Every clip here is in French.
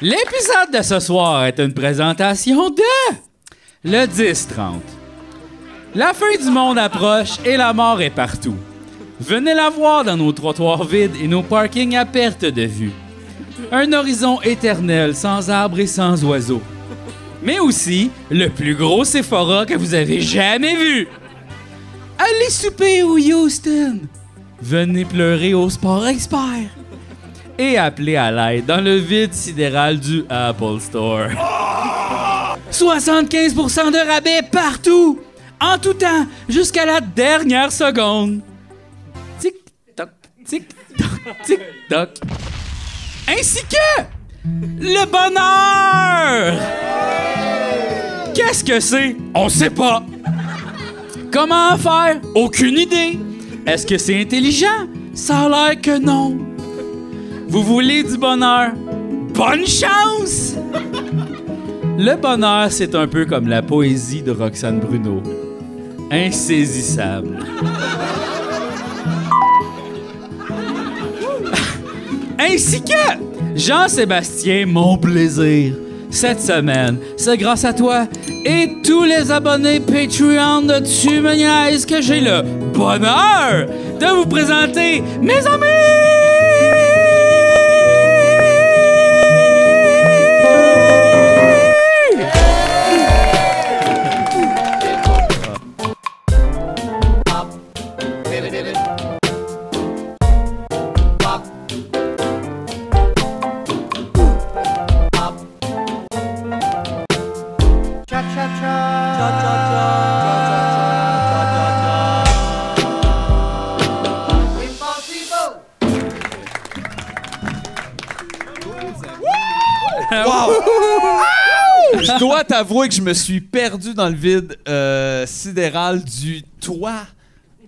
L'épisode de ce soir est une présentation de le 10-30. La fin du monde approche et la mort est partout. Venez la voir dans nos trottoirs vides et nos parkings à perte de vue. Un horizon éternel sans arbres et sans oiseaux. Mais aussi le plus gros Sephora que vous avez jamais vu. Allez souper au Houston. Venez pleurer au Sport Expert. Et appelez à l'aide dans le vide sidéral du Apple Store. 75% de rabais partout, en tout temps, jusqu'à la dernière seconde. Tic-toc, tic-toc, tic-toc. Ainsi que le bonheur! Qu'est-ce que c'est? On sait pas. Comment faire? Aucune idée. Est-ce que c'est intelligent? Ça a l'air que non. Vous voulez du bonheur? Bonne chance! Le bonheur, c'est un peu comme la poésie de Roxane Bruno. Insaisissable. Ainsi que Jean-Sébastien, mon plaisir. Cette semaine, c'est grâce à toi et tous les abonnés Patreon de Tu me niaises que j'ai le bonheur de vous présenter mes amis! Je dois t'avouer que je me suis perdu dans le vide sidéral du toit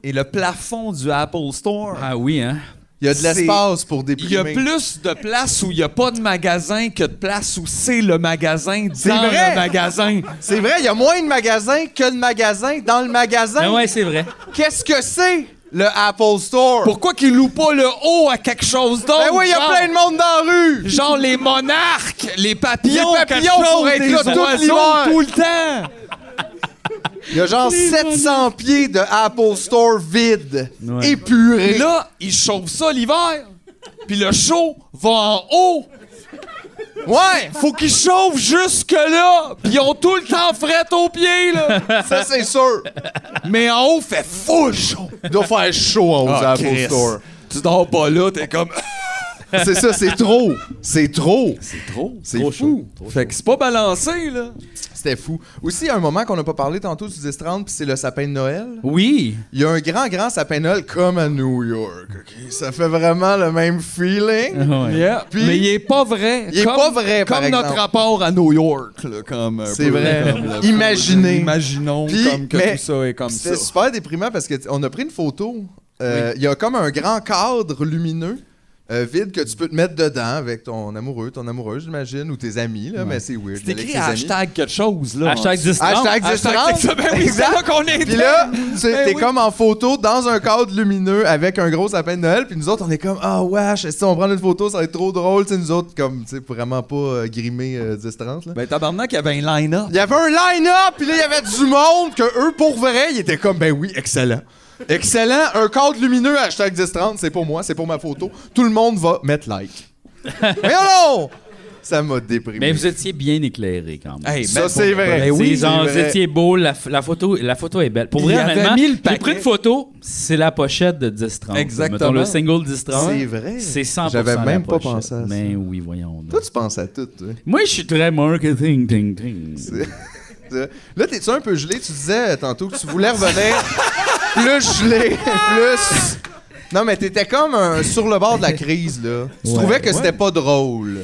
et le plafond du Apple Store. Ah oui, hein? Il y a de l'espace pour déprimer. Il y a plus de place où il n'y a pas de magasin que de place où c'est le magasin dans le magasin. C'est vrai, il y a moins de magasins que de magasins dans le magasin. Ah ouais, c'est vrai. Qu'est-ce que c'est, le Apple Store? Pourquoi qu'ils louent pas le haut à quelque chose d'autre? Ben oui, il y a plein de monde dans la rue! Genre les monarques, les papillons, Les papillons pour être là tout l'hiver. tout le temps. Il y a genre 700 pieds de Apple Store vide, épuré. Là, ils chauffent ça l'hiver. Puis le chaud va en haut. Ouais! Faut qu'ils chauffent jusque-là. Puis ils ont tout le temps fret aux pieds, là. Ça, c'est sûr. Mais en haut, fait full chaud. Il doit faire chaud en haut du Apple Chris. Store. Tu dors pas là, t'es comme... C'est ça, c'est trop. C'est trop. C'est trop. C'est fou. Fait que c'est pas balancé, là. C'était fou. Aussi, il y a un moment qu'on n'a pas parlé tantôt du 10-30, puis c'est le sapin de Noël. Oui. Il y a un grand sapin de Noël comme à New York. Okay? Ça fait vraiment le même feeling. Ouais. Yeah. Puis- Mais il est pas vrai. Il est pas vrai, par Comme notre exemple. rapport à New York, là, comme un C'est peu, vrai. comme le- Imaginez. Imaginons Puis, comme que mais tout ça est comme C'était ça. super déprimant parce qu'on a pris une photo. Il y a comme un grand cadre lumineux. Vide que tu peux te mettre dedans avec ton amoureux, ton amoureuse, j'imagine, ou tes amis, là, mais c'est weird. C'est avec écrit tes amis. hashtag quelque chose, là. Hashtag 10 Hashtag 10-30. Hashtag ça, ben oui, c'est là qu'on est. Puis là, t'es oui. comme en photo dans un cadre lumineux avec un gros sapin de Noël. Puis nous autres, on est comme, ah wesh, si on prend une photo, ça va être trop drôle. Tu sais, nous autres, comme, tu sais, vraiment pas grimés 10-30. Là. Ben, tabarnak, il y avait un line-up. Il y avait un line-up, puis là, il y avait du monde que eux, pour vrai, ils étaient comme, ben oui, excellent. Excellent, un cadre lumineux, hashtag 10-30, c'est pour moi, c'est pour ma photo. Tout le monde va mettre like. Mais non! Ça m'a déprimé. Mais vous étiez bien éclairé quand même. Hey, Ça, c'est vrai. Ben oui, C'est genre, c'est vous vrai. étiez beau, la photo est belle. Pour vrai, Il avait honnêtement, mis le j'ai paquet. pris une photo, c'est la pochette de 10-30. Exactement. Mettons le single 10-30. C'est vrai. C'est 100% J'avais la même pas pochette. pensé à ça. Mais oui, voyons. donc. Toi, tu penses à tout, toi. Moi, je suis très marketing, ting, ting. Là, t'es-tu un peu gelé? Tu disais tantôt que tu voulais revenir plus gelé, plus... Non, mais t'étais comme sur le bord de la crise, là. Tu trouvais que c'était pas drôle.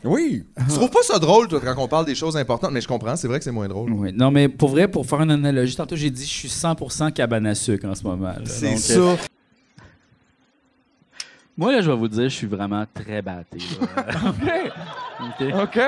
Oui. Tu trouves pas ça drôle, toi, quand on parle des choses importantes? Mais je comprends, c'est vrai que c'est moins drôle. Oui. Non, mais pour vrai, pour faire une analogie, tantôt, j'ai dit je suis 100% cabane à sucre en ce moment. là. C'est Donc, ça. Moi, là, je vais vous dire, je suis vraiment très batté. là. OK. OK.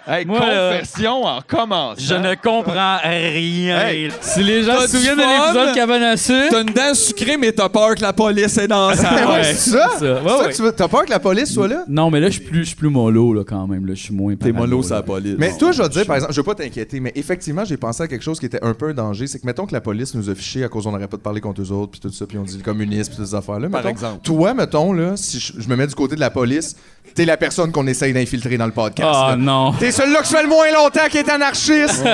Hey, Moi, confession en commençant. Je ne comprends rien. Hey, si les gens t'as se du souviennent de fun? l'épisode Cabane à sucre... T'as une dent sucrée, mais t'as peur que la police est dans ça. Ouais, c'est ça? c'est ça. Ouais, C'est ça ouais. que tu veux? T'as peur que la police soit là? Non, mais là, je suis plus mollo, là, quand même. Là, je suis moins T'es parano, mollo, là. c'est la police. Mais toi, je vais te dire, par exemple, je veux pas t'inquiéter, mais effectivement, j'ai pensé à quelque chose qui était un peu un danger. C'est que, mettons que la police nous a fichés à cause qu'on n'aurait pas de parler contre eux autres, puis tout ça, puis on dit le communisme, puis toutes ces affaires-là. Par Mettons, exemple. Toi, mettons, là, si je me mets du côté de la police, t'es la personne qu'on essaye d'infiltrer dans le podcast. Ah, là. non. T'es celui-là que ça fait le moins longtemps qui est anarchiste.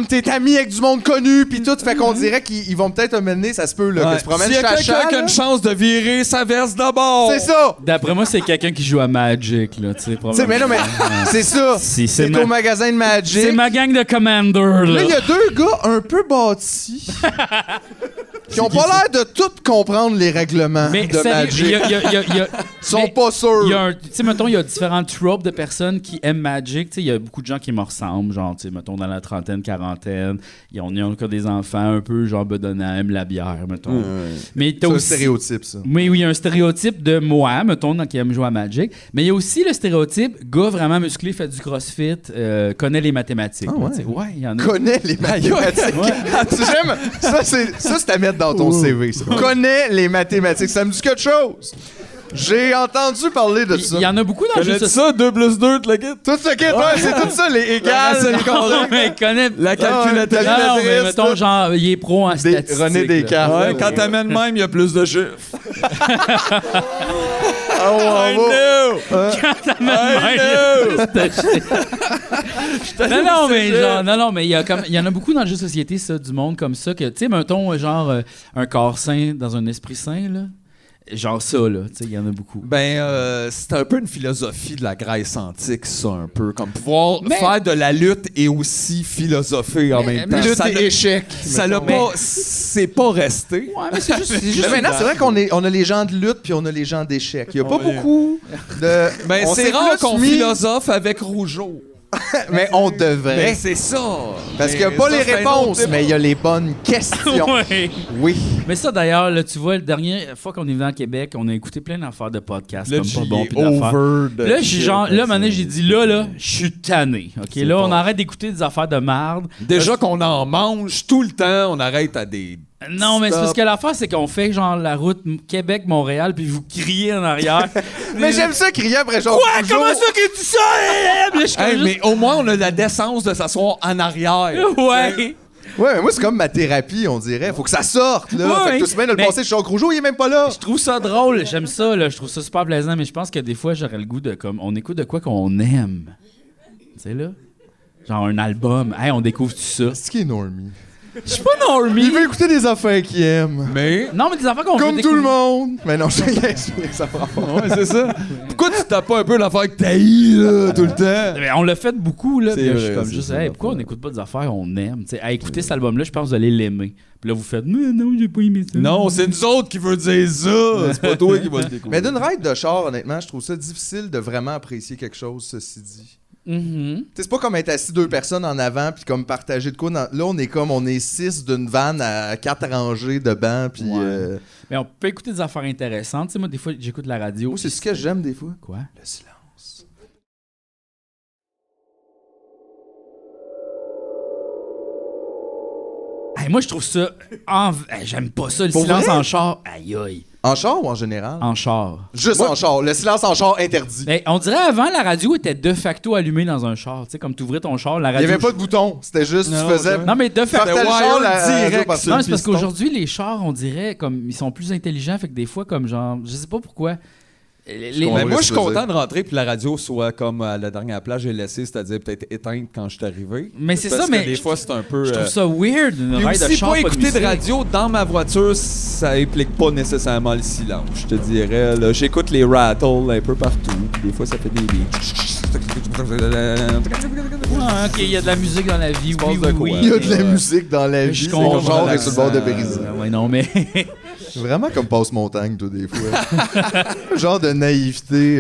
T'es ami avec du monde connu, puis tout. Fait qu'on dirait qu'ils vont peut-être amener, ça se peut, là, que tu promènes S'il y a quelqu'un chacha, qui a là. une chance de virer sa veste d'abord. C'est ça! D'après moi, c'est quelqu'un qui joue à Magic, là, tu sais, Tu sais, probablement. mais non, mais c'est ça. Si, C'est ma- au magasin de Magic. C'est ma gang de Commander, Là, là. il y a deux gars un peu bâtis qui ont pas l'air de tout comprendre les règlements Mais de sérieux, Magic. il y a- Ils sont mais pas sûrs. il y a un- tu sais, mettons, il y a différents tropes de personnes qui aiment Magic. Tu sais, il y a beaucoup de gens qui me ressemblent, genre, tu sais, mettons, dans la trentaine, quarantaine. On a encore des enfants un peu, genre, bedonnants, aiment la bière, mettons. Mais t'as C'est un aussi... stéréotype, ça. Oui, il y a un stéréotype de moi, mettons, qui aime jouer à Magic. Mais il y a aussi le stéréotype, gars vraiment musclé, fait du crossfit, connaît les mathématiques. Ah ouais? Tu sais, ouais, il y en a. Connais les mathématiques. J'aime. Ça, c'est à mettre dans ton CV. Ça. Connais les mathématiques. Ça me dit quelque chose. J'ai entendu parler de ça. Il y en a beaucoup dans le jeu Connais-tu social. ça, 2 plus 2, te le guide? Tout ce qui est, ouais, c'est tout ça, les égales. c'est les le condamnés. Non, mais il connaît... La calculatrice. Non, non, mais calculatrice, mettons, là. genre, il est pro en statistique. René là. Descartes. Ouais, quand t'amènes même, il y a plus de chiffres. Ah, ouais, Non, mais genre, non, mais il y en a beaucoup dans le jeu de société, ça, du monde comme ça, que, tu sais, mettons, genre, un corps sain dans un esprit sain, là. Genre ça, là, tu sais, il y en a beaucoup. Ben, c'est un peu une philosophie de la Grèce antique, ça, un peu. Comme pouvoir Mais- faire de la lutte et aussi philosopher en même temps. Lutte Ça et l'a- échec. Ça l'a pas... C'est pas resté. Ouais, mais c'est juste... Mais maintenant, c'est vrai qu'on a les gens de lutte puis on a les gens d'échec. Il y a pas beaucoup de. Ben, on c'est s'est rare plus qu'on mis- philosophe avec Rougeau. Mais on devrait. Ben, c'est ça. Parce qu'il n'y a pas les réponses, mais il y a les bonnes questions. Ouais. Oui. Mais ça, d'ailleurs, là, tu vois, la dernière fois qu'on est venu à Québec, on a écouté plein d'affaires de podcasts, Là, comme tu pas bon, y puis es d'affaires. over de Là, j'ai shit, genre, là, maintenant, c'est- j'ai dit, là, je suis tanné. OK, là, on fort. arrête d'écouter des affaires de marde. Déjà qu'on en mange tout le temps, on arrête à des... Non, mais c'est Stop. parce que l'affaire, c'est qu'on fait genre la route Québec-Montréal, puis vous criez en arrière. Mais j'aime ça crier après genre. Quoi? toujours. Comment ça que tu ça? Puis là, je suis Hey, comme mais au moins, on a la décence de s'asseoir en arrière. juste- Ouais. Ouais, mais moi, c'est comme ma thérapie, on dirait. Faut que ça sorte, là. Ouais, Fait que tout semaine de le mais- passer, Jacques Rougeau, il est même pas là. Je trouve ça drôle, j'aime ça, là, je trouve ça super plaisant, mais je pense que des fois, j'aurais le goût de, comme, on écoute de quoi qu'on aime. Tu sais, là? Genre un album. Hey, on découvre tout ça. C'est qui est normie? Je suis pas Il normie. veut écouter des affaires qu'il aime. Mais... Non, mais des affaires qu'on veut Comme tout le découvrir. monde. Mais non, je sais ça va pas. Ouais, c'est ça. Pourquoi tu tapes pas un peu l'affaire que t'as là, tout le temps? Mais on l'a fait beaucoup, là. C'est Puis là, je suis vrai, comme c'est juste, ça, hey, pourquoi on n'écoute pas des affaires qu'on aime? T'sais, hey, écoutez cet album-là, je pense que vous allez l'aimer. Puis là, vous faites, mais non, j'ai pas aimé ça. Non, c'est nous autres qui veut dire ça. C'est pas toi qui vas le découvrir. Mais d'une ride de char, honnêtement, je trouve ça difficile de vraiment apprécier quelque chose, ceci dit. Mhm. T'sais, c'est pas comme être assis deux personnes en avant puis comme partager de quoi. Là, on est 6 d'une vanne à 4 rangées de bancs. Puis Ouais. Mais on peut écouter des affaires intéressantes. Tu sais, moi, des fois, j'écoute la radio. moi, c'est ce que j'aime des fois. Quoi? Le silence. Hey, moi, je trouve ça. Hey, j'aime pas ça, le Pour silence vrai? en char. Aïe, aïe. En char ou en général? En char. Juste en char. Le silence en char interdit. Ben, on dirait avant, la radio était de facto allumée dans un char. Tu sais, comme tu ouvrais ton char, la Il radio. n'y avait pas de bouton. C'était juste, Non, tu faisais. ouais. Non, mais de facto. Partais le char, la direct, radio partait. Non, c'est parce piston. qu'aujourd'hui, les chars, on dirait, comme ils sont plus intelligents, fait que des fois, comme genre, je sais pas pourquoi. comprends. Mais moi, je ce suis que tu veux content de rentrer puis la radio soit comme à la dernière plage j'ai laissé, c'est-à-dire peut-être éteinte quand je suis arrivé. Mais c'est Parce ça, que mais des fois c'est un peu. je trouve ça weird, une Puis ride de aussi, char, pas pas de écouter de musique. radio dans ma voiture, ça implique pas nécessairement le silence. Je te dirais, là, j'écoute les rattles un peu partout. Puis des fois, ça fait des Ah, ok, il y a de la musique dans la vie, oui, passe de oui, quoi? oui. Il y a de la musique dans la Je vie. suis C'est mon content, genre relaxant. avec sur le bord de briser. Ouais, non, mais. Vraiment comme passe-montagne, toi, des fois. Genre de naïveté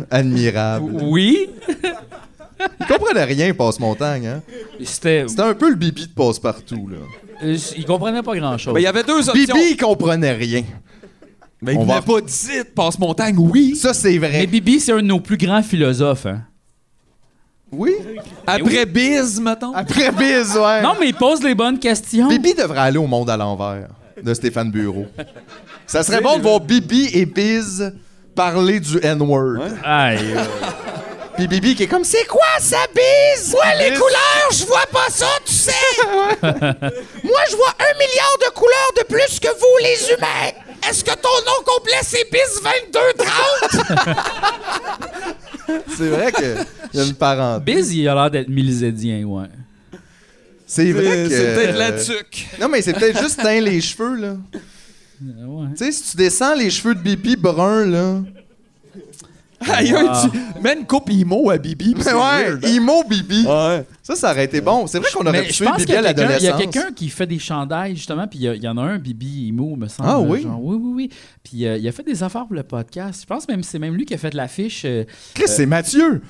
admirable. Oui. Il comprenait rien, passe-montagne, hein? C'était. C'était un peu le bibi de passe-partout, là. Il comprenait pas grand-chose. Ben, il y avait deux options. Bibi, il comprenait rien. Mais il On venait va- pas d'ici, passe-montagne, oui. Ça, c'est vrai. Mais Bibi, c'est un de nos plus grands philosophes, hein. Oui? Après Biz, mettons. Après Biz, ouais. Non, mais il pose les bonnes questions. Bibi devrait aller au monde à l'envers de Stéphane Bureau. Ça serait bon de voir Bibi et Biz parler du N-word. Aïe. Puis Bibi qui est comme, c'est quoi ça, Biz? Moi, les couleurs, je vois pas ça, tu sais. Moi, je vois 1 milliard de couleurs de plus que vous, les humains. Est-ce que ton nom complet, c'est Biz 2230? C'est vrai qu'il y a une parenthèse. Biz, il a l'air d'être milizédien, ouais. C'est vrai que... C'est peut-être la tuque. Non, mais c'est peut-être juste teint les cheveux, là. Ouais. Tu sais, si tu descends les cheveux de Bibi bruns, là... Aïe, mets une coupe emo à Bibi. pis c'est Ouais, weird. Imo Bibi. Ouais. Ça aurait été bon. C'est vrai qu'on aurait Mais pu je tuer pense Bibi qu'il y à a l'adolescence. quelqu'un qui fait des chandails, justement, puis il y en a un, Bibi Imo, me semble. Ah oui? Genre, oui. Puis il a fait des affaires pour le podcast. Je pense même c'est même lui qui a fait l'affiche. Chris, c'est Mathieu.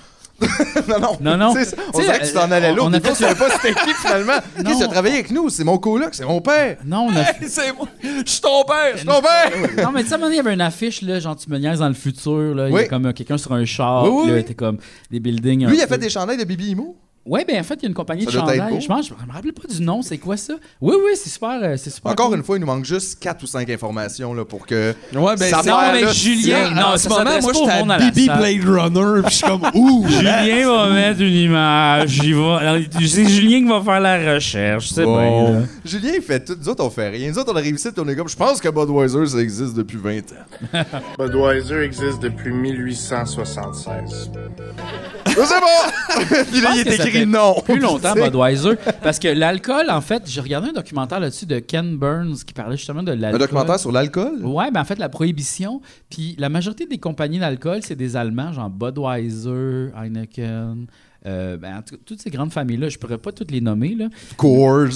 Non. Tu sais, on dirait que tu t'en allais là. on On a a fait... Tu savais pas c'était qui, finalement. Chris, il a travaillé avec nous. C'est mon coloc, c'est mon père. Non, on a C'est moi. Je suis ton père. Mon père! Non, mais tu sais, à un moment donné, il y avait une affiche, là, genre, tu me niaises dans le futur, là. Il y Oui. a comme quelqu'un sur un char, Oui, puis là, oui. il était comme des buildings. Lui, il a fait des chandails de Bibi Imo. Ouais, ben en fait, il y a une compagnie Ça de doit être chandails. beau. Je me rappelle pas du nom, c'est quoi ça? Oui, c'est super. C'est super Encore cool. une fois, il nous manque juste 4 ou 5 informations là, pour que. Ouais, ben Ça c'est... Non, va, mais là, Julien, non, en ça ce moment, s'adresse moi, pas au j'étais monde à à la Bibi salle. Blade Runner, puis je suis comme, ouh! Julien va mettre une image. C'est Julien qui va faire la recherche. C'est Bon. bien, là. Julien, il fait tout. Nous autres, on fait rien. Nous autres, on arrive ici, on est comme. Je pense que Budweiser, ça existe depuis 20 ans. Budweiser existe depuis 1876. Je sais pas! Puis là, pense il que est ça écrit fait non. Plus longtemps, Tu sais. Budweiser. Parce que l'alcool, en fait, j'ai regardé un documentaire là-dessus de Ken Burns qui parlait justement de Un l'alcool. documentaire sur l'alcool? Ouais, ben en fait, la prohibition. Puis la majorité des compagnies d'alcool, c'est des Allemands, genre Budweiser, Heineken. En tout cas, toutes ces grandes familles-là, je pourrais pas toutes les nommer, là. Coors.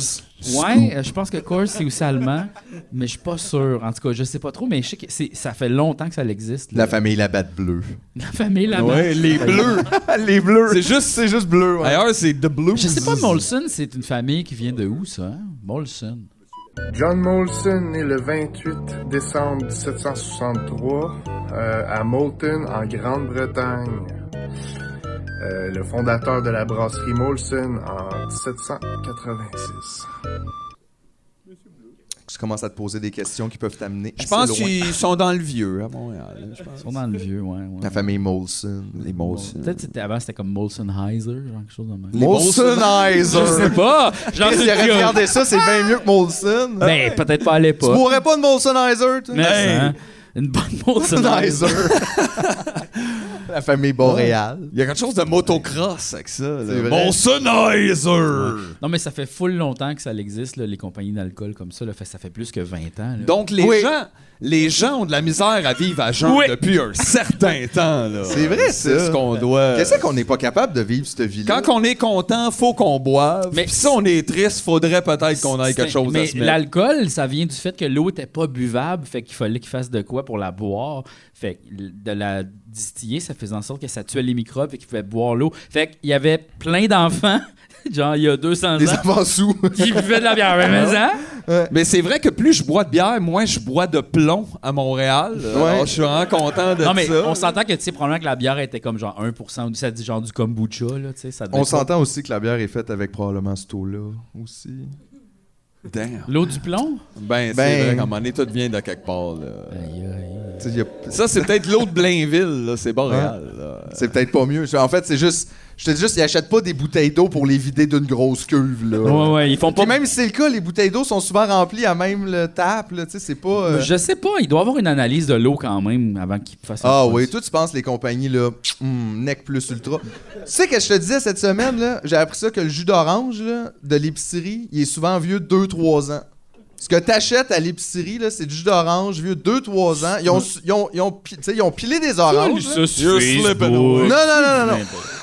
Ouais, je pense que Coors, c'est aussi allemand, mais je suis pas sûr. En tout cas, je sais pas trop, mais je sais que ça fait longtemps que ça existe. là. La famille Labatte Bleue. La famille là-bas. Ouais, les bleus. Les bleus. C'est juste bleu. Ouais. D'ailleurs, c'est The Blues. Je sais pas, Molson, c'est une famille qui vient de où, ça? Hein? Molson. John Molson est le 28 décembre 1763 à Moulton, en Grande-Bretagne. Le fondateur de la brasserie Molson en 1786. Tu commences à te poser des questions qui peuvent t'amener. Je assez pense loin. qu'ils sont dans le vieux, à Montréal. Je pense. Ils sont dans le vieux, ouais. La famille Molson. Les Molson. Peut-être avant, c'était comme Molson-Heiser, genre quelque chose de même. Molsonizer. Je sais pas! Genre, Chris, il aurait regardé ça, c'est bien mieux que Molson. Ben, peut-être pas à Tu l'époque. boirais pas de Molsonizer, toi? Mais, hein, une bonne Molson-Heiser. La famille Boréal. Il y a quelque chose de motocross avec ça. là. C'est vrai. Molsonizer! Non, mais ça fait full longtemps que ça existe, là, les compagnies d'alcool comme ça. Là, ça fait plus que 20 ans. Là. Donc, Oui. les gens ont de la misère à vivre à jeun Oui. depuis un certain temps. Là. C'est vrai, C'est ça. ce qu'on doit... Qu'est-ce qu'on n'est pas capable de vivre cette vie-là? Quand on est content, faut qu'on boive. Mais Puis si on est triste, faudrait peut-être qu'on ait quelque chose à mais se mettre. l'alcool, ça vient du fait que l'eau était pas buvable, fait qu'il fallait qu'il fasse de quoi pour la boire. Fait que de la distiller, ça faisait en sorte que ça tuait les microbes et qu'ils pouvaient boire l'eau. Fait qu'il y avait plein d'enfants, genre il y a 200 Les ans, enfants sous. qui buvaient de la bière. Mais hein? Mais c'est vrai que plus je bois de bière, moins je bois de plomb à Montréal. Alors, je suis vraiment content de Non, mais ça. on s'entend que, tu sais, probablement que la bière était comme genre 1%, ou ça dit genre du kombucha, là, tu sais. Ça devait On pas- s'entend aussi que la bière est faite avec probablement ce taux-là aussi. Damn. L'eau du plomb? Ben, c'est Ben- vrai qu'à un moment donné, tout vient de quelque part. Là. Aïe, aïe. Tu sais, y a- Ça, c'est peut-être l'eau de Blainville, là. C'est Boréal. là. C'est peut-être pas mieux. En fait, c'est juste. Je te dis juste, ils achètent pas des bouteilles d'eau pour les vider d'une grosse cuve, là. Ouais, ils font pas. Puis même si c'est le cas, les bouteilles d'eau sont souvent remplies à même le tap, là. Tu sais, c'est pas. Je sais pas, il doit y avoir une analyse de l'eau quand même avant qu'il fasse un Ah produit. oui, toi tu penses les compagnies là, Nec plus ultra. Tu sais que je te disais cette semaine là, j'ai appris ça que le jus d'orange là, de l'épicerie, il est souvent vieux 2-3 ans. Ce que t'achètes à l'épicerie là, c'est du jus d'orange vieux 2-3 ans. Ils ont pilé des oranges. là. Ça sur You're Facebook. slipping away. Non.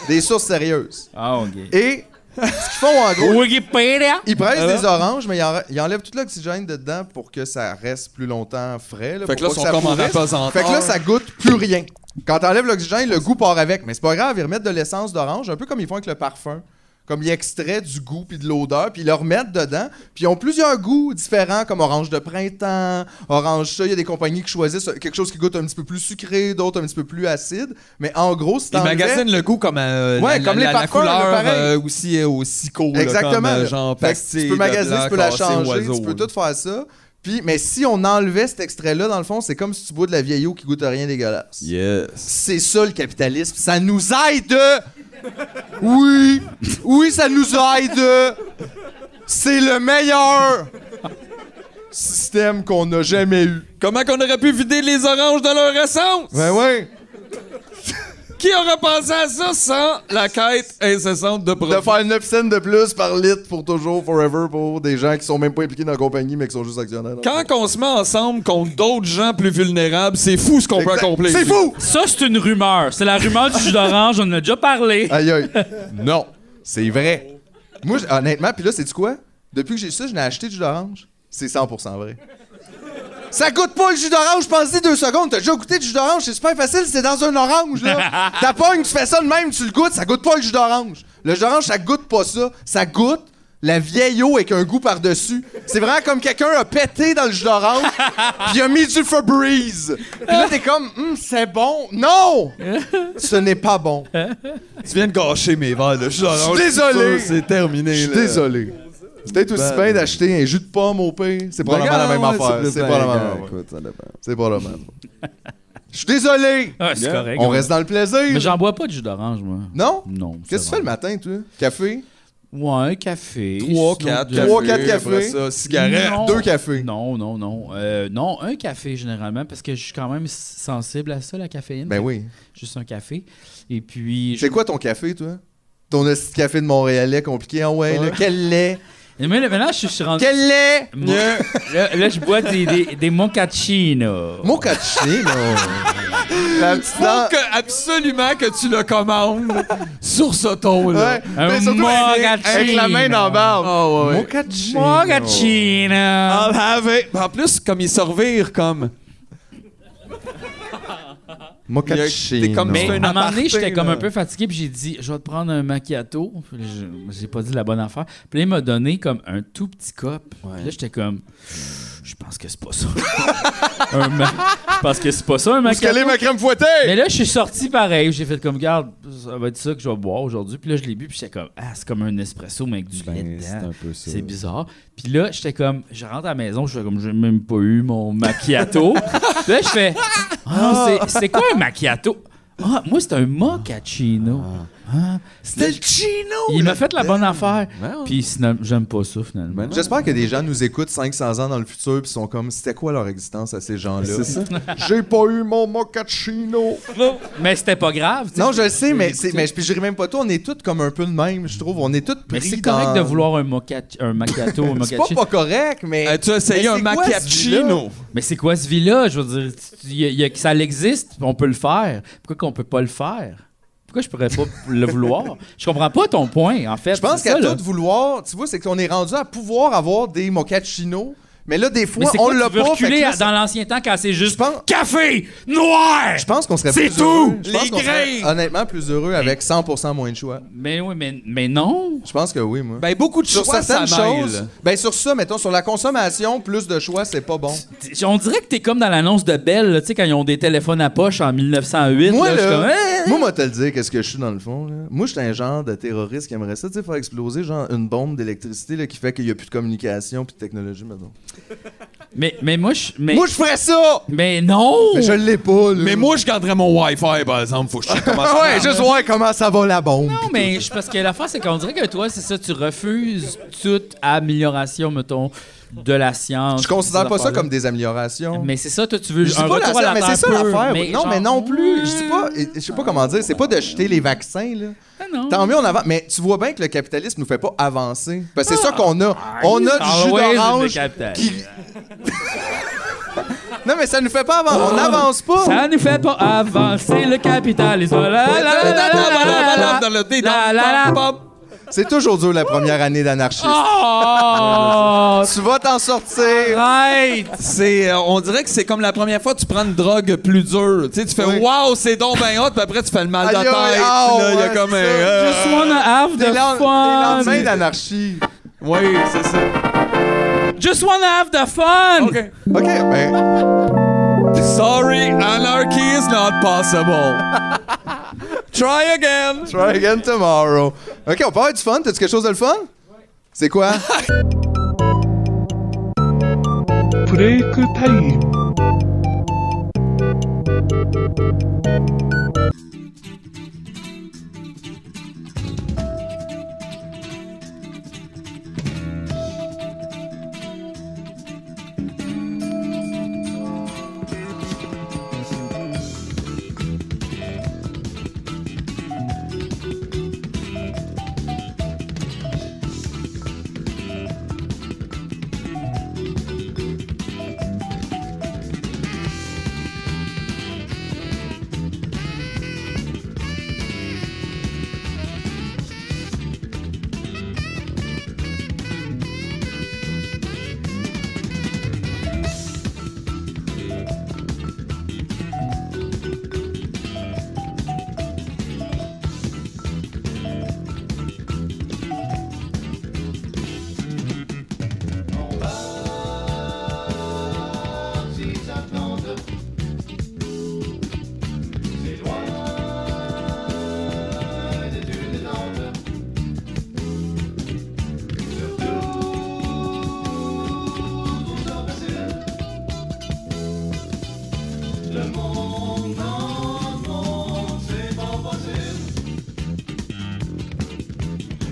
Des sources sérieuses. Ah, ok. Et ce qu'ils font en gros, Wikipédia! ils pressent des oranges, mais ils enlèvent tout l'oxygène dedans pour que ça reste plus longtemps frais. Là, Fait que là, pour ils sont pas que ça comme en pourrisse. apesanteur. Fait que là, ça goûte plus rien. Quand t'enlèves l'oxygène, le goût part avec. Mais c'est pas grave, ils remettent de l'essence d'orange, un peu comme ils font avec le parfum. Comme ils extraient du goût puis de l'odeur, puis ils le remettent dedans. Puis ils ont plusieurs goûts différents, comme orange de printemps, orange ça. Il y a des compagnies qui choisissent quelque chose qui goûte un petit peu plus sucré, d'autres un petit peu plus acide. Mais en gros, c'est Ils magasinent le goût comme, comme les la parfums, couleur pareil. aussi au sicot. Exactement. Là, comme, genre Fait que pastille, tu peux magasiner, tu peux la changer, oiseau, tu peux tout faire ça. Puis, mais si on enlevait cet extrait-là, dans le fond, c'est comme si tu bois de la vieille eau qui goûte à rien dégueulasse. Yes. C'est ça le capitalisme. Ça nous aide! Oui! Oui, ça nous aide! C'est le meilleur système qu'on a jamais eu. Comment qu'on aurait pu vider les oranges de leur essence? Ben ouais! Qui aurait pensé à ça sans la quête incessante de produits? De faire 9 cents de plus par litre pour toujours, forever, pour des gens qui sont même pas impliqués dans la compagnie, mais qui sont juste actionnaires. Quand on se met ensemble contre d'autres gens plus vulnérables, c'est fou ce qu'on peut accomplir. C'est fou! Ça, c'est une rumeur. C'est la rumeur du jus d'orange, on en a déjà parlé. Aïe aïe. Non, c'est vrai. Moi, honnêtement, puis là, c'est-tu quoi? Depuis que j'ai ça, je n'ai acheté du jus d'orange. C'est 100% vrai. Ça goûte pas le jus d'orange, pense-y 2 secondes. T'as déjà goûté du jus d'orange, c'est super facile, c'est dans un orange, là. T'apognes, tu fais ça de même, tu le goûtes, ça goûte pas le jus d'orange. Le jus d'orange, ça goûte pas ça. Ça goûte la vieille eau avec un goût par-dessus. C'est vraiment comme quelqu'un a pété dans le jus d'orange, pis il a mis du Febreze. Pis là, t'es comme, c'est bon. Non! Ce n'est pas bon. Tu viens de gâcher mes verres de jus d'orange. Je suis désolé. C'est terminé. Je suis désolé. C'est peut-être aussi bien d'acheter un jus de pomme au pire. C'est probablement la même affaire. C'est probablement la même affaire. Écoute, ça dépend. C'est probablement la même affaire. Je suis désolé. Ah, c'est correct. On reste dans le plaisir. Mais j'en bois pas de jus d'orange, moi. Non? Non. Qu'est-ce que tu fais le matin, toi? Café? Ouais, un café. 3, sinon 4 deux. 3, 4 après cafés. ça, cigarette. Non. 2 cafés. Non. Non, un café généralement, parce que je suis quand même sensible à ça, la caféine. Ben oui. Juste un café. Et puis... C'est quoi ton café, toi? Ton petit café de Montréalais compliqué? Ah ouais, là, quel lait? Et moi, là, maintenant, je suis rendu... Quel lait? Là, je bois des mochaccino. Mochaccino. La petite Faut absolument que tu le commandes sur ce ton-là. Ouais. Un Mais surtout avec la main dans la barbe. Ah ouais. Mochaccino. Mochaccino. I'll have it. En plus, comme ils se revirent comme... Mochaccino. T'es comme- Mais C'est un à un moment donné, aparté, j'étais comme là. un peu fatigué, puis j'ai dit, je vais te prendre un macchiato. Puis là, j'ai pas dit la bonne affaire. Puis là, il m'a donné comme un tout petit cup. Puis là, j'étais comme, je pense que c'est pas ça. Je pense que c'est pas ça, un Où est-ce qu'elle macchiato. est, ma crème fouettée? Mais là, je suis sorti pareil. J'ai fait comme, garde, ça va être ça que je vais boire aujourd'hui. Puis là, je l'ai bu, puis j'étais comme, ah, c'est comme un espresso, mais avec du lait dedans. peu ça. C'est bizarre. Puis là, j'étais comme, je rentre à la maison, je fais comme, j'ai même pas eu mon macchiato. Puis là, je fais, c'est quoi un macchiato? Ah, moi, c'est un mochaccino. Ah. C'était le chino! Il m'a fait la bonne affaire. Ouais. Puis sinon, j'aime pas ça, finalement. Ben non. J'espère que des gens nous écoutent 500 ans dans le futur puis sont comme, c'était quoi leur existence à ces gens-là? C'est ça. J'ai pas eu mon mochaccino. Mais c'était pas grave. tu sais. Non, je le sais, mais puis je ris même pas tout. On est tous comme un peu de même, je trouve. On est tous Mais pris c'est correct dans... de vouloir un macchiato, un C'est mochaccino. pas correct, mais... Tu as essayé Mais un c'est quoi, macchiaccino? Mais c'est quoi ce vie-là? Je veux dire, ça existe, on peut le faire. Pourquoi qu'on peut pas le faire? Pourquoi je pourrais pas le vouloir? Je comprends pas ton point, en fait. Je pense C'est qu'à ça, là. tout vouloir, tu vois, c'est qu'on est rendu à pouvoir avoir des mochaccino, mais là, des Mais fois, c'est on quoi, l'a tu veux pas. fait que reculer là, dans l'ancien temps quand c'est juste Je pense- café noir? Je pense qu'on serait C'est plus tout! heureux. Je pense Les qu'on serait grains! honnêtement plus heureux avec 100% moins de choix. Mais oui, mais non. Je pense que oui, moi. Ben, beaucoup de Sur choix, ça certaines mêle. choses, ben sur ça, mettons, sur la consommation, plus de choix, c'est pas bon. On dirait que t'es comme dans l'annonce de Bell, là, tu sais, quand ils ont des téléphones à poche en 1908. Moi, là, je suis là, comme, moi, moi, te le dire, qu'est-ce que je suis dans le fond. Là. Moi, je suis un genre de terroriste qui aimerait ça, tu sais, faire exploser genre une bombe d'électricité là, qui fait qu'il y a plus de communication puis de technologie, mettons. Mais moi, Moi, je ferais ça! Mais non! Mais je l'ai pas, là. Mais moi, je garderais mon Wi-Fi, par exemple. Faut que je sais comment ça Ah ouais, marche. juste voir comment ça va la bombe. Non, mais parce que l'affaire, c'est qu'on dirait que toi, c'est ça, tu refuses toute amélioration, mettons, de la science. Je considère ces pas ça affaires-là. comme des améliorations. Mais c'est ça, toi, tu veux Je dis un pas retour à la mais c'est ça terre l'affaire. pure, Non, mais genre, non plus. Je dis pas, je sais pas comment dire, c'est pas de jeter les vaccins, là. Ah non. Tant mieux, on avance. Mais tu vois bien que le capitalisme nous fait pas avancer. Parce que c'est ça qu'on a. On a du jus Always d'orange in the capital. qui... Non, mais ça nous fait pas avancer. On n'avance pas. Ça ne fait pas avancer le capitalisme. La, la, la, la, la, la, la, la, la, la, la. C'est toujours dur la première année d'anarchiste. Oh! Tu vas t'en sortir. Arrête! On dirait que c'est comme la première fois que tu prends une drogue plus dure. Tu sais, tu fais Oui. wow, c'est donc ben hot, puis après tu fais le mal de Aïe, tête. aïe, Puis ah, là, il y a ouais, comme c'est un. Just wanna have Des the lendemains fun! d'anarchie. Oui, c'est ça. Just wanna have the fun! OK. OK, ben... Sorry, anarchy is not possible. Try again. Try again tomorrow. OK, on peut avoir du fun. T'as-tu quelque chose de le fun? C'est quoi? ブレイクタイム。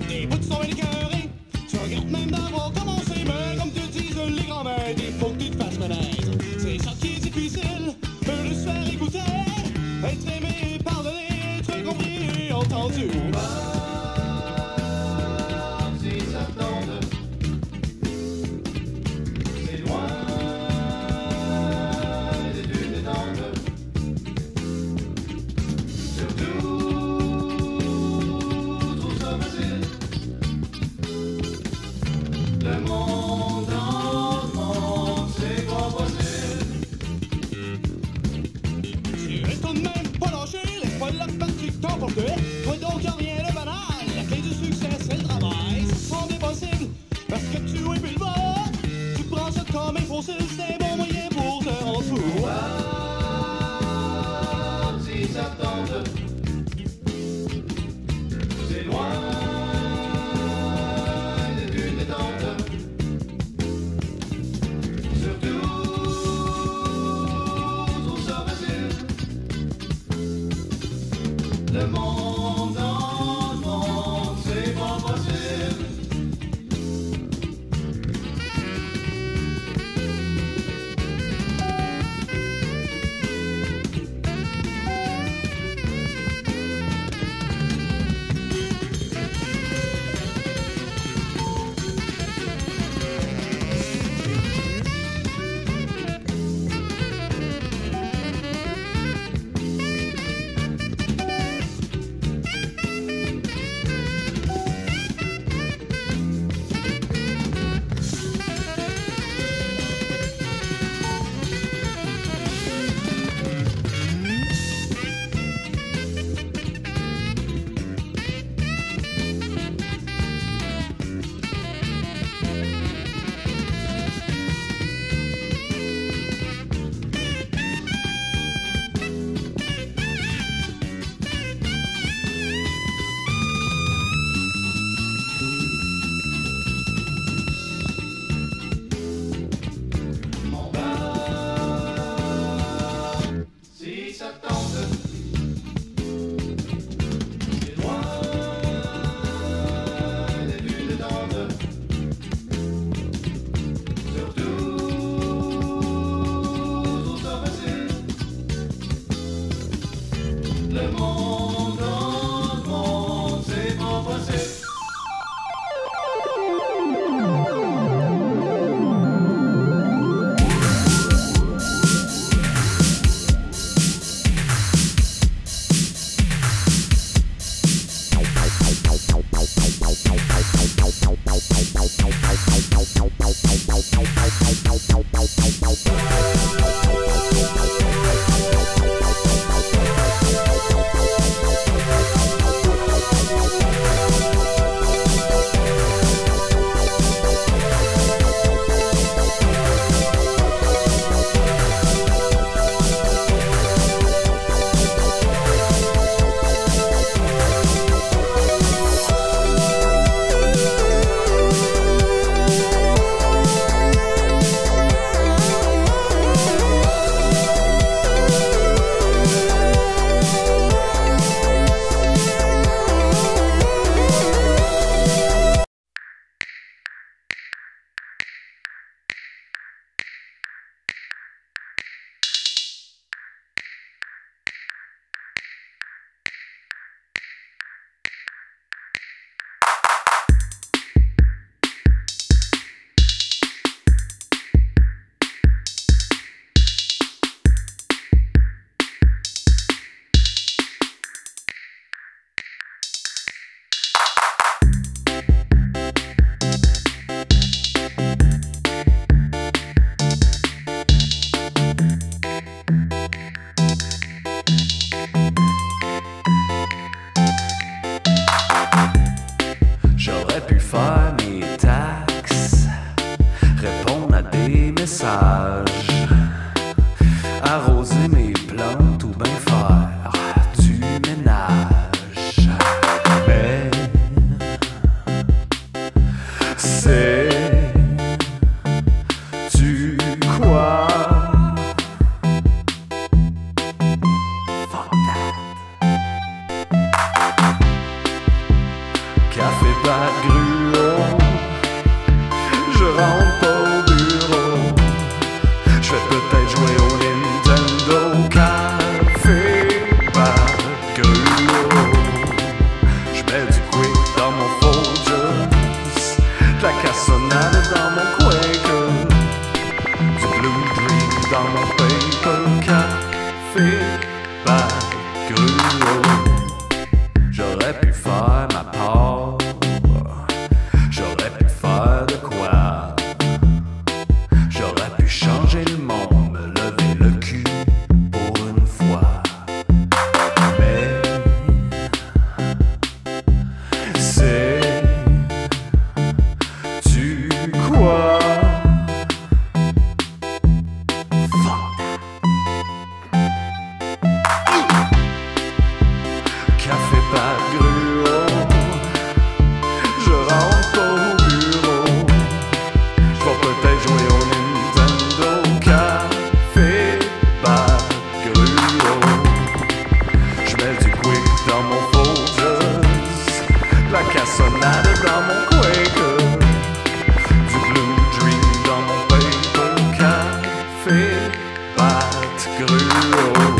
Des bouts sont écœurés, tu regrettes même d'avoir commencé, mais comme te disent les grands-mères, il faut que tu te fasses connaître. C'est ça qui est difficile, de se faire écouter, être aimé, pardonner, être compris et entendu. Tu es tout de même pas lâché, laisse pas la partie que t'emporter. Toi donc y'a rien de banal. sage, arroser mes plantes ou bien faire du ménage. Mais sais-tu quoi? Fuck that. Café pas gruau, je rentre pas au bureau. Je vais peut-être jouer au Nintendo. Café pas gruau, je mets du quick dans mon Folgers, de la cassonade dans mon Quaker, du Blue Dream dans mon Paper. Café pas gruau, j'aurais pu faire ma part, j'aurais pu faire de quoi, j'aurais pu changer le monde, me lever le cul pour une fois. Mais sais-tu quoi? Café pas gruau, je rentre au bureau, je vais peut-être jouer au Nintendo. Café pas gruau, je mets du quick dans mon Folgers, la cassonade dans mon Quaker, du Blue Dream dans mon Paper. Café pas gruau.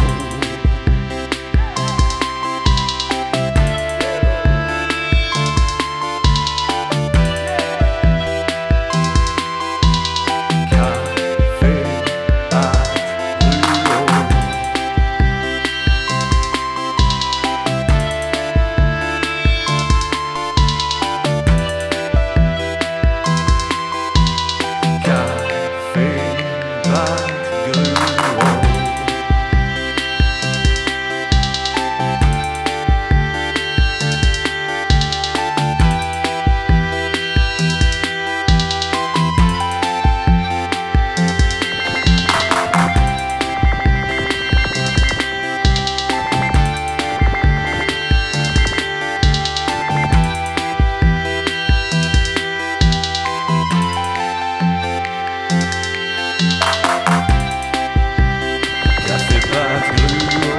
Café pas gruau. Café pas gruau. Café pas gruau,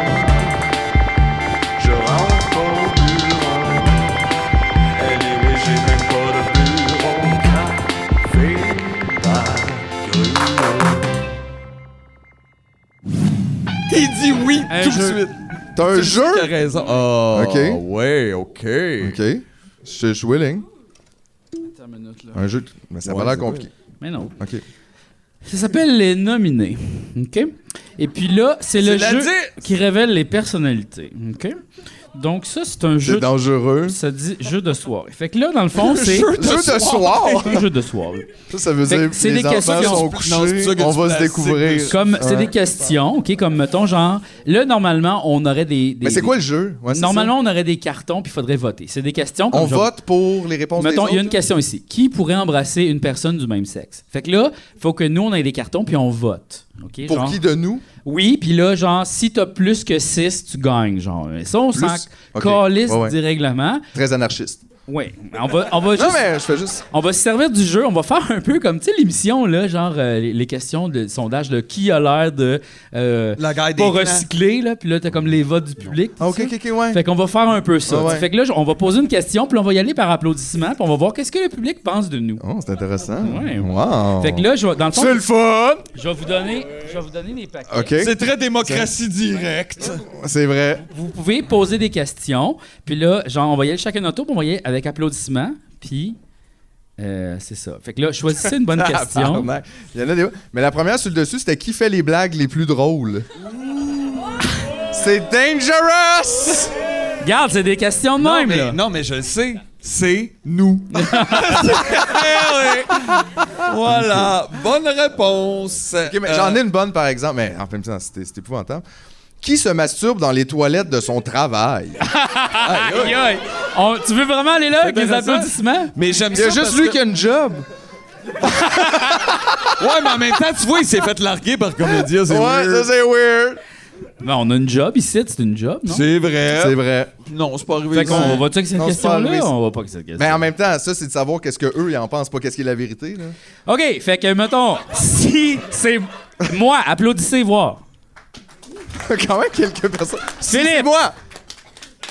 je rentre pas au bureau. Anyway, j'ai même pas de bureau. Café pas gruau. Il dit oui Un tout de jeu. suite. T'as un jeu? T'as raison. Oh, Ok. ouais, ok. OK. Je suis willing. Attends une minute, là. Un jeu... Mais ça Ouais, va l'air c'est compliqué. Mais non. OK. Ça s'appelle les nominés. OK? Et puis là, c'est le la jeu dix. qui révèle les personnalités. OK? Donc ça, c'est un jeu... C'est dangereux. Ça dit jeu de soirée. Fait que là, dans le fond, c'est... Jeu de soir? C'est un jeu de soirée. Ça veut Fait dire que c'est que les des enfants questions. sont Non, c'est couchés, ça que on du va se plastique découvrir. dessus. Comme c'est Ouais. des questions, OK? Comme, mettons, genre... Là, normalement, on aurait des... Mais c'est quoi le jeu? Ouais, c'est Normalement, on aurait des cartons, puis il faudrait voter. C'est des questions... ça. On comme je- vote pour les réponses Mettons, des il y a autres? une question ici. Qui pourrait embrasser une personne du même sexe? Fait que là, il faut que nous, on ait des cartons, puis on vote. OK? Pour genre- qui de nous? Oui, puis là, genre, si t'as plus que 6, tu gagnes, genre. Et ça, on s'en Ok. calisse Ouais, ouais. du règlement. Très anarchiste. Oui, on va Non, juste... mais je fais juste... On va se servir du jeu, on va faire un peu comme, tu sais, l'émission, là, genre, les questions de sondage, de qui a l'air de La gueule des pas clans. recycler, là, puis là, t'as comme les votes du public. tout Ah, OK, ça. OK, OK, ouais. Fait qu'on va faire un peu ça. Ah ouais. Fait que là, on va poser une question, puis on va y aller par applaudissement, puis on va voir qu'est-ce que le public pense de nous. Oh, c'est intéressant. Ouais. Wow. Fait que là, dans le fond, c'est le fun! je vais vous donner les paquets. OK, C'est très démocratie directe. c'est vrai. Vous pouvez poser des questions, puis là, genre, on va y aller chacun notre tour, puis on va y aller avec applaudissement, puis c'est ça. Fait que là, choisissez une bonne question. Tabarnak. Il y en a des... Mais la première sur le dessus, c'était qui fait les blagues les plus drôles? C'est dangerous! Regarde, c'est des questions de même, là. Non, mais je le sais. C'est nous. Voilà. Bonne réponse. OK, mais j'en ai une bonne, par exemple. Mais en même temps, c'est épouvantable. Qui se masturbe dans les toilettes de son travail? Aïe, aïe. Tu veux vraiment aller là avec les intéressant. applaudissements? Mais j'aime Il y ça. a juste parce lui que- qui a une job. Ouais, mais en même temps, tu vois, il s'est fait larguer par Comédia, c'est Ouais, weird. ça c'est weird. Ben, on a une job ici, c'est une job, non? C'est vrai. C'est vrai. Non, c'est pas arrivé. Fait qu'on va-tu avec cette Non, c'est pas question-là? arrivé. On va pas avec cette question. Mais en même temps, ça, c'est de savoir qu'est-ce qu'eux, ils en pensent, pas qu'est-ce qui est la vérité. Là. OK, fait que, mettons, si c'est moi, applaudissez voir. Quand même, quelques personnes. Philippe! C'est moi!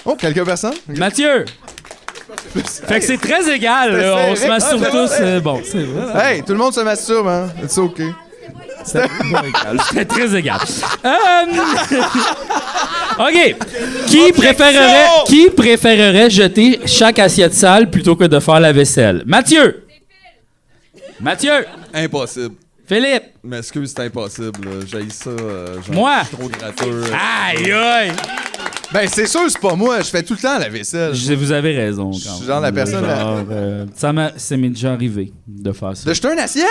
Oh, quelques personnes? Mathieu! Fait que c'est très égal, là. On se masturbe tous. Bon, c'est vrai. Hey, tout le monde se masturbe, hein? C'est OK. C'était pas égal. C'était très égal. OK. Qui préférerait jeter chaque assiette sale plutôt que de faire la vaisselle? Mathieu! Mathieu! Impossible. Philippe! Mais excuse, c'est impossible. J'ai ça. Moi? Je suis trop gratteux. Aïe, aïe! Ben, c'est sûr, c'est pas moi. Je fais tout le temps la vaisselle. Vous avez raison. Je Quand suis genre la personne. Genre, ça m'est déjà arrivé de faire ça. De jeter une assiette?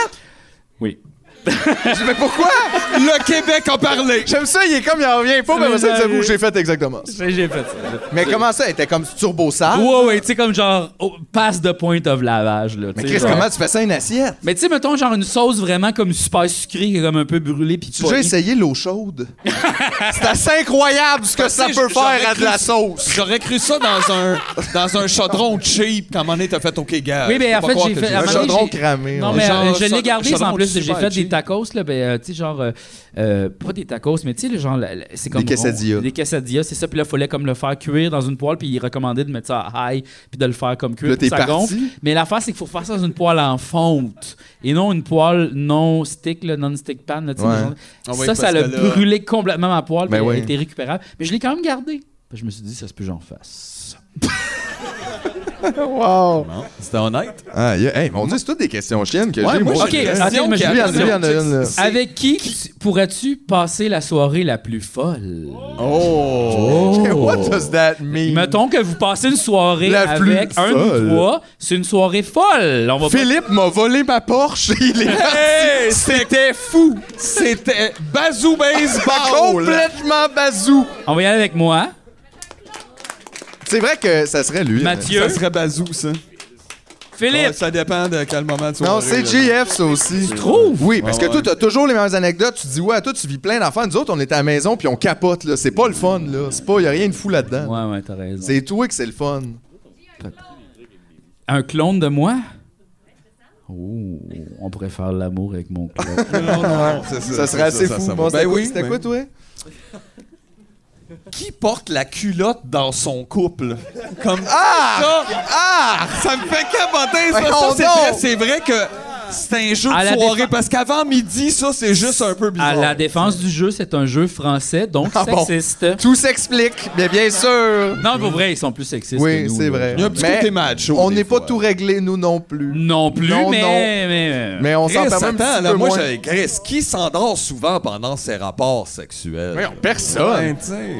Oui. Mais pourquoi? Le Québec a parlé. J'aime ça, il est comme, il en revient pas, mais après ça, vous, j'ai fait exactement ça. J'ai fait ça. Mais comment ça? Elle était comme turbo sale? Ouais, tu sais, comme genre, pass the point of lavage, là. Mais tu sais, Chris, genre. comment tu fais ça une assiette? Mais tu sais, mettons, genre une sauce vraiment comme super sucrée, qui est comme un peu brûlée, pis Tu as déjà essayé l'eau chaude? C'est assez incroyable ce que ça sais, peut j'aurais faire à de la sauce. J'aurais cru ça dans un chaudron cheap quand à un moment donné t'as fait OK, gars. Oui, mais en fait, j'ai fait. à Un moment donné, chaudron j'ai- cramé. Non, ouais. mais Genre, je l'ai gardé, chaudron en plus. J'ai super fait des cheap. tacos, là, ben, tu sais, genre, pas des tacos, mais tu sais, le genre, c'est comme. Des quesadillas. Des quesadillas, c'est ça. Puis là, il fallait comme le faire cuire dans une poêle, puis il recommandait de mettre ça à high, puis de le faire comme cuire. Là, t'es pour que ça parti. gonfle. Mais l'affaire, c'est qu'il faut faire ça dans une poêle en fonte, et non une poêle non-stick, non-stick pan, là, tu sais, Ouais. genre. Ah oui, Ça parce l'a que là- brûlé complètement ma poêle, puis Ben elle oui. était récupérable. Mais je l'ai quand même gardé. Je me suis dit, ça se peut que j'en fasse. Wow. Non, c'était honnête. Ah, hey, mon Dieu, c'est toutes des questions chiennes que Ouais, j'ai. moi, Moi, OK, j'ai une attends, question mais qui je lui, vais en lui, en a une, là. Avec qui pourrais-tu passer la soirée la plus folle? Oh! What does that mean? Mettons que vous passez une soirée La plus avec un folle. ou trois, c'est une soirée folle. On va pas- Philippe m'a volé ma Porsche. Il est Hey, C'était fou. C'était Bazou Baseball! Complètement bazou. On va y aller avec moi. C'est vrai que ça serait lui. Mathieu. Ça serait Bazou, ça. Philippe. Ouais, ça dépend de quel moment tu Non, c'est GF, ça aussi. Tu trouves? Oui, parce Ouais, que toi, t'as toujours les mêmes anecdotes. Tu te dis, ouais, toi, tu vis plein d'enfants. Nous autres, on est à la maison puis on capote, là. C'est pas le fun, là. C'est pas, y a rien de fou là-dedans. Ouais, t'as raison. C'est toi que c'est le fun. Un clone de moi? Oh, on pourrait faire l'amour avec mon clone. Non, Ça serait assez fou. ça Bon, va. c'était Ben quoi, oui, c'était ben- quoi, toi? Qui porte la culotte dans son couple? Comme Ah! ça. Ah! Ça me fait capoter, ça. Voyons Ça, donc! c'est vrai que c'est un jeu À la de soirée. défense- Parce qu'avant midi, ça, c'est juste un peu À bizarre. la défense du jeu, c'est un jeu français, donc Ah bon? sexiste. Tout s'explique, mais bien sûr. Non, pour vrai, ils sont plus sexistes Oui, que nous. c'est là. vrai. Il y a un petit Mais côté macho. On des n'est pas fois. tout réglé, nous non plus. Non plus, Non, mais... Mais on s'en Chris, permet un attends, petit là, peu moi, moins. j'ai Chris, qui s'endort souvent pendant ses rapports sexuels? Voyons, personne. Ouais, tu sais.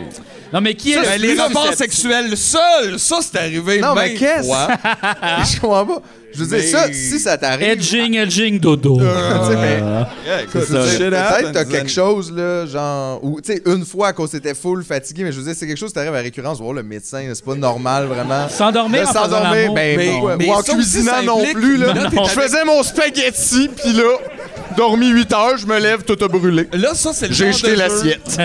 Non, mais qui est Ben, le les plus rapports susceptible? sexuels seuls, ça, c'est arrivé Non, mais maintes qu'est-ce? fois. Je comprends pas. Je veux dire, Mais- ça, si ça t'arrive. Edging, dodo. Tu sais, mais. Yeah, écoute, Je veux dire, shit peut-être happens, t'as then- quelque chose, là, genre. Ou, tu sais, une fois qu'on s'était full fatigué, mais je veux dire, c'est quelque chose qui t'arrive à récurrence, voir le médecin, là, c'est pas normal, vraiment. S'endormir Là, en faisant s'endormir, l'amour. ben, Mais- pourquoi? mais Ou en ça aussi, cuisinant ça non implique- plus, là. Là, t'es Je avec- faisais mon spaghetti, pis là, dormi 8 heures, je me lève, tout a brûlé. Là, ça, c'est le J'ai genre jeté de jeu l'assiette.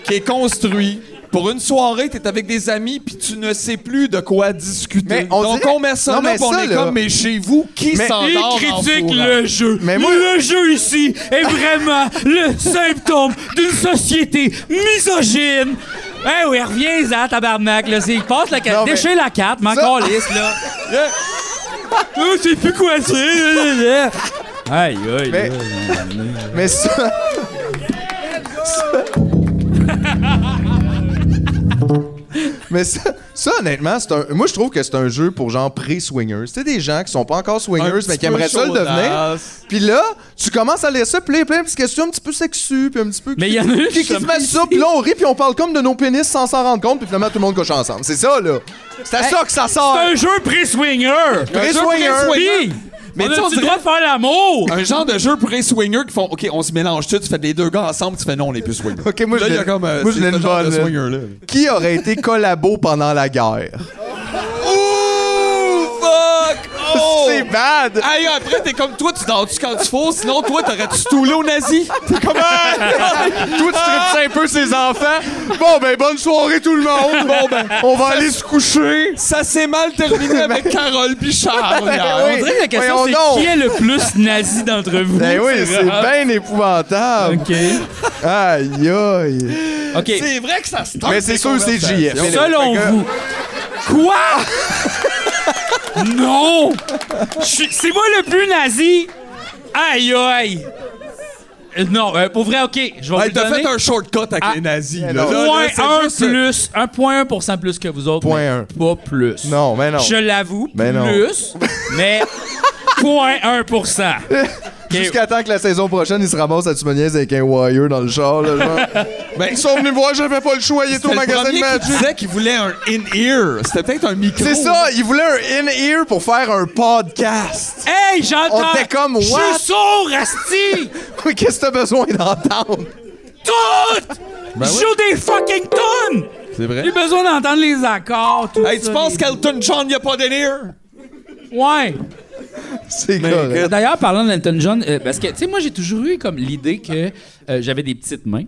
qui est construit. Pour une soirée, t'es avec des amis puis tu ne sais plus de quoi discuter. Mais on Donc dirait- on met ça Non, là, mais puis on ça, est là- comme, mais chez vous, qui Mais- s'endort en critique fourrant? le jeu. Mais moi- Le jeu ici est vraiment le symptôme d'une société misogyne. Eh oui, reviens-en, tabarnak. Là. Il passe la Non, carte. mais- Déchire la carte, m'en Ça- calisse, là. Oh, c'est plus quoi dire. Aïe, aïe. Mais- là. Mais ça. Mais ça, honnêtement, moi, je trouve que c'est un jeu pour genre pré-swingers. Tu sais, des gens qui sont pas encore Un swingers, mais petit qui aimeraient peu ça le devenir. chaudasse. Puis là, tu commences à lire ça, puis là, il y a plein de petites questions un petit peu sexues, puis un petit peu... Mais il y en a une qui se met ça, puis là, on rit, puis on parle comme de nos pénis sans s'en rendre compte, puis finalement, tout le monde coche ensemble. C'est ça, là. C'est à ça que ça sort. C'est un jeu pré-swinger. Pré-swinger. Puis, Mais on tu sais, on a-tu le dirait- droit de faire l'amour? Un genre de jeu pré-swinger qui font, OK, on se mélange tout, tu fais les deux gars ensemble, tu fais non, on est plus swinger. OK, moi, Là, je il y a l'ai comme, moi, je c'est l'ai ce une genre de bonne. swinger, là. Qui aurait été collabo pendant la guerre? Ouh, fuck! Oh! C'est c'est bad! Hey, après, t'es comme toi, tu dors-tu quand tu fous? Sinon, toi, t'aurais-tu stoulé aux nazis? T'es comme. Toi, tu traites ça un peu ses enfants. Bon, ben, bonne soirée, tout le monde. Bon, ben, on va aller se coucher. Ça s'est mal terminé avec Carole Bichard. hier. Oui. On dirait que la question, Voyons donc. c'est qui est le plus nazi d'entre vous? Ben oui, c'est grave. bien épouvantable. OK. Aïe, aïe. OK. C'est vrai que ça se tente. Mais c'est sûr, c'est JF. Selon vous. Quoi? Non! C'est moi le plus nazi? Aïe, aïe! Non, pour vrai, OK. Je vais vous T'as donner fait un shortcut avec Ah. les nazis. Là. non. Là, point c'est 1 juste- plus. 1,1% plus que vous autres. Point mais 1. Pas plus. Non, mais non. Je l'avoue, Ben non. plus. Mais 0,1%. Jusqu'à temps que la saison prochaine, ils se ramassent à Tumoniaise avec un wire dans le char. Là, genre. Ben, ils sont venus me voir, j'avais pas le choix, il est au C'était le magasin de premier qui Magic. disait qu'il voulait un in-ear. C'était peut-être un micro. C'est ça, ils voulaient un in-ear pour faire un podcast. Hey, j'entends. On était comme, Je what? suis sourd, Asti! Oui, qu'est-ce que t'as besoin d'entendre? Tout! Je joue des fucking tunes! C'est vrai. J'ai besoin d'entendre les accords, tout Hey, ça, tu penses les- qu'Elton John, y a pas d'in-ear? Ouais. C'est correct. D'ailleurs, parlant d'Elton John, parce que, tu sais, moi, j'ai toujours eu comme l'idée que j'avais des petites mains.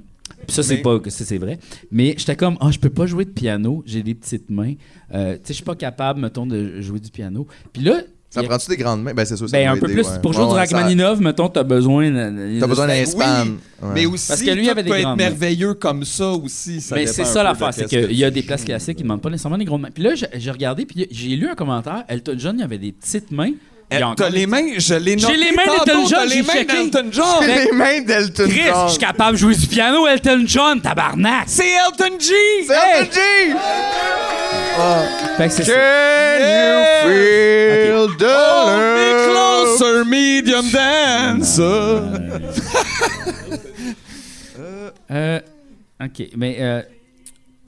Puis ça, c'est vrai. Mais j'étais comme, je peux pas jouer de piano, j'ai des petites mains. Tu sais, je suis pas capable, mettons, de jouer du piano. Puis là, Ça prend-tu des grandes mains? Ben, c'est sûr, ça ben, doit un peu aider, plus. ouais. Pour jouer du Ouais, ça- Rachmaninov, mettons, t'as besoin T'as besoin d'un span. Oui, Ouais. mais aussi, Parce que lui, il avait tout des peut être grandes mains. merveilleux comme ça aussi. Ça Mais dépend c'est un ça peu l'affaire, de c'est qu'est-ce que qu'il y a tu- des places classiques qui ne demandent pas nécessairement des grandes mains. Puis là, j'ai regardé, puis j'ai lu un commentaire. Elton John, il avait des petites mains. Il y a T'as encore les mains, je l'ai noté. J'ai les mains tantôt, d'Elton John, t'as les j'ai mains checké. d'Elton John. Les mains d'Elton Chris, John. je suis capable de jouer du piano, Elton John, tabarnak! C'est Elton G! C'est Elton G! Fait que c'est ça. Can you feel the Hold me love? closer, medium dance. OK, mais...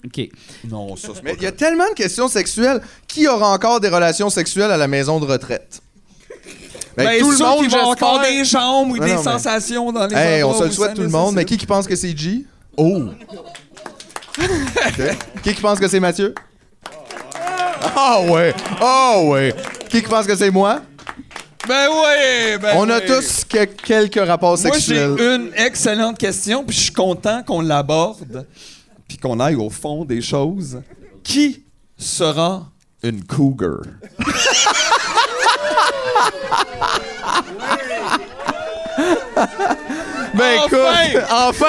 OK. Non, ça, c'est Mais il y a tellement de questions sexuelles. Qui aura encore des relations sexuelles à la maison de retraite? Ben, tout le ceux monde, qui vont encore j'espère. des jambes ou Non, des non, mais- sensations dans les Hey, on endroits se le où souhaite ça tout le monde, mais nécessite. qui pense que c'est G? Oh! Qui pense que c'est Mathieu? Ah ouais! Ah ouais! Qui pense que c'est moi? Ben oui! Ben On a oui. tous quelques rapports Moi, j'ai sexuels. une excellente question, puis je suis content qu'on l'aborde, puis qu'on aille au fond des choses. Qui sera une cougar? Ben Enfin! écoute, enfin!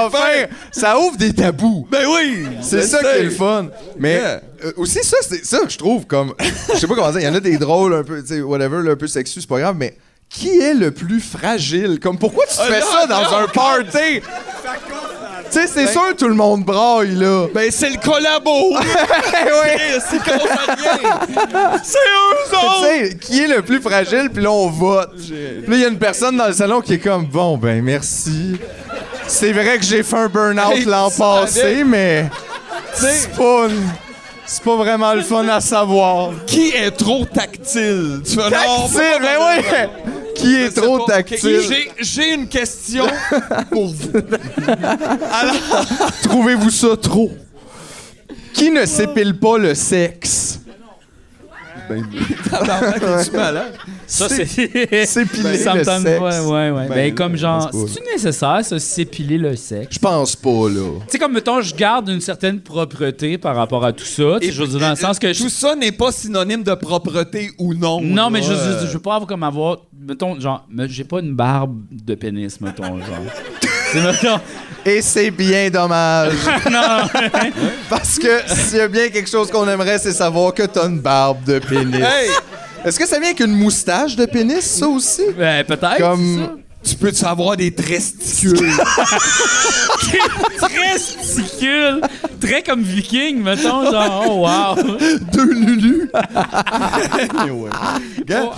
Enfin! Ça ouvre des tabous. Ben oui! C'est ça qui est le fun. Mais Yeah. aussi, ça, c'est ça, je trouve comme. Je sais pas comment dire. Il y en a des drôles, un peu, tu sais, whatever, là, un peu sexus, c'est pas grave, mais qui est le plus fragile? Comme pourquoi tu fais non, ça dans non, un party? Tu sais, c'est sûr tout le monde braille, là. Ben c'est le collabo! Ouais. C'est qu'on fait rien! C'est eux autres! Tu sais, qui est le plus fragile, puis là, on vote. Puis là, il y a une personne dans le salon qui est comme, bon, ben, merci. C'est vrai que j'ai fait un burn-out Hey, l'an tu savais. passé, mais c'est pas vraiment le fun à savoir. Qui est trop tactile? Tu vas Tactile, ben oui! Qui est trop tactile? J'ai une question pour vous. Trouvez-vous ça trop? Qui ne s'épile pas le sexe? Es-tu malade? Ça, c'est... S'épiler ça me le tente sexe. pas, ouais. Ben, comme genre, je pense pas. c'est-tu nécessaire, ça, s'épiler le sexe? Je pense pas, là. Tu sais, comme, mettons, je garde une certaine propreté par rapport à tout ça. Tu sais, je veux dire, dans le sens que... Tout ça n'est pas synonyme de propreté ou non. Non, là. mais je veux pas avoir... Mettons, genre, j'ai pas une barbe de pénis, mettons, genre. C'est, mettons... Et c'est bien dommage. Non, Parce que s'il y a bien quelque chose qu'on aimerait, c'est savoir que t'as une barbe de pénis. Hey, Est-ce que ça vient avec une moustache de pénis, ça aussi? ben, peut-être, Comme- tu peux-tu avoir des testicules? c'est ça. Testicule! Très comme viking, mettons, genre, oh, wow! Deux lulus.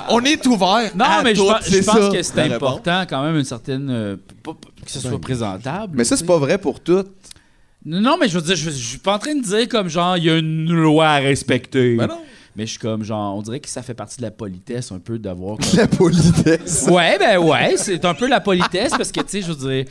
On est ouvert. Non, à mais je tout, pense c'est ça, que c'est la réponse. important, quand même, une certaine... que ce soit présentable. Mais ça, c'est pas vrai pour toutes. Non, mais je veux dire, je suis pas en train de dire comme genre, il y a une loi à respecter. Ben non. Mais je suis comme, genre, on dirait que ça fait partie de la politesse un peu d'avoir... comme- La politesse. Ouais, c'est un peu la politesse parce que, tu sais, je veux dire,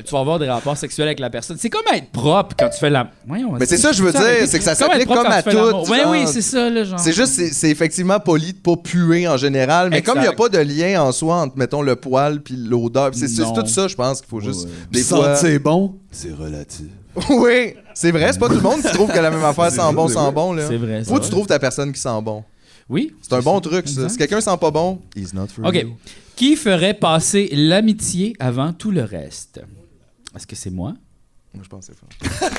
tu vas avoir des rapports sexuels avec la personne. C'est comme être propre quand tu fais la... Voyons, Mais c'est ça, je veux dire, c'est que ça être s'applique propre comme quand à tu fais l'amour. tout. Ouais, genre. oui, c'est ça, là, genre. C'est juste, c'est effectivement poli de pas puer en général, mais Exact. comme il n'y a pas de lien en soi entre, mettons, le poil puis l'odeur, puis c'est Non. tout ça, je pense qu'il faut juste... ouais. Des fois... Sentir bon, c'est relatif. Oui, c'est vrai, c'est pas tout le monde qui trouve que la même affaire sent bon, là. C'est vrai, Faut que ça. tu trouves ta personne qui sent bon. Oui. C'est un bon truc, ça. Exact. Si quelqu'un sent pas bon, he's not for OK. you. Qui ferait passer l'amitié avant tout le reste? Est-ce que c'est moi? Moi, je pense que c'est fort.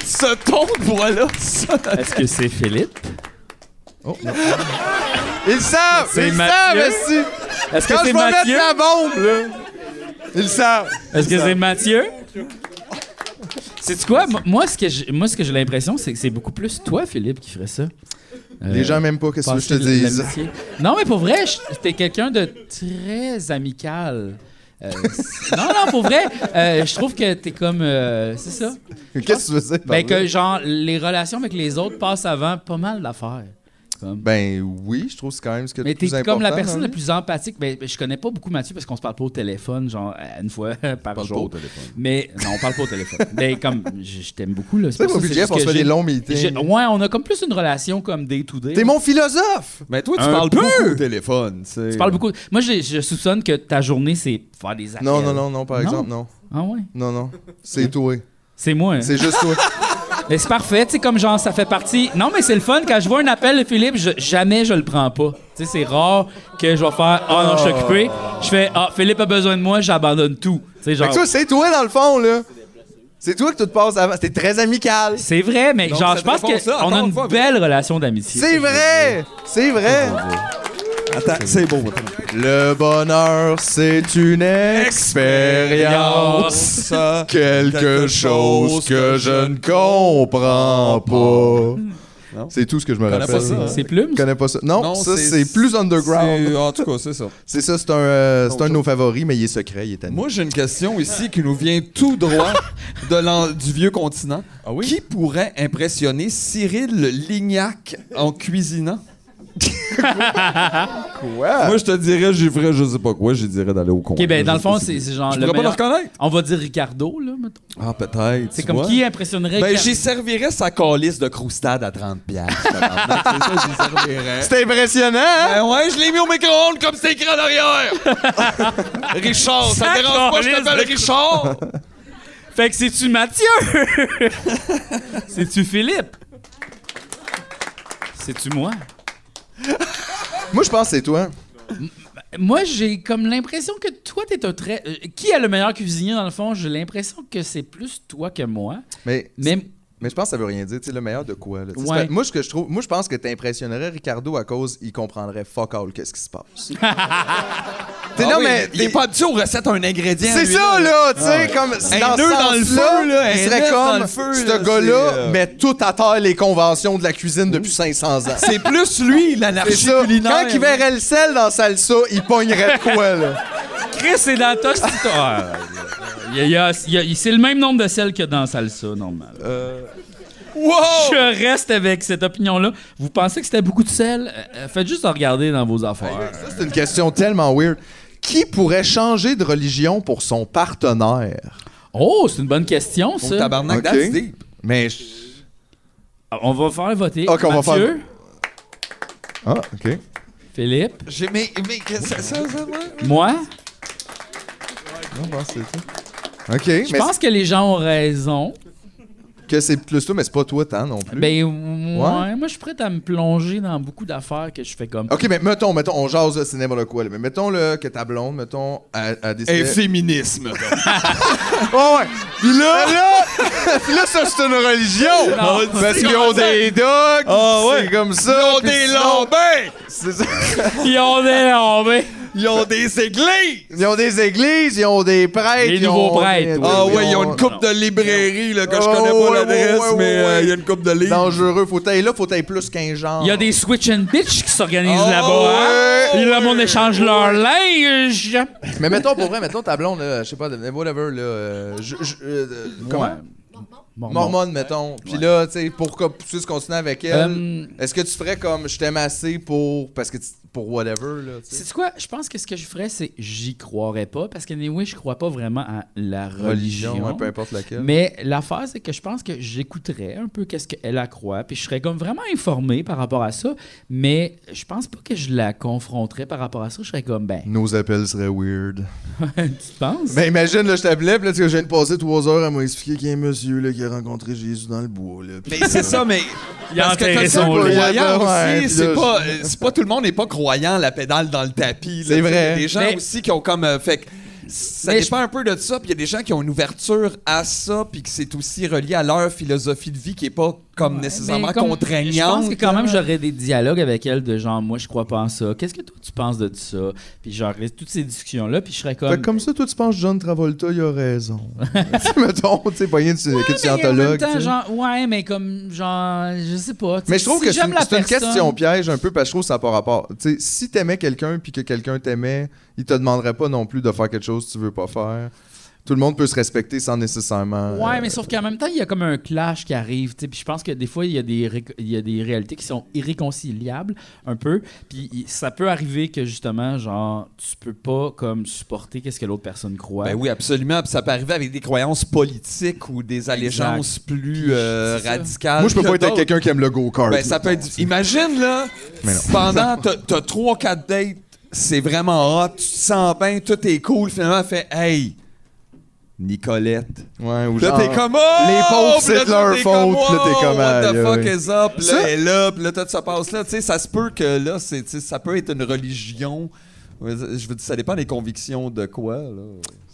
Ce ton de voix-là, ça... Est-ce que c'est Philippe? Oh, non. Ils le savent! C'est Ils le Mathieu? savent, esti! Est-ce que Quand je c'est vais mettre Mathieu? la bombe, là! Ils le savent! Est-ce que c'est Mathieu? C'est quoi? Moi, ce que j'ai l'impression, c'est que c'est beaucoup plus toi, Philippe, qui ferait ça. Les gens m'aiment pas, qu'est-ce que je te passer dise? l'amitié. Non, mais pour vrai, t'es quelqu'un de très amical. Non, pour vrai, je trouve que t'es comme... c'est ça. Qu'est-ce que tu veux dire? par Ben, là? que genre, les relations avec les autres passent avant pas mal d'affaires. Comme. Ben oui, je trouve que c'est quand même ce que Mais le plus t'es important. comme la personne dans la vie. plus empathique. Ben, je connais pas beaucoup Mathieu parce qu'on se parle pas au téléphone, genre une fois par Parle jour. pas au téléphone. Mais non, on parle pas au téléphone. Mais comme je t'aime beaucoup là. C'est vrai, pour moi ça, puis c'est Jeff, juste on que se fait j'ai- des longs meetings. Ouais, on a comme plus une relation comme day to day. T'es mon philosophe! Mais toi, tu Un parles peu. beaucoup au téléphone. Tu parles beaucoup. Moi, je soupçonne que ta journée c'est faire des appels. Non, par Non? exemple, non. Ah ouais. Non. C'est toi. C'est moi. Hein. C'est juste toi. Mais c'est parfait, tu sais, comme genre, ça fait partie... Non, mais c'est le fun, quand je vois un appel de Philippe, jamais je le prends pas. Tu sais, c'est rare que je vais faire « Ah non, je suis occupé ». Je fais « Ah, Philippe a besoin de moi, j'abandonne tout ». Tu sais, Fait genre... que ça, c'est toi, dans le fond, là. C'est toi que tout te passe avant. T'es très amical. C'est vrai, mais Donc, genre, ça je pense te répond ça, qu'on a encore une une fois, belle relation d'amitié. C'est vrai! C'est vrai! Attends, c'est beau. Le bonheur, c'est une expérience. Quelque chose que je ne comprends pas. Non. C'est tout ce que je me Connais rappelle. pas ça, hein? C'est Plume? Je connais pas ça. Non, Non, ça, c'est- c'est plus underground. En tout cas, c'est ça. C'est ça, c'est un de nos favoris, mais il est secret, il est à nous. Moi, j'ai une question ici qui nous vient tout droit du vieux continent. Qui pourrait impressionner Cyril Lignac en cuisinant? Quoi? Moi, je te dirais, j'y ferais je sais pas quoi, j'y dirais d'aller au con. OK, ben dans le fond, c'est genre... Je le pourrais pas le meilleur- reconnaître. On va dire Ricardo, là, mettons. Ah, peut-être. C'est tu comme vois. qui impressionnerait... Ben, Ricardo? j'y servirais sa calice de croustade à 30$. tabarnak. C'est ça, j'y servirais. C'est impressionnant, hein? Ben ouais, je l'ai mis au micro-ondes comme c'est écrit en arrière. Richard, ça te dérange pas, je t'appelle Richard. Fait que c'est-tu Mathieu? C'est-tu Philippe? C'est-tu moi? Moi, je pense que c'est toi. Moi, j'ai comme l'impression que toi, t'es un très... qui est le meilleur cuisinier, dans le fond? J'ai l'impression que c'est plus toi que moi. Mais Mais je pense que ça veut rien dire. Tu sais, le meilleur de quoi? Là? Tu sais, Ouais. moi, ce que je trouve, moi, je pense que t'impressionnerais Ricardo à cause il comprendrait fuck all qu'est-ce qui se passe. T'sais, non, mais il est pas habitué aux recettes un ingrédient. c'est lui, ça, là, tu sais, comme Un dans ce nœud dans le sens-là, feu, là, il un serait œuf comme dans le feu, ce là, gars-là c'est, met tout à terre les conventions de la cuisine depuis 500 ans. C'est plus lui, C'est l'anarchie ça. culinaire. Quand il verrait le sel dans salsa, il pognerait de quoi, là? Chris, c'est dans Toast. C'est le même nombre de sel que dans Salsa, normal. Wow! Je reste avec cette opinion-là. Vous pensez que c'était beaucoup de sel? Faites juste regarder dans vos affaires. Ça, c'est une question tellement weird. Qui pourrait changer de religion pour son partenaire? Oh, c'est une bonne question, Oh, ça. tabarnak, Ok. that's deep. Mais... On va faire voter. Ok, on va Mathieu, faire- Ah, OK. Philippe, Mais qu'est-ce que c'est ça, moi? moi, Non, bon, c'est tout. OK, je mais pense que les gens ont raison. que c'est plus toi, mais c'est pas toi tant non plus. Ben, ouais, moi, je suis prêt à me plonger dans beaucoup d'affaires que je fais comme... OK, mais mettons, on jase, là, c'est n'importe quoi. Là. Mais mettons là, que ta blonde, mettons, a décidé... Un féminisme. Oh, ouais! Puis là, puis là, ça, c'est une religion! Non, Parce qu'ils ont des dogs, c'est comme ça. Ils ont puis des sinon- lambins! C'est ça. Ils ont des lambés. Ils ont des églises! Ils ont des églises, ils ont des prêtres. Les ils nouveaux ont prêtres, des- Ah oui. ouais, ils ont une coupe de librairie là, que je connais Oh, pas ouais, l'adresse, ouais, mais ouais. il y a une coupe de livres. Dangereux. Faut tailler plus qu'un genre. Il y a des Switch and Bitch qui s'organisent Oh, là-bas. Hein? ouais. Et le monde échange leur linge. Mais mettons, pour vrai, mettons ta blonde, là, je sais pas, whatever, là. Comment? Mormone, mettons. Puis là, tu sais, pour que tu puisses continuer avec elle, est-ce que tu ferais comme je t'aime assez pour whatever, là, tu sais? C'est quoi? Je pense que ce que je ferais, c'est j'y croirais pas, parce que anyway, je crois pas vraiment à la religion. Ouais, peu importe laquelle. Mais l'affaire, c'est que je pense que j'écouterais un peu qu'est-ce qu'elle a croit, puis je serais comme vraiment informé par rapport à ça, mais je pense pas que je la confronterais par rapport à ça. Je serais comme, ben... Nos appels seraient weird. Tu penses? Ben imagine, là, je t'appelais, puis là, tu sais, je viens de passer 3 heures à m'expliquer qu'il y a un monsieur là, qui a rencontré Jésus dans le bois. Là, Mais c'est ça, mais... Il a Parce que enterré t'as ça, son le lit. croyant Ouais, aussi, puis là, c'est pas tout le monde n'est pas croyant la pédale dans le tapis. là. C'est vrai. Il y a des gens Mais- aussi qui ont comme... fait que ça Mais dépend un peu de ça, puis il y a des gens qui ont une ouverture à ça, puis que c'est aussi relié à leur philosophie de vie qui est pas comme nécessairement Mais comme- contraignante. Je pense que quand même, là. j'aurais des dialogues avec elle de genre, moi, je crois pas en ça. Qu'est-ce que toi, tu penses de ça? Puis j'aurais toutes ces discussions-là, puis je serais comme... Fait que comme ça, toi, tu penses que John Travolta, il a raison. Tu sais, mettons, tu sais, pas rien que Mais en même scientologue. temps, genre, ouais, mais comme, genre, je sais pas. Mais je trouve que c'est j'aime la une personne- question piège un peu, parce que je trouve que ça n'a pas rapport. Tu sais, si t'aimais quelqu'un puis que quelqu'un t'aimait, il te demanderait pas non plus de faire quelque chose que tu veux pas faire. Tout le monde peut se respecter sans nécessairement... Ouais, mais sauf qu'en même temps, il y a comme un clash qui arrive. Puis je pense que des fois, il y a des réalités qui sont irréconciliables un peu. Puis ça peut arriver que justement, genre, tu peux pas comme supporter qu'est-ce que l'autre personne croit. Ben oui, absolument. Puis ça peut arriver avec des croyances politiques ou des allégeances plus c'est ça. radicales. Moi, je peux que pas être avec d'autres. quelqu'un qui aime le go-kart. Ben, ça peut être... Imagine, là, Mais non. pendant... T'as 3-4 dates, c'est vraiment hot, tu te sens bien, tout est cool. Finalement, elle fait « Hey, Nicolette. » Ouais, ou Là, genre... t'es comme « Oh! » les pauvres, Puis là, c'est de leur t'es faute. comme, Puis là, t'es Oh, comme, what the aïe, fuck aïe. is up? Puis là, Ça- elle est là, puis là, tout ça passe là. Tu sais, ça se peut que là, tu sais, ça peut être une religion. Je veux dire, ça dépend des convictions de quoi, là.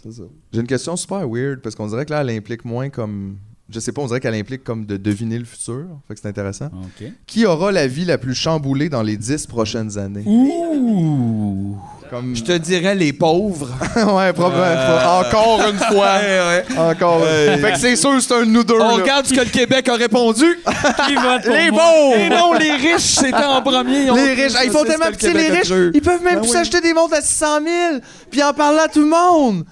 C'est ça. J'ai une question super weird, parce qu'on dirait que là, elle implique moins comme... Je sais pas, on dirait qu'elle implique comme de deviner le futur. Fait que c'est intéressant. OK. Qui aura la vie la plus chamboulée dans les 10 prochaines années? Ouh! Comme... Je te dirais les pauvres. ouais, probablement. Encore une fois. Ouais. Encore. Fait que c'est sûr que c'est un de nous deux. On là. regarde ce que le Québec a répondu. Qui vote pour Les moi? pauvres! Et non, les riches, c'était en premier. Les riches, ils font tellement petit, les riches, ils peuvent même plus s'acheter des montres à 600 000 puis en parler à tout le monde.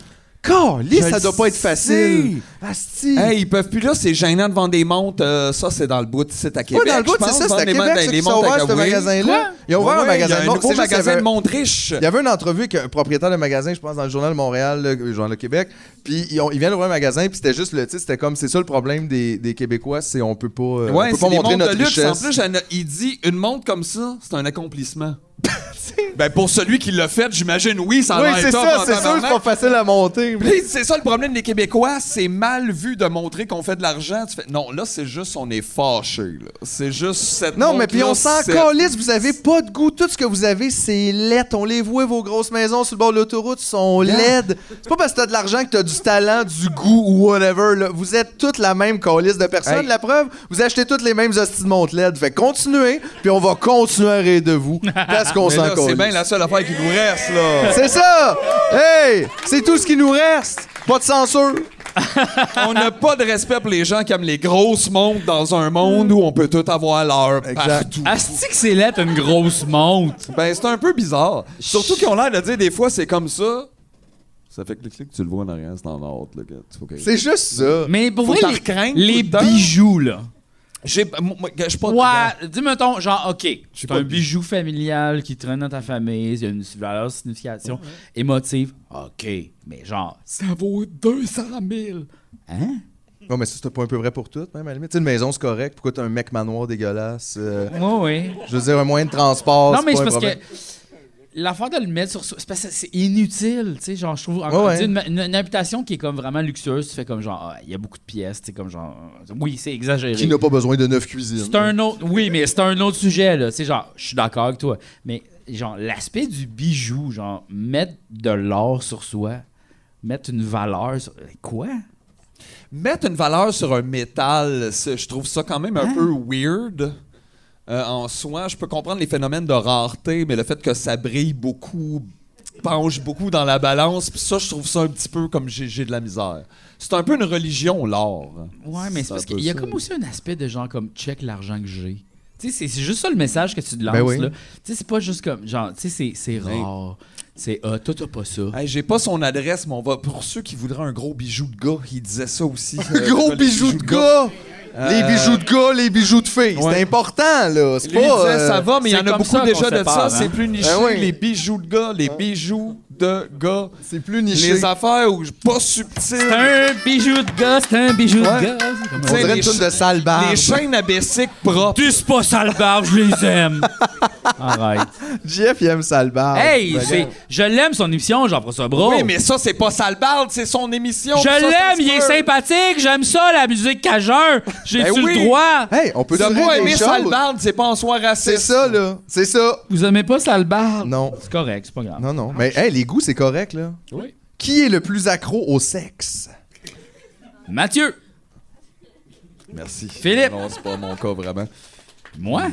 Caliste, Je ça le doit pas être facile. Asti. Hey, ils peuvent plus là, c'est gênant de vendre des montres. Ça, c'est dans le bout, c'est à Québec. Ouais, dans le bout, je c'est pense, ça, c'est vendre à les Québec, montres- ceux les qui sont montres à ouverts, ce Gawé. magasin-là. Ils ont ouvert un Ouais, magasin il y a de un montres. nouveau C'est juste, magasin il y de avait- montres riches. Il y avait une entrevue avec un propriétaire de magasin, je pense, dans le Journal de Montréal, le Journal de Québec. Puis ils viennent d'ouvrir un magasin, puis c'était juste le titre, c'était comme, c'est ça le problème des Québécois, c'est on peut pas, on Ouais, peut c'est pas des montrer montres notre de luxe. En richesse. plus, il dit une montre comme ça, c'est un accomplissement. Ben pour celui qui l'a fait, j'imagine, oui, ça a Oui, l'air c'est top ça, en c'est sûr, c'est tabarnak. pas facile à monter. Puis c'est ça le problème des Québécois, c'est mal vu de montrer qu'on fait de l'argent. Tu fais, non, là, c'est juste, on est fâché. Là. C'est juste cette Non, mais montre-là, puis on s'en c'est- calisse, vous avez pas de goût. Tout ce que vous avez, c'est laid. On les voit, vos grosses maisons sur le bord de l'autoroute sont laides. C'est pas parce que t'as de l'argent que t'as du talent, du goût ou whatever. Là. Vous êtes toutes la même calisse de personnes. Hey. La preuve, vous achetez toutes les mêmes hosties de montres LED. Fait que continuez, puis on va continuer à rire de vous. Parce qu'on Mais s'en là, c'est calisse. bien la seule affaire qui nous reste, là. C'est ça! Hey! C'est tout ce qui nous reste! Pas de censure! On n'a pas de respect pour les gens qui aiment les grosses montres dans un monde où on peut tout avoir l'heure partout. Asti que c'est lettre une grosse montre. Ben, c'est un peu bizarre. Surtout qu'ils ont l'air de dire des fois, c'est comme ça. Ça fait clic, tu le vois en arrière, c'est en ordre. Là, C'est juste ça. Mais pour Faut vrai, t'en les, recraindre les tout le temps. bijoux, là. Je suis pas Ouais, dis mettons, genre, OK, c'est pas un de bijou familial qui traîne dans ta famille, il y a une valeur, signification émotive. OK, mais genre, ça vaut 200 000. Hein? Non, mais ça, c'est pas un peu vrai pour tout, même à la limite. Tu sais, une maison, c'est correct. Pourquoi t'as un mec manoir dégueulasse? Oui. Je veux dire, un moyen de transport. Non, mais pas c'est un parce problème. que l'affaire de le mettre sur c'est parce que c'est inutile, tu sais, genre, je trouve, Ouais. une habitation qui est comme vraiment luxueuse, tu fais comme genre, il y a beaucoup de pièces, tu sais, comme genre, oui, c'est exagéré. Qui n'a pas besoin de 9 cuisines. C'est un autre, oui, mais c'est un autre sujet, là, tu sais, genre, je suis d'accord avec toi, mais genre, l'aspect du bijou, genre, mettre de l'or sur soi, mettre une valeur sur... Quoi? Mettre une valeur sur un métal, je trouve ça quand même un peu weird. En soi, je peux comprendre les phénomènes de rareté, mais le fait que ça brille beaucoup, penche beaucoup dans la balance, puis ça, je trouve ça un petit peu comme j'ai de la misère. C'est un peu une religion, l'or. Ouais, mais c'est parce un peu qu'il y a ça. comme aussi un aspect de genre comme check l'argent que j'ai. Tu sais, c'est juste ça le message que tu te lances, Ben oui. là. Tu sais, c'est pas juste comme genre, tu sais, c'est rare. C'est toi, t'as pas ça. Hey, j'ai pas son adresse, mais on va. Pour ceux qui voudraient un gros bijou de gars, il disait ça aussi. Gros les bijoux de gars! Les bijoux de gars, les bijoux de filles. Ouais. C'est important, là. C'est Lui, il pas. disait, ça va, mais il y en c'est a comme beaucoup ça déjà qu'on de sépare, ça. hein. C'est plus niché. Ben oui. Les bijoux de gars, les bijoux de gars. C'est plus niché. Les affaires où pas subtiles. C'est un bijou de gars, c'est un bijou de Ouais. gars. C'est comme On ça. dirait les une toune de sale barbe. Les chaînes à Bessic propres. Tu sais pas sale barbe, je les aime. Arrête. Jeff, il aime sale barbe. Hey, Ben, je l'aime son émission, Jean-François Brault. Oui, mais ça, c'est pas Salbarde, c'est son émission. Je Ça, ça l'aime, se il est peut. sympathique, j'aime ça, la musique cajun. J'ai-tu Ben oui. le droit? Hey, on peut De dire pas des aimer choses. Salbarde, c'est pas en soi raciste. C'est ça, là. C'est ça. Vous aimez pas sale barbe? Non. C'est correct, c'est pas grave. Non, non. Mais hey, les goûts, c'est correct, là. Oui. Qui est le plus accro au sexe? Mathieu. Merci. Philippe. Non, c'est pas mon cas, vraiment. Moi?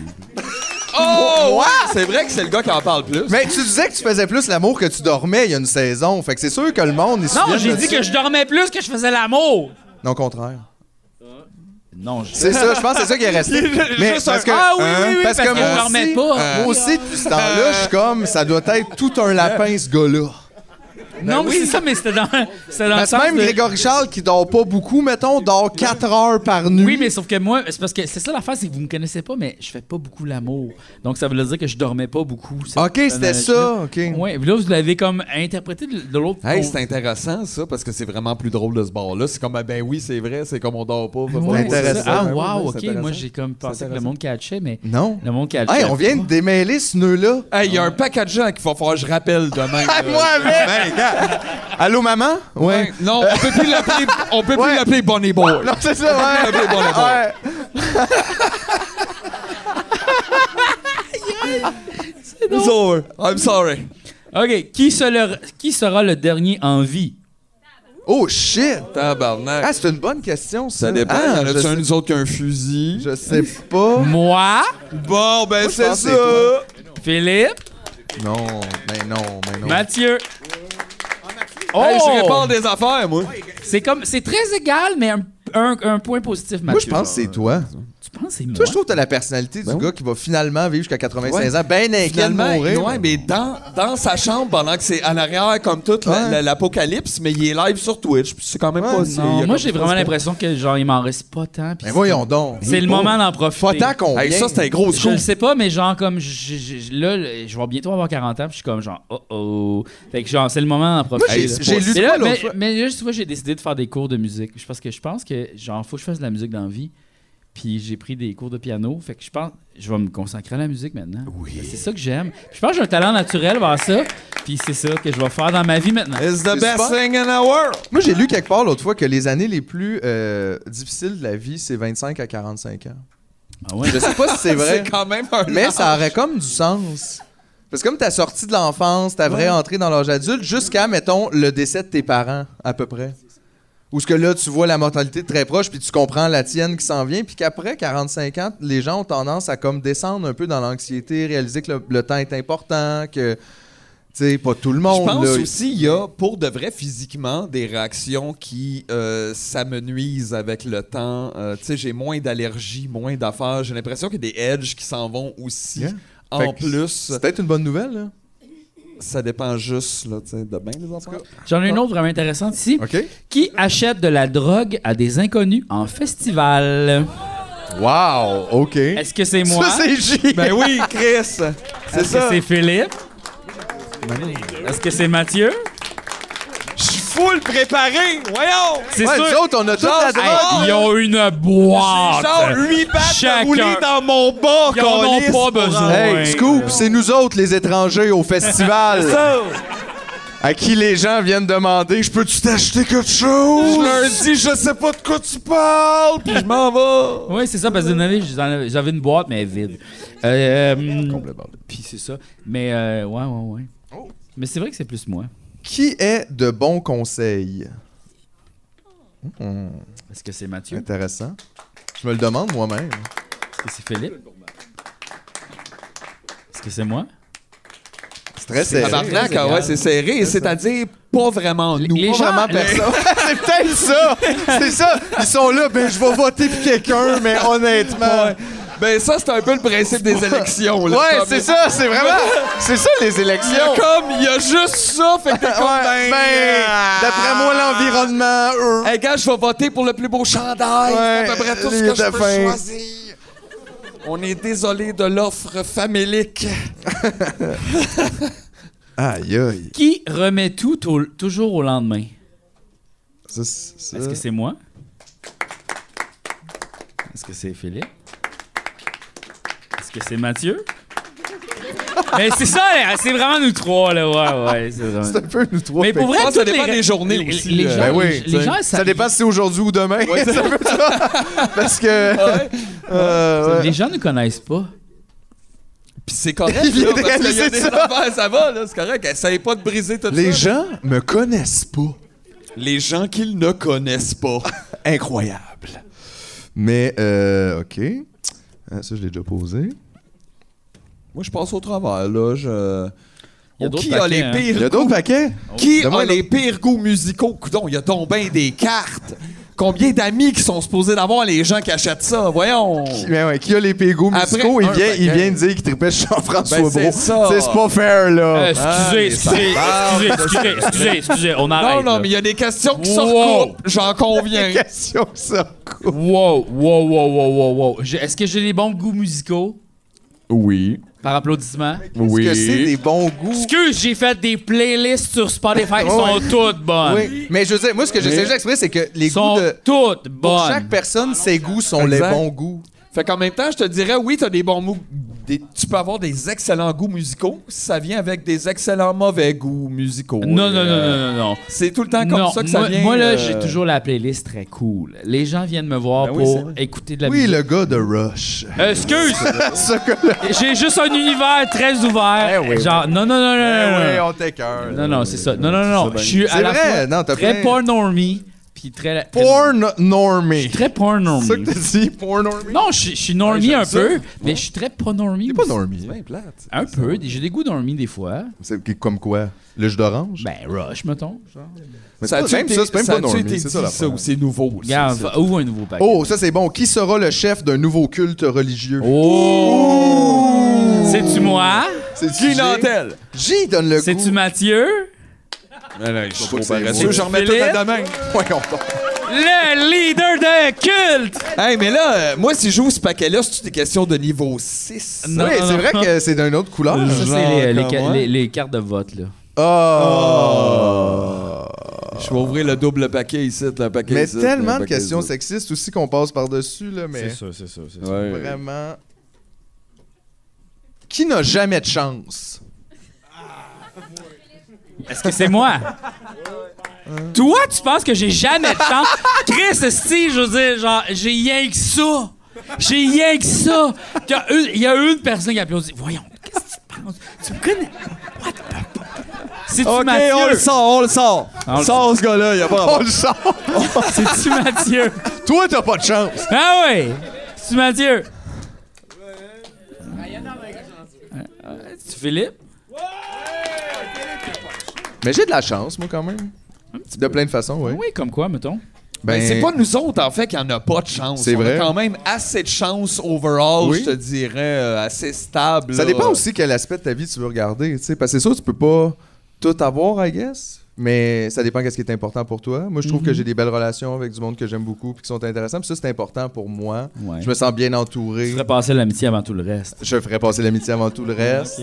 Oh! Ouais! C'est vrai que c'est le gars qui en parle plus. Mais tu disais que tu faisais plus l'amour que tu dormais il y a une saison. Fait que c'est sûr que le monde... Non, j'ai dit que je dormais plus que je faisais l'amour. Non, au contraire. Non, je... C'est ça, je pense que c'est ça qui est resté. Mais parce que... Ah oui, hein, oui, oui, parce que moi je dormais pas. Moi aussi, depuis ce temps-là, je suis comme... Ça doit être tout un lapin, ce gars-là. Non, mais c'est ça, mais c'était dans le Parce sens que même de... Grégory Charles, qui dort pas beaucoup, mettons, dort 4 heures par nuit. Oui, mais sauf que moi, c'est parce que c'est ça l'affaire, c'est que vous me connaissez pas, mais je fais pas beaucoup l'amour. Donc ça veut dire que je dormais pas beaucoup. OK, c'était ça, OK. Ouais, là, vous l'avez comme interprété de l'autre Hey, côté. c'est intéressant, ça, parce que c'est vraiment plus drôle de ce bord-là. C'est comme, ben oui, c'est vrai, c'est comme on dort pas. Ouais, intéressant. c'est ça. Ah, Ouais, wow, ouais, OK. c'est intéressant. Moi, j'ai comme pensé que le intéressant. monde catchait, mais Non. le monde catchait. Hey, on vient de démêler ce nœud-là. Hey, il y a un paquet de gens qu'il va falloir que je rappelle demain. Moi avec! Ben, gars. Allô, maman? Ouais. Non, on peut plus l'appeler. On peut plus Ouais. l'appeler Bonnie Boy. Non, c'est ça, ouais. Appelez Bonnie Boy. Ouais. It's over. I'm sorry. OK. Qui sera le dernier en vie? Oh, shit! Tabarnak. Ah, c'est une bonne question, ça. Ça dépend. Ah, y en a-tu je un de sais- nous autres qui a un fusil? Je sais pas. Moi? Bon, ben je pense que c'est toi. Philippe? Non, mais non. Mathieu? Oh! Hey, je répare des affaires, moi. C'est très égal, mais un point positif, Mathieu. Moi, je pense que c'est toi. Tu penses que c'est moi? Toi, je trouve que t'as la personnalité du gars qui va finalement vivre jusqu'à 85 ans, ben inquiet de Finalement, mourir. ouais, mais dans sa chambre, pendant que c'est en arrière, comme toute l'apocalypse, mais il est live sur Twitch. puis c'est quand même pas... Non, moi, j'ai vraiment l'impression que genre il m'en reste pas tant. puis Mais voyons donc. c'est le moment d'en profiter. Pas tant qu'on Hey, ça, c'était un gros Je coup. le sais pas, mais genre comme là, je vais bientôt avoir 40 ans, puis je suis comme genre oh. Fait que genre c'est le moment d'en profiter. Moi, là. j'ai lu Mais quoi là, l'autre fois? mais là, tu vois, j'ai décidé de faire des cours de musique. Parce que je pense que genre faut que je fasse de la musique dans la vie. Puis j'ai pris des cours de piano. Fait que je pense je vais me consacrer à la musique maintenant. Oui. C'est ça que j'aime. Puis je pense que j'ai un talent naturel vers ça. Puis c'est ça que je vais faire dans ma vie maintenant. It's the C'est best super. thing in the world. Moi, j'ai lu quelque part l'autre fois que les années les plus difficiles de la vie, c'est 25 à 45 ans. Ah ouais. Je sais pas si c'est vrai, C'est quand même un mais âge. ça aurait comme du sens. Parce que comme t'as sorti de l'enfance, ta vraie entrée dans l'âge adulte, jusqu'à, mettons, le décès de tes parents, à peu près. Où ce que là, tu vois la mortalité de très proche, puis tu comprends la tienne qui s'en vient, puis qu'après 45 ans, les gens ont tendance à comme descendre un peu dans l'anxiété, réaliser que le temps est important, que, tu sais, pas tout le Je monde, pense là. aussi il y a, pour de vrai, physiquement, des réactions qui s'amenuisent avec le temps. Tu sais, j'ai moins d'allergies, moins d'affaires. J'ai l'impression qu'il y a des edges qui s'en vont aussi. Yeah. En Fait que plus, C'est peut-être une bonne nouvelle, là. ça dépend juste là, tu sais, de bien des affaires. J'en ai une autre vraiment intéressante ici. OK? Qui achète de la drogue à des inconnus en festival? Wow! OK. Est-ce que c'est moi? Ça, c'est J! Ben oui, Chris! C'est Est-ce que ça! c'est Philippe? Est-ce que c'est Mathieu? Je suis full préparé! Voyons! C'est Ouais, sûr. nous autres, on a toute la Hey, drogue! ils ont une boîte. Genre 8 battes Chacun. roulées dans mon bas! Ils en ont câlisse, pas pour besoin. Hey, Scoop, c'est nous autres, les étrangers, au festival. À qui les gens viennent demander « Je peux-tu t'acheter quelque chose? » Je leur dis, je sais pas de quoi tu parles, puis je m'en vais. Oui, c'est ça, parce que j'avais une boîte, mais vide. Puis c'est ça. Mais, ouais. Mais c'est vrai que c'est plus moi. Qui est de bons conseils? Est-ce que c'est Mathieu? Intéressant. Je me le demande moi-même. Est-ce que c'est Philippe? Est-ce que c'est moi? C'est très serré. Tabarnak, ah ouais, c'est serré, c'est-à-dire pas vraiment nous. Les Pas gens, vraiment personne. C'est peut-être ça. C'est ça. Ils sont là, ben je vais voter pour quelqu'un, mais honnêtement... Ben ça, c'est un peu le principe des élections. Là, Ouais, comme- c'est ça, c'est vraiment... C'est ça, les élections. Il y a juste ça, fait que t'es comme d'après moi, l'environnement, Hey gars, je vais voter pour le plus beau chandail. Ouais, C'est à peu près tout ce il que je était peux fin. choisir. On est désolé de l'offre famélique. Aïe, aïe. Qui remet tout toujours au lendemain? Ça, c'est- Est-ce que c'est moi? Est-ce que c'est Philippe? Est-ce que c'est Mathieu? Mais c'est ça, là, c'est vraiment nous trois, là. Ouais, c'est vraiment... C'est un peu nous trois. Mais pour vrai, Je pense que ça toutes dépend les- des journées les- aussi, Les gens, Ben oui, les gens, ça dépend si c'est aujourd'hui ou demain. C'est un peu ça. Parce que... ouais. Les gens ne connaissent pas. Puis c'est correct, Il vient là, de parce qu'il y a réaliser des ça. affaires, ça va, là, c'est correct. Essayez pas de briser tout Les ça. gens me connaissent pas. Les gens qu'ils ne connaissent pas. Incroyable. Mais, OK. Ah, ça, je l'ai déjà posé. Moi, je passe au travers, là. Il y a d'autres Qui a paquets, les hein. pires Il y a d'autres paquets? Qui Donne-moi a un les pires goûts musicaux? Coudon, il y a donc bien des cartes. Combien d'amis qui sont supposés d'avoir les gens qui achètent ça? Voyons. Mais ouais, qui a les pégos Après, musicaux? Il un vient paquet. de dire qu'il tripait sur Jean-François Ben, c'est Brault. ça. C'est pas fair, là. Excusez, on Non, arrête. non, là. mais il y a des questions qui se Wow. recoupent, j'en conviens. Question, ça. Wow. Est-ce que j'ai les bons goûts musicaux? Oui. Par applaudissement. Est-ce que c'est des bons goûts? Excuse, j'ai fait des playlists sur Spotify qui sont toutes bonnes. Oui. Mais je veux dire, moi, ce que j'essaie d'exprimer, c'est que les Sont goûts de... toutes Pour bonnes. chaque personne, ses goûts sont Exact. les bons goûts. Fait qu'en même temps, je te dirais, oui, t'as des bons goûts. Tu peux avoir des excellents goûts musicaux. Ça vient avec des excellents mauvais goûts musicaux. Non. C'est tout le temps comme Non, ça que ça moi, vient. moi, là, j'ai toujours la playlist très cool. Les gens viennent me voir Ben oui, c'est pour vrai. écouter de la Oui, musique. le gars de Rush. Excuse! Ce gars-là. J'ai juste un univers très ouvert. Genre, non. Oui, on t'écoeure. Non, c'est ça. Non. Je suis à C'est la vrai, fois non, t'as très plein- porn normie, puis très... Porn normie. Très porn normie. C'est ça que t'as dit, porn normie? Non, je suis normie Ouais, un j'aime peu, ça. mais je suis très pas normie. C'est pas aussi. normie. Un peu. J'ai des goûts normie des fois. C'est comme quoi? Le jus d'orange? Ben, Rush, mettons. Mais c'est pas- même ça, c'est même pas normie. C'est ça, ça la ou c'est nouveau. Regarde, ouvre un nouveau paquet. Oh, ça c'est bon. Qui sera le chef d'un nouveau culte religieux? Oh! C'est-tu moi? C'est Guy Nantel. J donne le C'est-tu goût. Mathieu? Je suis pas que c'est paresseux, beau. j'en remets tout Philippe? à demain. Voyons donc. Le leader de culte! Hey, mais là, moi, si je joue ce paquet-là, c'est des questions de niveau 6. Non, Oui, c'est vrai que c'est d'une autre couleur. Ça, c'est comment? les cartes de vote, là. Oh! Je vais ouvrir le double paquet ici, le paquet Mais ici, tellement le de paquet questions ici. sexistes aussi qu'on passe par-dessus, là, mais ça. Ouais. vraiment... Qui n'a jamais de chance? Est-ce que c'est moi? Toi, tu penses que j'ai jamais de chance? Chris, esti, je veux dire, genre, j'ai rien que ça. J'ai rien que ça. Il y a une personne qui applaudit. Voyons, qu'est-ce que tu penses? Tu me connais? What the fuck? C'est-tu OK, Mathieu? on le sort. On le Sors ce gars-là, y a pas On le sent! C'est-tu Mathieu? Toi, t'as pas de chance! Ah oui! C'est-tu Mathieu? C'est-tu Philippe? Mais j'ai de la chance, moi, quand même. De plein de façons, oui. Oui, comme quoi, mettons? Ben, c'est pas nous autres, en fait, qui en a pas de chance. C'est vrai. On a quand même assez de chance overall, Oui. je te dirais, assez stable. Ça là. dépend aussi quel aspect de ta vie tu veux regarder, tu sais. Parce que c'est sûr, tu peux pas tout avoir, I guess. Mais ça dépend qu'est-ce qui est important pour toi. Moi, je trouve que j'ai des belles relations avec du monde que j'aime beaucoup puis qui sont intéressants. Puis ça, c'est important pour moi. Ouais. Je me sens bien entouré. Tu ferais passer l'amitié avant tout le reste. Je ferais passer l'amitié avant tout le reste.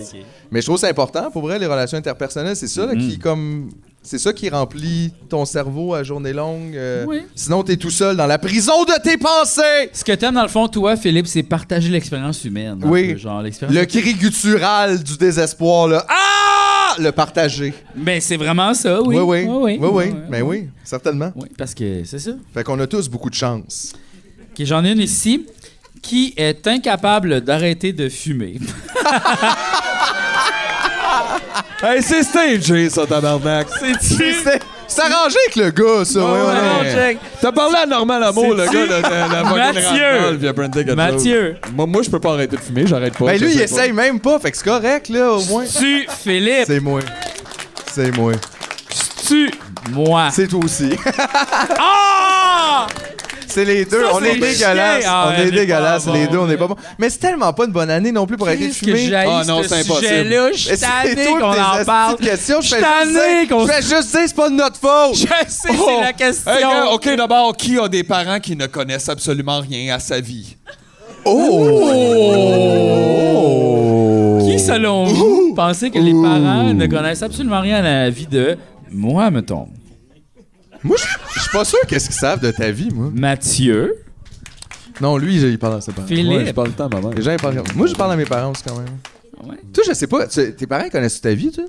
Mais je trouve que c'est important. Pour vrai, les relations interpersonnelles, c'est ça là, qui comme... C'est ça qui remplit ton cerveau à journée longue. Oui. Sinon, t'es tout seul dans la prison de tes pensées! Ce que t'aimes, dans le fond, toi, Philippe, c'est partager l'expérience humaine. Oui. Un peu, genre, l'expérience... Le cri guttural du désespoir, là. Ah! Le partager. Ben, c'est vraiment ça, oui. Oui. Ben oui, certainement. Oui, parce que c'est ça. Fait qu'on a tous beaucoup de chance. Ok, j'en ai une ici. Qui est incapable d'arrêter de fumer? Hey, c'est stagé, ça, tabarnak. C'est arrangé avec le gars, ça. ouais. T'as parlé à Normand Lamour, le gars, la Mathieu! Mathieu! Moi, je peux pas arrêter de fumer, j'arrête pas. Ben je lui, il sais essaye même pas, fait que c'est correct, là, au moins. Tu, Philippe! C'est moi. C'est moi. Tu, moi! C'est toi aussi. Ah! C'est les deux. Ça, On est c'est dégueulasses. chiant. Ah, On est on est dégueulasses, pas les bon, deux. On là. est pas bons. Mais c'est tellement pas une bonne année non plus pour arrêter de Qu'est-ce que fumer. j'haïs Ah non, ce c'est impossible. sujet-là? Je suis Mais c'est tanné toi qu'on tes en parle. astuces de questions. Je suis tanné qu'on... Je fais juste dire, c'est pas de notre faute. Je sais, c'est la question. Hey, gars, OK, d'abord, qui a des parents qui ne connaissent absolument rien à sa vie? Qui, selon vous, pensez que les parents ne connaissent absolument rien à la vie de... Moi, mettons. Moi, je suis pas sûr qu'est-ce qu'ils savent de ta vie, moi. Mathieu. Non, lui, il parle à ses parents. Philippe. parle le temps, maman. Les gens, ils parlent. Moi, je parle à mes parents aussi, quand même. Ouais. Toi, je sais pas. Tes parents connaissent ta vie, toi?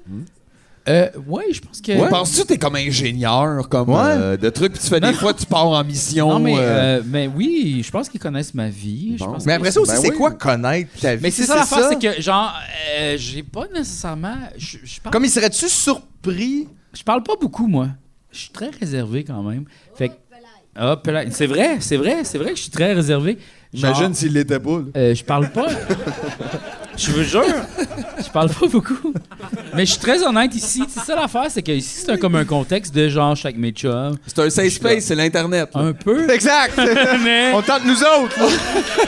Ouais, je pense que... Penses-tu que t'es comme ingénieur, comme Ouais. de trucs, puis tu fais des fois, tu pars en mission. Non, mais oui, je pense qu'ils connaissent ma vie. Je Bon. pense Mais que- après ça aussi, Ben c'est oui. quoi connaître ta vie? Mais c'est ça l'affaire, c'est que, genre, j'ai pas nécessairement... Je parle... Comme, il serait-tu surpris? Je parle pas beaucoup, moi. Je suis très réservé, quand même. Fait que... Hop là. C'est vrai que je suis très réservé. Genre, Imagine s'il l'était pas. là. je parle pas. Je vous jure, je parle pas beaucoup. Mais je suis très honnête ici. C'est ça l'affaire, c'est que ici, c'est comme un contexte de genre, je suis avec mes chums. C'est un safe space, c'est l'Internet. là. Un peu. Exact! Mais On tente nous autres, là.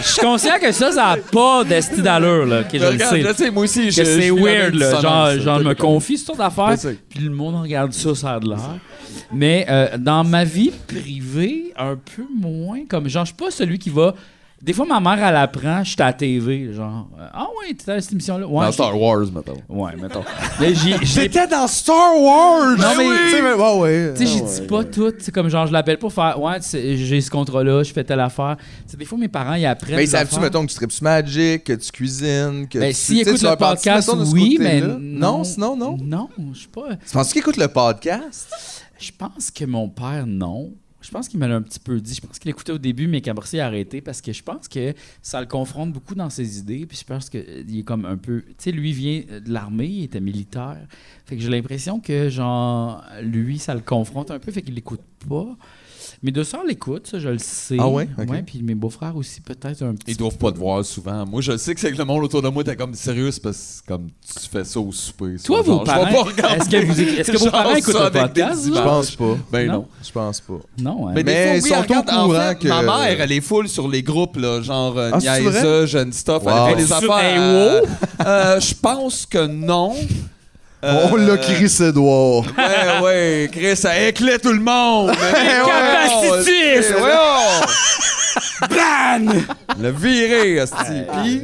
je suis conscient que ça a pas d'esti d'allure, là. Que je le Regarde, sais. je sais, moi aussi, Que je c'est suis la weird, même là. dissonance, Genre, je me comme- confie sur toute affaire, Je sais. puis le monde regarde ça, ça a de l'air. Mais dans ma vie privée, un peu moins. Comme, genre, je suis pas celui qui va... Des fois, ma mère, elle apprend, je suis à la TV, genre... Ah ouais, t'étais à cette émission-là? Ouais, Dans Star Wars, mettons. ouais, mettons. Mais j'ai J'étais dans Star Wars! Non, mais- Tu sais, ouais. Tu sais, j'ai dit pas tout. C'est comme genre, je l'appelle pour faire. Ouais, j'ai ce contrat-là, je fais telle affaire. Tu sais, des fois, mes parents, ils apprennent. Mais des savent-tu, affaires. mettons, que tu tripes sur Magic, que tu cuisines, que Ben, tu... s'ils tu sais, écoutent tu le leur parles-tu, podcast, mettons, de ce oui, mais. côté-là? Non, sinon, non. Non, je sais pas. Tu penses qu'ils écoutent le podcast? Je pense que mon père, non. Je pense qu'il me l'a un petit peu dit. Je pense qu'il écoutait au début, mais qu'après ça, il a arrêté parce que je pense que ça le confronte beaucoup dans ses idées. Puis je pense qu'il est comme un peu. Tu sais, lui il vient de l'armée, il était militaire. Fait que j'ai l'impression que, genre, lui, ça le confronte un peu. Fait qu'il l'écoute pas. Mes deux sœurs l'écoutent, ça, je le sais. Ah ouais? Ok. Ouais, puis mes beaux-frères aussi, peut-être un petit Ils doivent pas te voir souvent. Moi, je sais que c'est que le monde autour de moi t'es comme sérieux, c'est parce que comme tu fais ça au souper. ça. Toi, Genre, vos je vais pas parents, regarder. est-ce que vos Genre parents écoutent ça le avec des podcast? Je images. pense pas. Ben Non. non. Je pense pas. Non, hein? Mais, Mais des fois, ils oui, sont au regarde, en courant fait, que- ma mère, elle est full sur les groupes, là, genre Ah, c'est vrai? niaisage, and stuff. Wow. Elle fait des Sur affaires. AO? Je pense que non. On l'a Chris Edouard. Ouais, Chris, ça éclait tout le monde. Capacitiste! Ban! Le viré, hostie. Puis,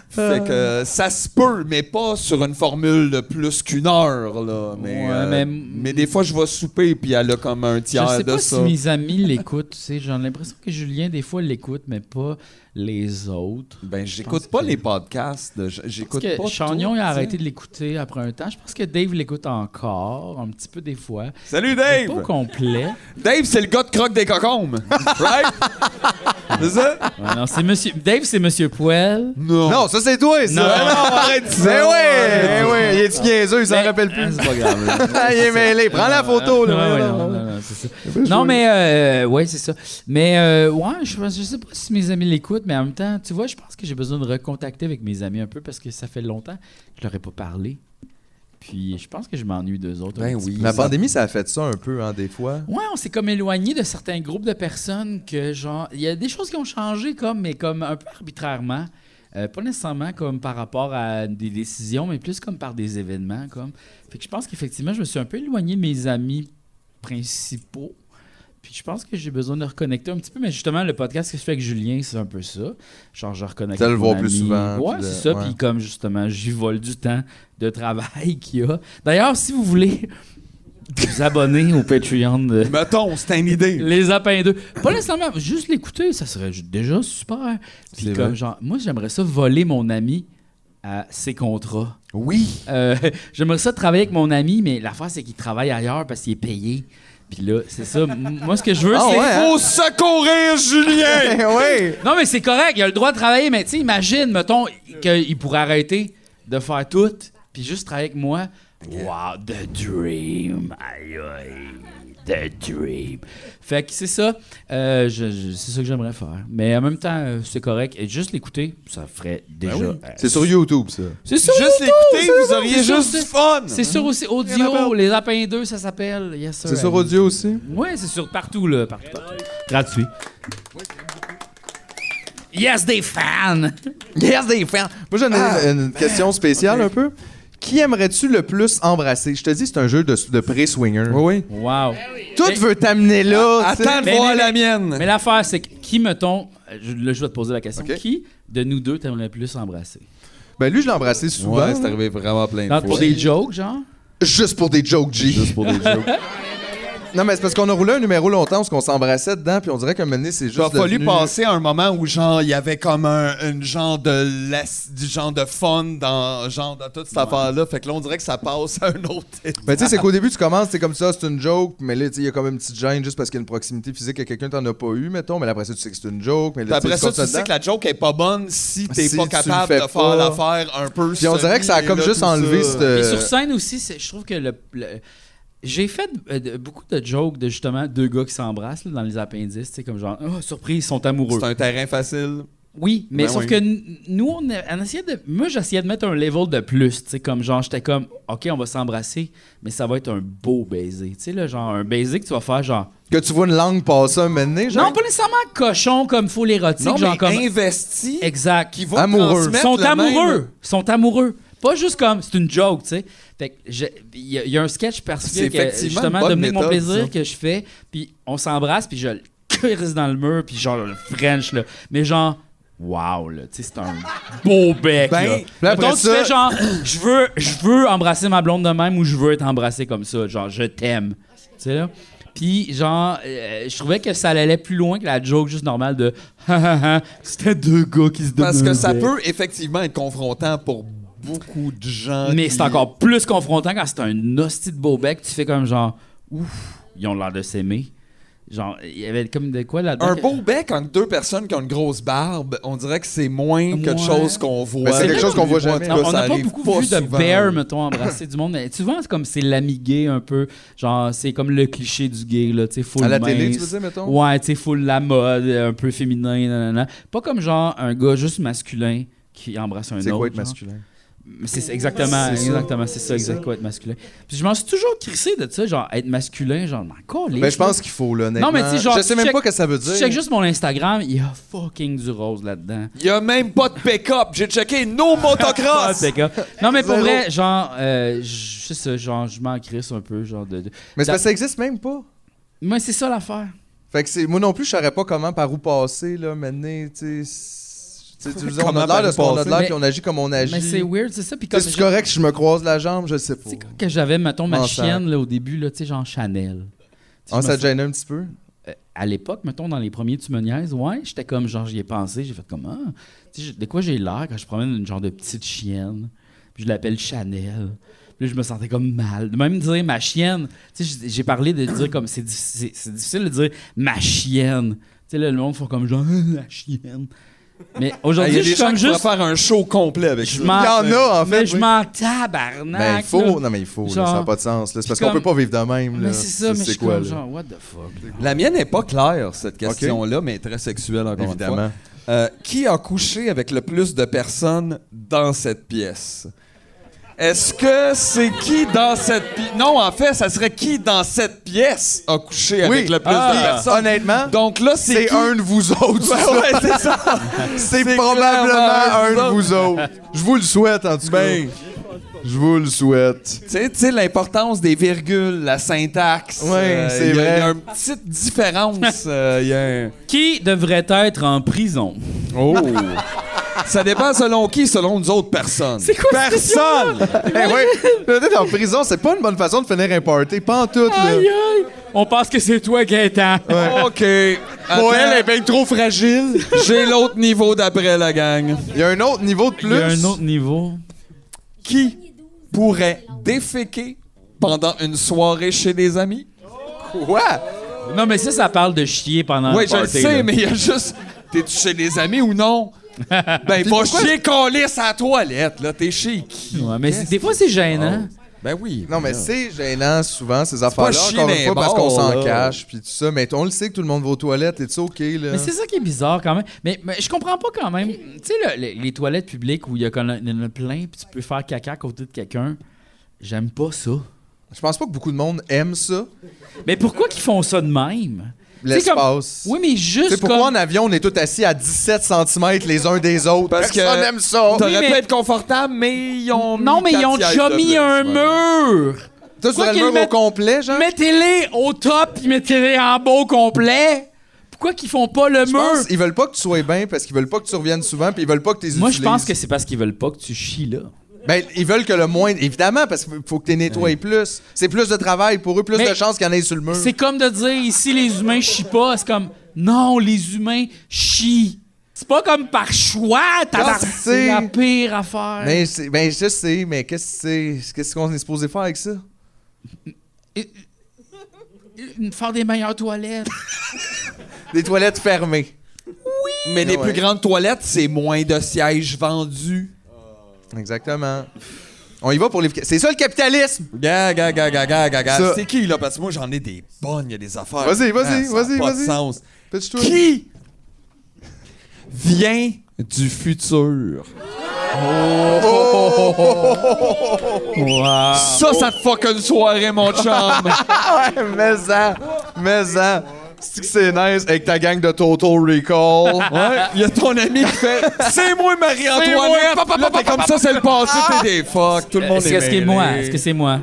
fait que ça se peut, mais pas sur une formule de plus qu'une heure, là. Mais, Ouais, mais des fois, je vais souper, puis elle a comme un Je tiers sais de pas ça. si mes amis l'écoutent, tu sais. J'ai l'impression que Julien, des fois, l'écoute, mais pas les autres. Ben, Je j'écoute pense pas que- les podcasts. Parce J'écoute que pas Chagnon, tout, il a tu sais. arrêté de l'écouter après un temps. Je pense que Dave l'écoute encore, un petit peu des fois. Salut, Mais pas au Dave! complet. Dave, c'est le gars de croque des cocombes. Right? C'est ça? Ouais, non, c'est Monsieur... Dave, c'est Monsieur Poel. Non, ça, c'est toi, ça. Non. Arrête ça. Mais ouais, il est niaiseux, il s'en Mais- rappelle plus. C'est pas grave. Il est mêlé. Prends la photo, là. Ouais, non, c'est ça. Non, mais ouais, c'est ça. Mais ouais, je sais pas si mes amis l'écoutent, mais en même temps, tu vois, je pense que j'ai besoin de recontacter avec mes amis un peu parce que ça fait longtemps que je leur ai pas parlé. Puis je pense que je m'ennuie d'eux autres. Ben un petit oui. peu. La pandémie, ça a fait ça un peu, hein, des fois. Ouais, on s'est comme éloigné de certains groupes de personnes que, genre, il y a des choses qui ont changé, mais comme un peu arbitrairement. Pas nécessairement comme par rapport à des décisions, mais plus comme par des événements, comme. Fait que je pense qu'effectivement, je me suis un peu éloigné de mes amis principaux. Puis je pense que j'ai besoin de reconnecter un petit peu, mais justement, le podcast que je fais avec Julien, c'est un peu ça. Genre, je reconnecte Ça le avec mon voir plus ami. souvent, Ouais, puis c'est ça. ouais. Puis comme, justement, j'y vole du temps de travail qu'il y a. D'ailleurs, si vous voulez vous abonner au Patreon de Mettons, c'est une idée. Les Lapins 2. Pas nécessairement, juste l'écouter, ça serait déjà super. Puis C'est comme, vrai. genre, moi, j'aimerais ça voler mon ami à ses contrats. Oui. J'aimerais ça travailler avec mon ami, mais l'affaire, c'est qu'il travaille ailleurs parce qu'il est payé. Puis là, c'est ça. Moi, ce que je veux, Ah c'est... ouais, hein? Faut secourir Julien! oui. Non, mais c'est correct, il a le droit de travailler, mais tu sais, imagine, mettons, qu'il pourrait arrêter de faire tout, puis juste travailler avec moi. Wow, the dream. Aïe, aïe. the dream. Fait que c'est ça. C'est ça que j'aimerais faire. Mais en même temps, c'est correct. Et juste l'écouter, ça ferait déjà... C'est sur YouTube, ça. C'est sur Juste YouTube, l'écouter, vous auriez juste du fun. C'est sur aussi audio, Les Lapins 2, ça s'appelle. Yes, sir. C'est sur audio aussi? Oui, c'est sur partout, là. Partout. Gratuit. Yes, des fans! Yes, des fans! Moi, j'en ai une question spéciale un peu. Qui aimerais-tu le plus embrasser? Je te dis, c'est un jeu de pré-swinger. Oui. Wow. Tout veut t'amener là. tu sais. Attends de Mais- voir mais- la mienne. Mais l'affaire, c'est que qui, mettons... Là, je vais te poser la question. Ok. Qui de nous deux t'aimerais le plus embrasser? Ben lui, je l'ai embrassé souvent. Ouais, c'est arrivé vraiment plein de Non, fois. pour des jokes, genre? Juste pour des jokes, G. Juste pour des jokes. Non, mais c'est parce qu'on a roulé un numéro longtemps parce qu'on s'embrassait dedans, puis on dirait qu'à un moment donné, c'est juste. Il a fallu devenu- passer à un moment où genre il y avait comme une genre du genre de fun dans genre de toute cette affaire-là. Fait que là on dirait que ça passe à un autre état. Ben, tu sais, c'est qu'au début, tu commences, c'est comme ça, c'est une joke, mais là, tu sais, il y a comme une petite gêne juste parce qu'il y a une proximité physique que quelqu'un t'en a pas eu, mettons, mais là, après ça, tu sais que c'est une joke, mais Puis là, après ça, tu continues sais que la joke est pas bonne si t'es Si pas tu capable le de fais faire pas. l'affaire un peu. Puis on dirait que ça a semi, comme là, juste tout enlevé ça. cette. Et sur scène aussi, je trouve que j'ai fait beaucoup de jokes de justement deux gars qui s'embrassent là, dans les appendices, tu sais, comme genre, oh, surprise, ils sont amoureux. C'est un terrain facile. Oui, mais Ben sauf oui. que nous, on essayait de. Moi, j'essayais de mettre un level de plus, tu sais, comme genre, j'étais comme, OK, on va s'embrasser, mais ça va être un beau baiser. Tu sais, là, genre, un baiser que tu vas faire, genre. Que tu vois une langue passer un moment donné, genre. Non, pas nécessairement cochon comme full érotique, Non, genre mais comme. investi. Exact. Qui vont Amoureux. Ils transmettre sont le amoureux. même- Ils sont amoureux. Pas juste comme, c'est une joke, tu sais. Fait que il y a un sketch particulier C'est que effectivement justement une bonne Dominique Mon méthode, Plaisir ça. que je fais, puis on s'embrasse, puis je le crisse dans le mur, puis genre le French là. Mais genre wow là, tu sais c'est un beau bec Ben, là. puis après Mettons, tu ça- fais genre je veux embrasser ma blonde de même ou je veux être embrassé comme ça, genre je t'aime. Tu sais là. Puis genre je trouvais que ça allait plus loin que la joke juste normale de c'était deux gars qui se donnent Parce que un ça bec. peut effectivement être confrontant pour beaucoup de gens. Mais qui- c'est encore plus confrontant quand c'est un hostie de beau bec. Tu fais comme genre, ouf, ils ont l'air de s'aimer. Genre, il y avait comme de quoi là-dedans. Un beau bec entre deux personnes qui ont une grosse barbe, on dirait que c'est moins quelque Ouais. chose qu'on voit. Ben, c'est quelque chose qu'on voit jamais. Non, on Ça n'a pas arrive beaucoup vu de souvent. bear, mettons, embrasser du monde. Mais souvent, c'est comme c'est l'ami gay un peu. Genre, c'est comme le cliché du gay, là. Tu sais, full À la télé, mince. tu veux dire, mettons? Ouais, tu sais, full la mode, un peu féminin, nanana. Pas comme genre un gars juste masculin qui embrasse un autre. C'est quoi être genre. masculin? C'est exactement, c'est ça, exactement, être masculin. Puis je m'en suis toujours crissé de ça, genre être masculin, genre encore les. Ben, je pense qu'il faut, là, honnêtement. Non, mais tu sais, genre, je sais même check- pas ce que ça veut Tu dire. check juste mon Instagram, il y a fucking du rose là-dedans. Il y a même pas de pick-up. J'ai checké no Ah, motocross. c'est gars. Non, mais pour Zéro. vrai, genre, c'est ça, genre, je m'en crisse un peu, genre de. Mais c'est parce que ça existe même pas. Moi, c'est ça l'affaire. Fait que c'est. Moi non plus, je saurais pas comment, par où passer, là, maintenant, tu sais. Tu sais, tu veux dire, on Comment a l'air de par ce qu'on a où de l'air, passer? puis on agit comme on agit. Mais c'est weird, c'est ça. Puis Tu sais, comme. c'est correct si je me croise la jambe, je sais pas. Tu sais, quand j'avais, mettons, ma En chienne, là, au début, là, tu sais, genre Chanel. Tu sais, Ah, je ça me te gêne un petit peu? à l'époque, mettons, dans les premiers Tu me niaises, ouais, j'étais comme, genre, j'y ai pensé, j'ai fait comme, ah, tu sais, de quoi j'ai l'air quand je promène une genre de petite chienne, puis je l'appelle Chanel. Puis là, je me sentais comme mal. De même dire ma chienne, tu sais, j'ai parlé de dire comme, c'est difficile de dire ma chienne. Tu sais, là, le monde font comme, genre, la chienne. Mais Il y aujourd'hui, a je des suis gens comme qui pourraient juste. faire un show complet avec ça. Je m'en- Il y en a, en fait. Mais je oui. m'en tabarnak. Ben, il faut. là. Non, mais il faut. là, Genre- ça n'a pas de sens. là. C'est parce Puis qu'on peut comme- pas vivre de même. Là. Mais c'est ça, mais je suis quoi, comme, là? genre, what the fuck. là. La mienne n'est pas claire, cette question-là, mais très sexuelle encore Évidemment. une fois. Qui a couché avec le plus de personnes dans cette pièce? Est-ce que c'est qui dans cette pièce? Non, en fait, ça serait qui dans cette pièce a couché avec le plus de personnes? Honnêtement, Donc là, c'est c'est qui? un de vous autres. ça. Ouais, c'est ça. C'est c'est probablement clairement un de vous autres. Je vous le souhaite, en tout cas. Ben, Je vous le souhaite. tu sais l'importance des virgules, la syntaxe. Ouais, c'est il y a- vrai. Il y a une petite différence. Il y a un... Qui devrait être en prison? Oh! Ça dépend selon qui, selon nous autres personnes. C'est quoi cette Personne! Eh ouais, peut-être en prison, c'est pas une bonne façon de finir un party. Pas en tout, là. Aïe, aïe! On pense que c'est toi, Gaëtan. OK. Pour Attends, elle, elle est bien trop fragile. j'ai l'autre niveau d'après, la gang. Il y a un autre niveau de plus. Il y a un autre niveau. Qui pourrait déféquer pendant une soirée chez des amis? Quoi? Non, mais ça parle de chier pendant Oui, le je le party, sais, là. mais il y a juste... T'es-tu chez des amis ou non? Ben, va pourquoi- chier câlisse à la toilette, là. T'es chez qui? Ouais, mais des fois, c'est gênant. Ben oui. Non, mais là. c'est gênant souvent, ces affaires-là, chier encore dans une les fois, parce qu'on bars, s'en là. cache, puis tout ça. Mais on le sait que tout le monde va aux toilettes, et c'est OK, là. Mais c'est ça qui est bizarre quand même. Mais je comprends pas quand même. Tu sais, les toilettes publiques où il y en a plein, puis tu peux faire caca à côté de quelqu'un, j'aime pas ça. Je pense pas que beaucoup de monde aime ça, Mais pourquoi qu'ils font ça de même? l'espace. Oui, mais Tu juste sais pourquoi comme... en avion, on est tous assis à 17 cm les uns des autres? Parce Personne que aime ça! T'aurais Oui, pu mais- être confortable, mais ils ont mis Non, mais ils ont 4 déjà sièges de mis plus, un ouais. mur! Toi, tu Pourquoi le qu'ils mur au mettent- complet, genre? Mettez-les au top, puis mettez-les en bas au complet! Pourquoi qu'ils font pas le Je mur? pense qu'ils veulent pas que tu sois bien parce qu'ils veulent pas que tu reviennes souvent puis ils veulent pas que tu les Moi, je utilises. pense que c'est parce qu'ils veulent pas que tu chies là. Ben, ils veulent que le moins... Évidemment, parce qu'il faut que tu nettoies plus. C'est plus de travail pour eux, plus Mais de chances qu'il y en ait sur le mur. C'est comme de dire ici les humains chient pas, c'est comme non, les humains chient. C'est pas comme par choix, tabarnak. je C'est sais. la pire affaire. Ben, je sais, mais qu'est-ce qu'on est supposé faire avec ça? Faire des meilleures toilettes. Des toilettes fermées. Mais les Ouais. plus grandes toilettes, c'est moins de sièges vendus. Exactement. On y va pour les... C'est ça le capitalisme! Ga. Ça. C'est qui, là? Parce que moi, j'en ai des bonnes, il y a des affaires. Vas-y, vas-y, ça a vas-y, pas de vas-y. sens. Pitch-toi. Qui vient du futur? Ça te fuck une soirée, mon chum! Ouais, mais ça. C'est que c'est nice avec ta gang de Total Recall. Ouais, il y a ton ami qui fait c'est moi Marie-Antoinette. Là, t'es comme ça, c'est le passé, t'es des fuck. Tout le monde Est-ce que c'est moi? Est-ce que c'est moi?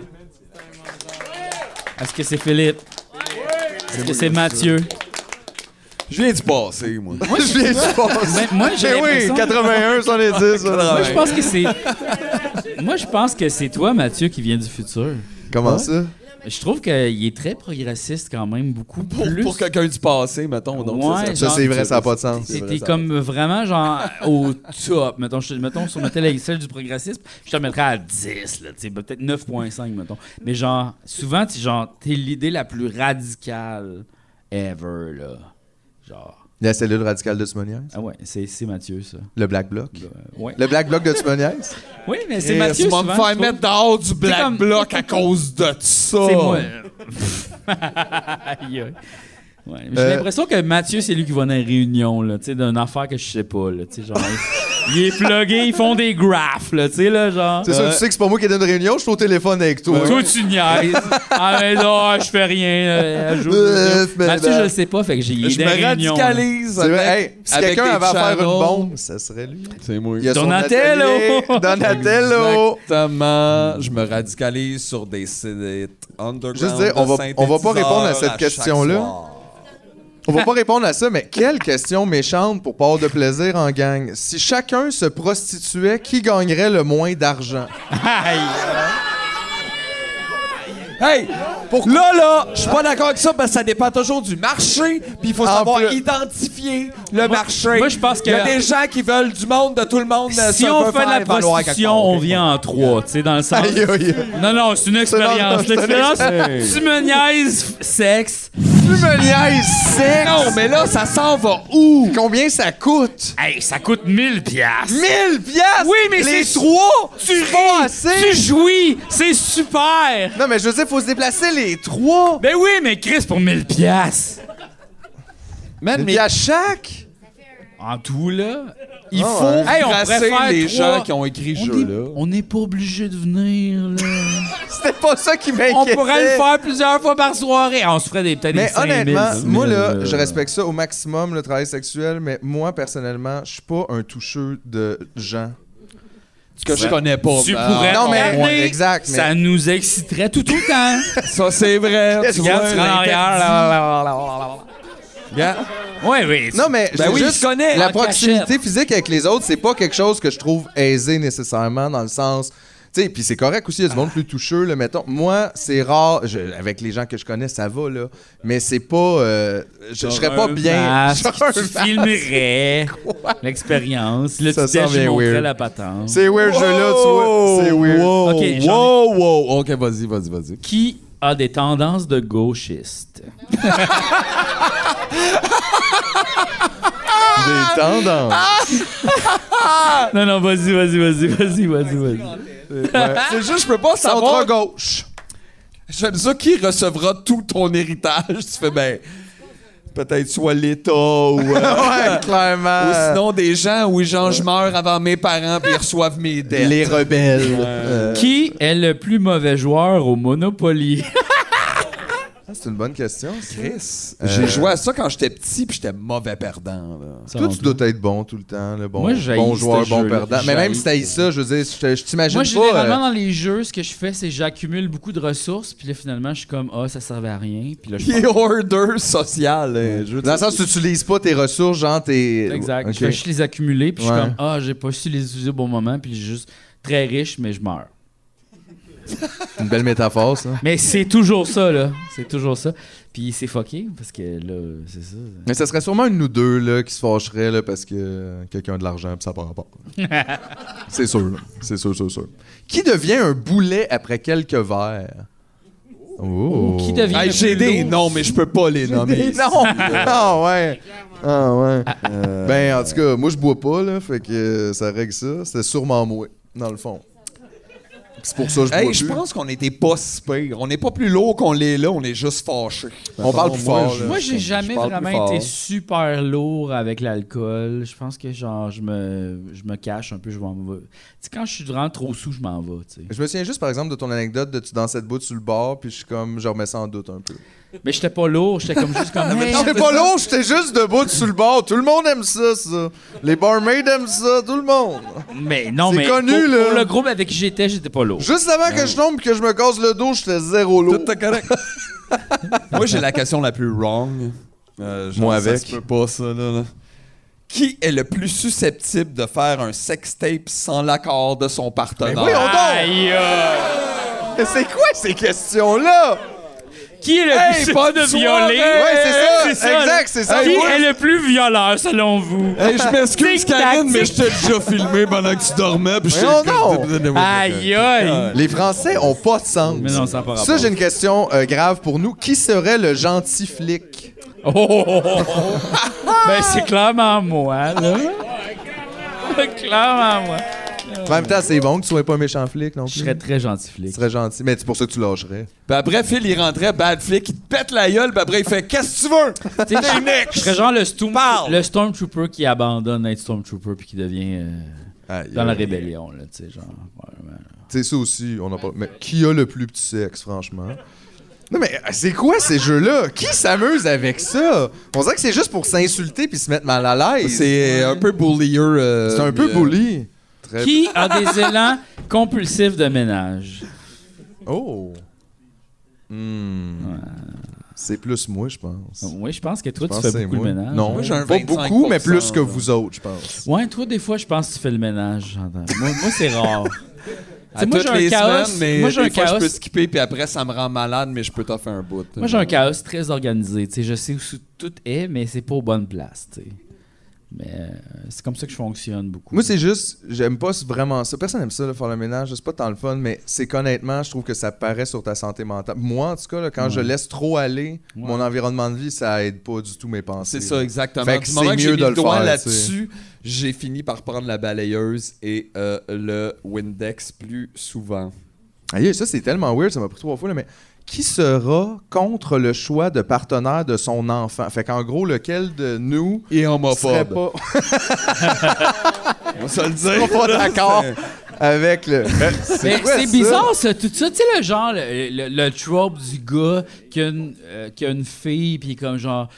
Est-ce que c'est Philippe? Est-ce que c'est Mathieu? Je viens du passé, moi. Moi, je viens du passé. Ben, moi, j'ai Mais oui, l'impression... 81, 70. Moi, je pense que c'est... Moi, je pense que c'est toi, Mathieu, qui vient du futur. Comment ça? Je trouve qu'il est très progressiste quand même, beaucoup plus. Pour quelqu'un du passé, mettons. Donc Ouais, Ça, c'est vrai, ça n'a pas de sens. C'était comme vraiment genre au top. Mettons, si on mettait l'échelle du progressisme, je te mettrais à 10, là, peut-être 9.5, mettons. Mais genre, souvent, t'es l'idée la plus radicale ever, là. Genre... La cellule radicale de Tumoniaise. Ah ouais, c'est Mathieu, ça. Le Black Bloc. Ouais. Le Black Bloc de Tumoniaise. Oui, mais c'est Mathieu, Tu vas souvent, me je faire trouve. mettre dehors du Black comme- Bloc à cause de ça. C'est moi. Aïe, aïe. Ouais, mais j'ai l'impression que Mathieu, c'est lui qui va dans les réunions, là, tu sais, d'une affaire que je sais pas, là, tu sais, genre, il est plugué, ils font des graphes, là, tu sais, là, genre. C'est ça, tu sais que c'est pas moi qui ai donné une réunion, je suis au téléphone avec toi. Toi, tu niaises. Ah, mais non, je fais rien. Mathieu, je le sais pas, fait que j'ai Je des me réunions. là. radicalise. C'est vrai, avec- hey, si avec quelqu'un des avait à faire une channels. bombe, ça serait lui. C'est moi. Il y a son Donatello! atelier. Donatello! Exactement. Je me radicalise sur des sites underground. Juste dire, on va pas répondre à cette question-là. On va pas répondre à ça, mais quelle question méchante pour pas avoir de plaisir en gang. Si chacun se prostituait, qui gagnerait le moins d'argent? Aïe. Hey! Là, je suis pas d'accord avec ça parce que ça dépend toujours du marché, puis il faut En savoir plus- identifier le marché. moi, je pense que- Il y a des gens qui veulent du monde de tout le monde. Si ça on veut fait de la faire valoir quelque prostitution, part. on vient en trois, tu sais, dans le sens... Aïe, aïe. Non, c'est une expérience. C'est une L'expérience, expérience. tu me niaises, sexe. Tu me niaises, sexe! Non, mais là, ça s'en va où? Combien ça coûte? Hey, ça coûte 1000 piastres. 1000 piastres! Oui, mais les c'est- trois! Tu C'est pas assez! Tu jouis, c'est super. Non, mais je veux dire, faut se déplacer les trois! Ben oui, mais Chris, pour 1000 piastres. Man, Mais à chaque! En tout, là. il faut ouais. Hey, on brasser préfère les trois. gens qui ont écrit ce jeu-là. On n'est pas obligé de venir, là. C'était pas ça qui On m'inquiétait! pourrait le faire plusieurs fois par soirée. On se ferait peut-être des Mais 5000, honnêtement, 10 000, moi là, je respecte ça au maximum, le travail sexuel, mais moi personnellement, je suis pas un toucheux de gens. Ce que je connais pas. Tu ben, pourrais non, mais- regarder, ouais, exact, mais- Ça nous exciterait tout autant. Ça, c'est vrai. Tu vois, Regarde, tu rentres en arrière. Regarde. Oui. Non, mais Ben oui, je connais. la En proximité cachette. physique avec les autres, c'est pas quelque chose que je trouve aisé nécessairement dans le sens. Tu sais, puis c'est correct aussi, il y a du monde plus toucheux, là, mettons. Moi, c'est rare, avec les gens que je connais, ça va, là. Mais c'est pas. Je serais pas bien. Masque, Genre un tu masque. filmerais l'expérience. Là, Ça tu sent bien démontrais weird. la patente. C'est weird, ce jeu-là, tu vois. C'est weird. Wow, Ok, j'en wow. OK, vas-y. Qui a des tendances de gauchiste? Des tendances. Non, vas-y. C'est juste, je peux pas savoir. Centre-gauche. J'aime ça, qui recevra tout ton héritage? Tu fais, ben, peut-être soit l'État ou... Ouais, clairement. Ou sinon des gens où genre je meurs avant mes parents puis ils reçoivent mes dettes. Les rebelles. Qui est le plus mauvais joueur au Monopoly? C'est une bonne question, ça. Chris. J'ai joué à ça quand j'étais petit puis j'étais mauvais perdant. Là. Toi, tu dois être bon tout le temps. Là. Bon, Moi, j'haïs bon joueur, ce bon jeu-là. perdant. Mais même si t'haïs ça, je veux dire, je t'imagine Moi, pas... généralement, dans les jeux, ce que je fais, c'est que j'accumule beaucoup de ressources, puis là, finalement, je suis comme, ça servait à rien. Puis là, je Il est hoarder social. Dans le sens où tu n'utilises pas tes ressources, genre tes... Exact. Ok. Je fais juste les accumuler, puis je Ouais. suis comme, j'ai pas su les utiliser au bon moment, puis je suis juste très riche, mais je meurs. Une belle métaphore, ça. Mais c'est toujours ça, là. C'est toujours ça. Puis c'est fucké, parce que là, c'est ça. Mais ça serait sûrement une de nous deux là, qui se fâcherait là, parce que quelqu'un a de l'argent puis ça part rapport. C'est sûr, là. C'est sûr. Qui devient un boulet après quelques verres? Oh. Qui devient Hey, le j'ai plus des lourd? noms, mais je peux pas les nommer. Non! Ah ouais! Ah ouais. Ben, en tout cas, moi, je bois pas, là, fait que ça règle ça. C'était sûrement moi, dans le fond. C'est pour ça que je bois Hey, plus. je pense qu'on était pas si pire. On n'est pas plus lourd qu'on l'est là, on est juste fâchés. On parle plus fort, là. Moi, j'ai jamais parle vraiment plus été fort. super lourd avec l'alcool. Je pense que, genre, je me cache un peu, je m'en vais. Tu sais, quand je suis vraiment trop sous, je m'en vais, tu sais. Je me souviens juste, par exemple, de ton anecdote de tu dansais debout sur le bord, puis je suis comme, je remets ça en doute un peu. Mais j'étais pas lourd, j'étais comme juste comme... Hey, J'étais pas lourd, j'étais juste debout sur le bord. Tout le monde aime ça, ça. Les barmaids aiment ça, tout le monde. Mais non, C'est mais connu, pour, là. pour le groupe avec qui j'étais pas lourd. Juste avant que je tombe et que je me casse le dos, j'étais zéro lourd. Tout est correct. Moi, j'ai la question la plus wrong. Moi avec. Ça se peut pas, ça, là. Qui est le plus susceptible de faire un sextape sans l'accord de son partenaire? Mais voyons donc! Aïe, aïe. C'est quoi ces questions-là? Qui est le Hey, plus bonne de soirée! violer? Ouais, c'est ça, là. exact, c'est ça. Qui Moi, est le plus violeur, selon vous? Hey, je m'excuse, Tic-tac, Karine, mais je tic. t'ai déjà filmé pendant que tu dormais. Puis Voyons Aïe, aïe. Les Français ont pas de sens. Mais non, ça n'a pas Ça, rapport. j'ai une question grave pour nous. Qui serait le gentil flic? Ben, c'est clairement moi, là. Clairement moi. En même temps, c'est bon que tu sois pas un méchant flic non plus. Je serais très gentil Tu flic. serais gentil, mais c'est pour ça que tu lâcherais. Puis après, Phil, il rentrait, bad flick, il te pète la gueule, puis après, il fait « Qu'est-ce que tu veux? » Tu sais, je serais genre Parle. le Stormtrooper qui abandonne d'être Stormtrooper puis qui devient dans la rébellion, là, tu sais, genre. Vraiment. Tu sais, ça aussi, on n'a pas. Mais qui a le plus petit sexe, franchement? Non, mais c'est quoi ces jeux-là? Qui s'amuse avec ça? On dirait que c'est juste pour s'insulter puis se mettre mal à l'aise. C'est un peu bullier. C'est un peu bully. Très Qui a des élans compulsifs de ménage? Oh. C'est plus moi, je pense. Oui, je pense que toi, Je pense tu que fais c'est beaucoup moi. de ménage. Non, Moi, j'ai un pas 25%, beaucoup, mais plus que là. vous autres, je pense. Ouais, toi, des fois, je pense que tu fais le ménage. J'entends. Moi c'est rare. À moi, toutes j'ai un les chaos. semaines, mais Moi, j'ai un des fois, je chaos. peux skipper, puis après, ça me rend malade, mais je peux t'en faire un bout. Moi, j'ai un chaos très organisé. Tu sais, je sais où tout est, mais c'est pas aux bonnes places. Tu sais. Mais c'est comme ça que je fonctionne beaucoup. Moi, c'est juste, j'aime pas vraiment ça. Personne n'aime ça, là, faire le ménage. C'est pas tant le fun, mais c'est qu'honnêtement, je trouve que ça paraît sur ta santé mentale. Moi, en tout cas, là, quand je laisse trop aller mon environnement de vie, ça aide pas du tout mes pensées. C'est ça, exactement. Fait que Du moment c'est que j'ai mieux mis de le le doigt faire, là-dessus, j'ai fini par prendre la balayeuse et le Windex plus souvent. Aïe, ça, c'est tellement weird, ça m'a pris 3 fois, là, mais qui sera contre le choix de partenaire de son enfant? Fait qu'en gros, lequel de nous Et serait homophobe. pas, On va se le dire. pas d'accord avec le... Mais quoi, c'est ça? bizarre, ça, tout ça. Tu sais, le genre, le trope du gars qui a une fille, puis comme genre,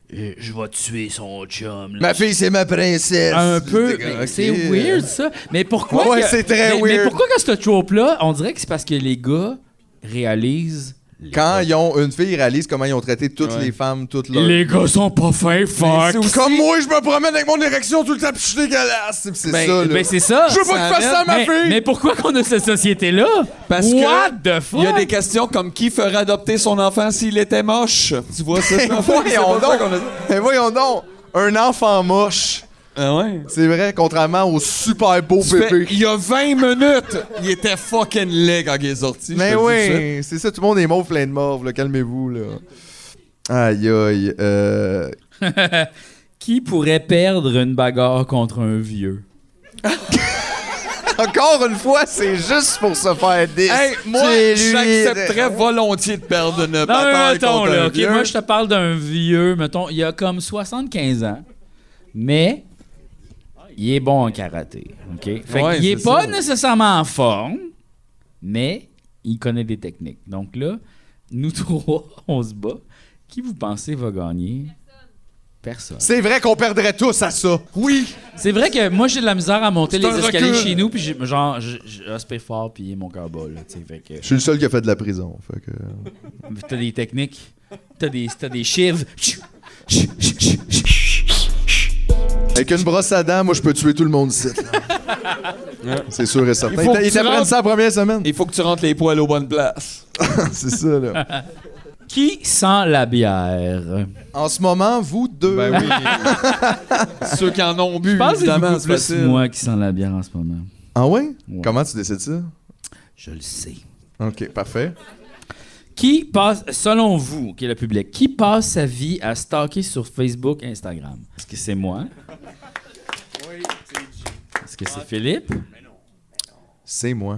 je vais tuer son chum. là. Ma fille, c'est ma princesse. Un peu. Ok. Mais c'est weird, ça. Mais pourquoi. Ouais, que- c'est très mais weird. pourquoi que ce trope-là, on dirait que c'est parce que les gars réalisent. Quand ils ont une fille, ils réalisent comment ils ont traité toutes les femmes, toutes leurs... Les gars sont pas fins, fuck. Comme moi, je me promène avec mon érection tout le temps, puis je suis dégueulasse. C'est ça, là. Ben c'est ça. Je veux pas que tu fasses ça à ma mais, fille! mais pourquoi qu'on a cette société-là? Parce What que the fuck? il y a des questions comme qui ferait adopter son enfant s'il était moche. Tu vois ça? Voyons donc! Mais voyons donc! Un enfant moche. Ah ouais? C'est vrai, contrairement au super beau Tu fais, bébé. il y a 20 minutes, il était fucking laid quand il est sorti. Mais je te le dis oui, c'est ça, tout le monde est mauve plein de morve, là. Calmez-vous, là. Aïe, aïe. Qui pourrait perdre une bagarre contre un vieux? Encore une fois, c'est juste pour se faire dire. Hey, moi, j'accepterais volontiers de perdre une Non, mais bataille mettons, contre là, un OK, vieux. moi, je te parle d'un vieux, mettons, il a comme 75 ans, mais il est bon en karaté, OK? Fait Ouais, qu'il est c'est pas ça. nécessairement en forme, mais il connaît des techniques. Donc là, nous trois, on se bat. Qui vous pensez va gagner? Personne. C'est vrai qu'on perdrait tous à ça. Oui! C'est vrai que moi, j'ai de la misère à monter C'est les un escaliers recul. chez nous, puis je respire fort, puis mon cœur bat, là, tu sais, fait que... Je suis le seul qui a fait de la prison. Fait que... T'as des techniques, t'as des chives. Avec une brosse à dents, moi, je peux tuer tout le monde ici. là. C'est sûr et certain. Il faut que Ils tu t'apprennent rentres- ça la première semaine. Il faut que tu rentres les poils aux bonnes places. C'est ça, là. Qui sent la bière? En ce moment, vous deux. Ben oui. Ceux qui en ont bu, Je pense que c'est évidemment, beaucoup c'est plus facile. moi qui sent la bière en ce moment. Ah ouais? Ouais. Comment tu décides ça? Je le sais. OK, parfait. Qui passe, selon vous, qui est le public, qui passe sa vie à stalker sur Facebook, Instagram? Est-ce que c'est moi? Est-ce que c'est Philippe? C'est moi.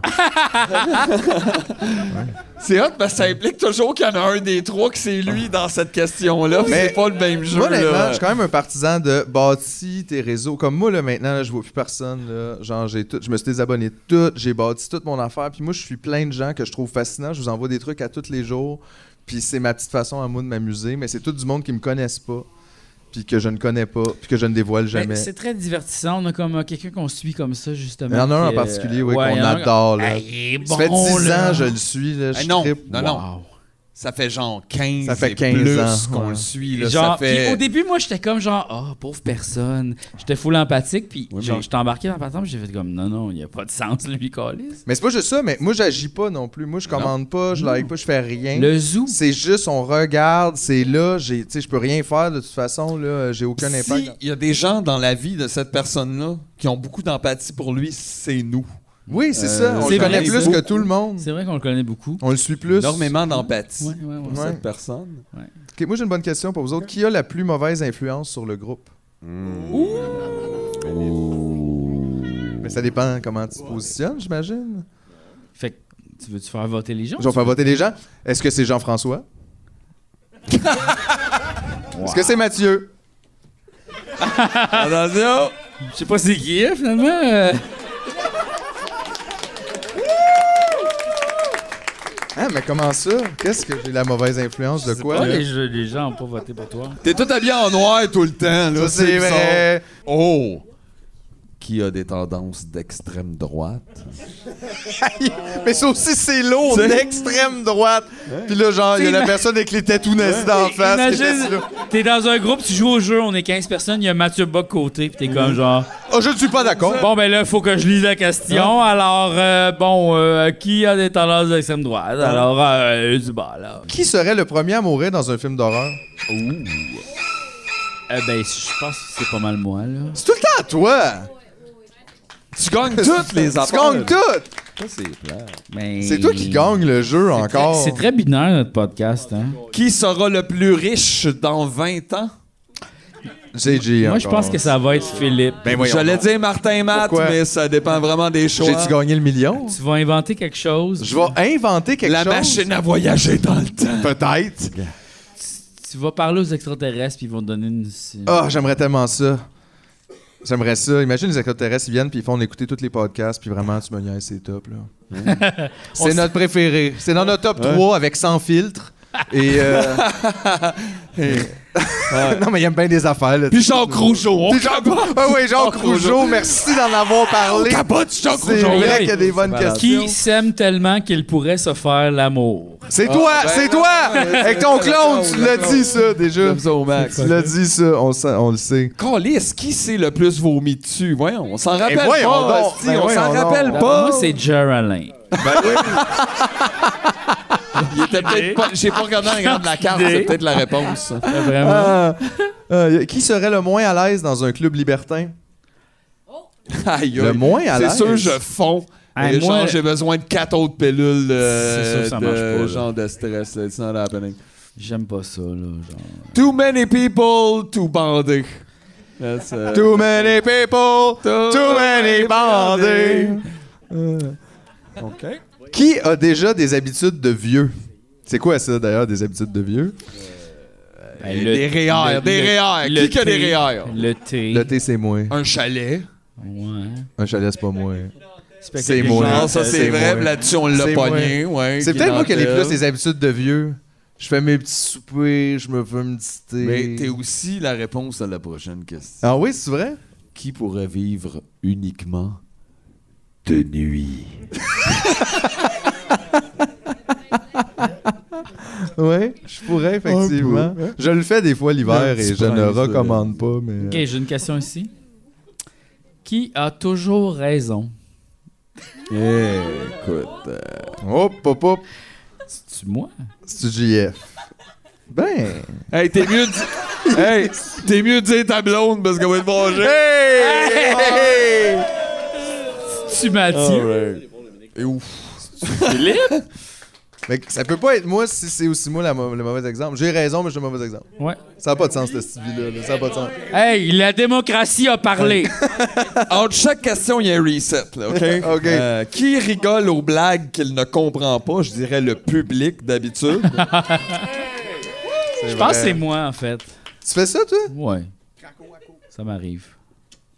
C'est hot parce que ça implique toujours qu'il y en a un des trois que c'est lui dans cette question-là. Mais C'est pas le même jeu. Moi, honnêtement, là. je suis quand même un partisan de bâtir tes réseaux. Comme moi, là, maintenant, là, je vois plus personne. Là. Genre, je me suis désabonné de tout. J'ai bâti toute mon affaire. Puis moi, je suis plein de gens que je trouve fascinants. Je vous envoie des trucs à tous les jours. Puis c'est ma petite façon à moi de m'amuser. Mais c'est tout du monde qui me connaissent pas. Puis que je ne connais pas. Puis que je ne dévoile jamais. Ben, c'est très divertissant. On a comme quelqu'un qu'on suit comme ça, justement. Il y en a un en qui, particulier, oui, il qu'on y en a un- adore. Là. Hey, il est Ça fait bon, 10 là. ans, je le suis. Là, Hey, je non, trippe. non, non. Wow. Ça fait genre 15 Ça fait et 15 plus ans, qu'on ouais. le suit. Là, Genre, ça fait... puis au début, moi, j'étais comme genre, pauvre personne. J'étais full empathique, puis Oui, genre, mais- j'étais embarqué dans le patente, puis j'ai fait comme, non, il n'y a pas de sens, lui, câlisse. Mais c'est pas juste ça. Mais moi, j'agis pas non plus. Moi, je commande pas. Je like pas. Je fais rien. Le zoo. C'est juste, on regarde, c'est là, tu sais, je peux rien faire de toute façon, là, j'ai aucun impact. Si il y a des gens dans la vie de cette personne-là qui ont beaucoup d'empathie pour lui, c'est nous. Oui, c'est ça, on c'est le connaît vrai, plus c'est que tout le monde. C'est vrai qu'on le connaît beaucoup. On le suit plus. Énormément d'empathie Ouais. pour Ouais. cette personne. Ok, moi j'ai une bonne question pour vous autres. Qui a la plus mauvaise influence sur le groupe? Mais ça dépend comment tu te positionnes, j'imagine. Fait que, tu veux-tu faire voter les gens? Je vais faire voter les gens. Est-ce que c'est Jean-François? Est-ce que c'est Mathieu? Attention! Je sais pas c'est qui, finalement. Hein, mais comment ça? Qu'est-ce que j'ai la mauvaise influence de quoi? Ouais, là? les gens n'ont pas voté pour toi. T'es tout habillé en noir tout le temps. Là, Ça, c'est bizarre. vrai. Oh! Qui a des tendances d'extrême droite? Mais ça aussi, c'est lourd, T'sais. d'extrême droite. Puis là, genre, il y a la personne avec les tatous nazis d'en face. qui est assise Imagine, là. t'es dans un groupe, tu joues au jeu, on est 15 personnes, il y a Mathieu Bock côté, pis t'es comme genre... Oh, je ne suis pas d'accord. Bon, ben là, il faut que je lise la question. Alors, qui a des tendances d'extrême droite? Alors, du bas, là. Qui serait le premier à mourir dans un film d'horreur? Ben, je pense que c'est pas mal moi, là. C'est tout le temps toi! Tu gagnes toutes les Tu affaires. gagnes tout! Ça, c'est clair. Mais... C'est toi qui gagne le jeu encore. C'est très binaire, notre podcast, hein. Qui sera le plus riche dans 20 ans? JJ Moi, je pense que ça va être Philippe. Ben voyons J'allais donc. dire Martin Matt, Pourquoi? mais ça dépend vraiment des choix. J'ai-tu gagné le million? Tu vas inventer quelque chose. Je vais inventer quelque La chose. machine à voyager dans le temps. Peut-être. Tu vas parler aux extraterrestres, puis ils vont te donner une... Ah, j'aimerais tellement ça. J'aimerais ça. Imagine les extraterrestres, ils viennent puis ils font écouter tous les podcasts puis vraiment, tu me niaises, c'est top, là. C'est notre préféré. C'est dans notre top 3 avec 100 filtres. Et... non, mais il aime bien des affaires, là. Puis Jacques Rougeau. Puis Jacques- Ah oui, Jacques Rougeau, merci d'en avoir parlé. Capote Jacques C'est Rougeau. vrai qu'il y a des bonnes questions. Qui s'aime tellement qu'il pourrait se faire l'amour? C'est toi, c'est toi! Avec ton clone, tu l'as dit ça déjà. J'aime ça au max. Tu l'as dit ça, on le sait. Calice, qui c'est le plus vomi dessus? Voyons, on s'en rappelle voyons pas. donc, esti, ben on s'en voyons rappelle donc. pas. Moi, c'est Geraldine. Il était peut-être pas... J'ai pas regardé en regardant la carte, c'est peut-être la réponse. Vraiment. Qui serait le moins à l'aise dans un club libertin? Aïe, Le aïe. moins à l'aise? C'est sûr, je fonds. Hey, Et moi- genre, j'ai besoin de 4 autres pilules C'est sûr que ça marche pas, là. genre de stress. Là. It's not happening. J'aime pas ça, là. Genre. Too many people to bander. Too many people, too many bandés. OK. Qui a déjà des habitudes de vieux? C'est quoi ça, d'ailleurs, des habitudes de vieux? Ben, Des REER, des REER. Qui a des REER? Le thé. Le thé, c'est moi. Un chalet. Ouais. Un chalet, c'est pas moi. C'est quelque moi. chose. Non, ça c'est vrai. moi. Là-dessus, on l'a C'est pogné. Ouais, C'est peut-être moi qui ai les clientèle. plus des habitudes de vieux. Je fais mes petits soupers, je me fais un petit thé. Mais t'es aussi la réponse à la prochaine question. Ah oui, c'est vrai? Qui pourrait vivre uniquement de nuit? Oui, je pourrais, effectivement. Je le fais des fois l'hiver et je ne recommande pas, mais... Ok, j'ai une question ici. Qui a toujours raison? Écoute. Hop, hop, hop. C'est-tu moi? C'est du JF. Ben... Hey, t'es mieux de... hey, t'es mieux de dire ta blonde parce qu'elle va être vengée. Hey! C'est-tu Mathieu? Et ouf. Philippe? Mais ça peut pas être moi si c'est aussi moi le mauvais exemple. J'ai raison, mais je suis le mauvais exemple. Ouais. Ça n'a pas de sens, cette vie-là. Ça n'a pas de sens. Hey, la démocratie a parlé. Entre chaque question, il y a un reset, là, OK? OK. Qui rigole aux blagues qu'il ne comprend pas? Je dirais le public, d'habitude. Je pense que c'est moi, en fait. Tu fais ça, toi? Ouais. Ça m'arrive.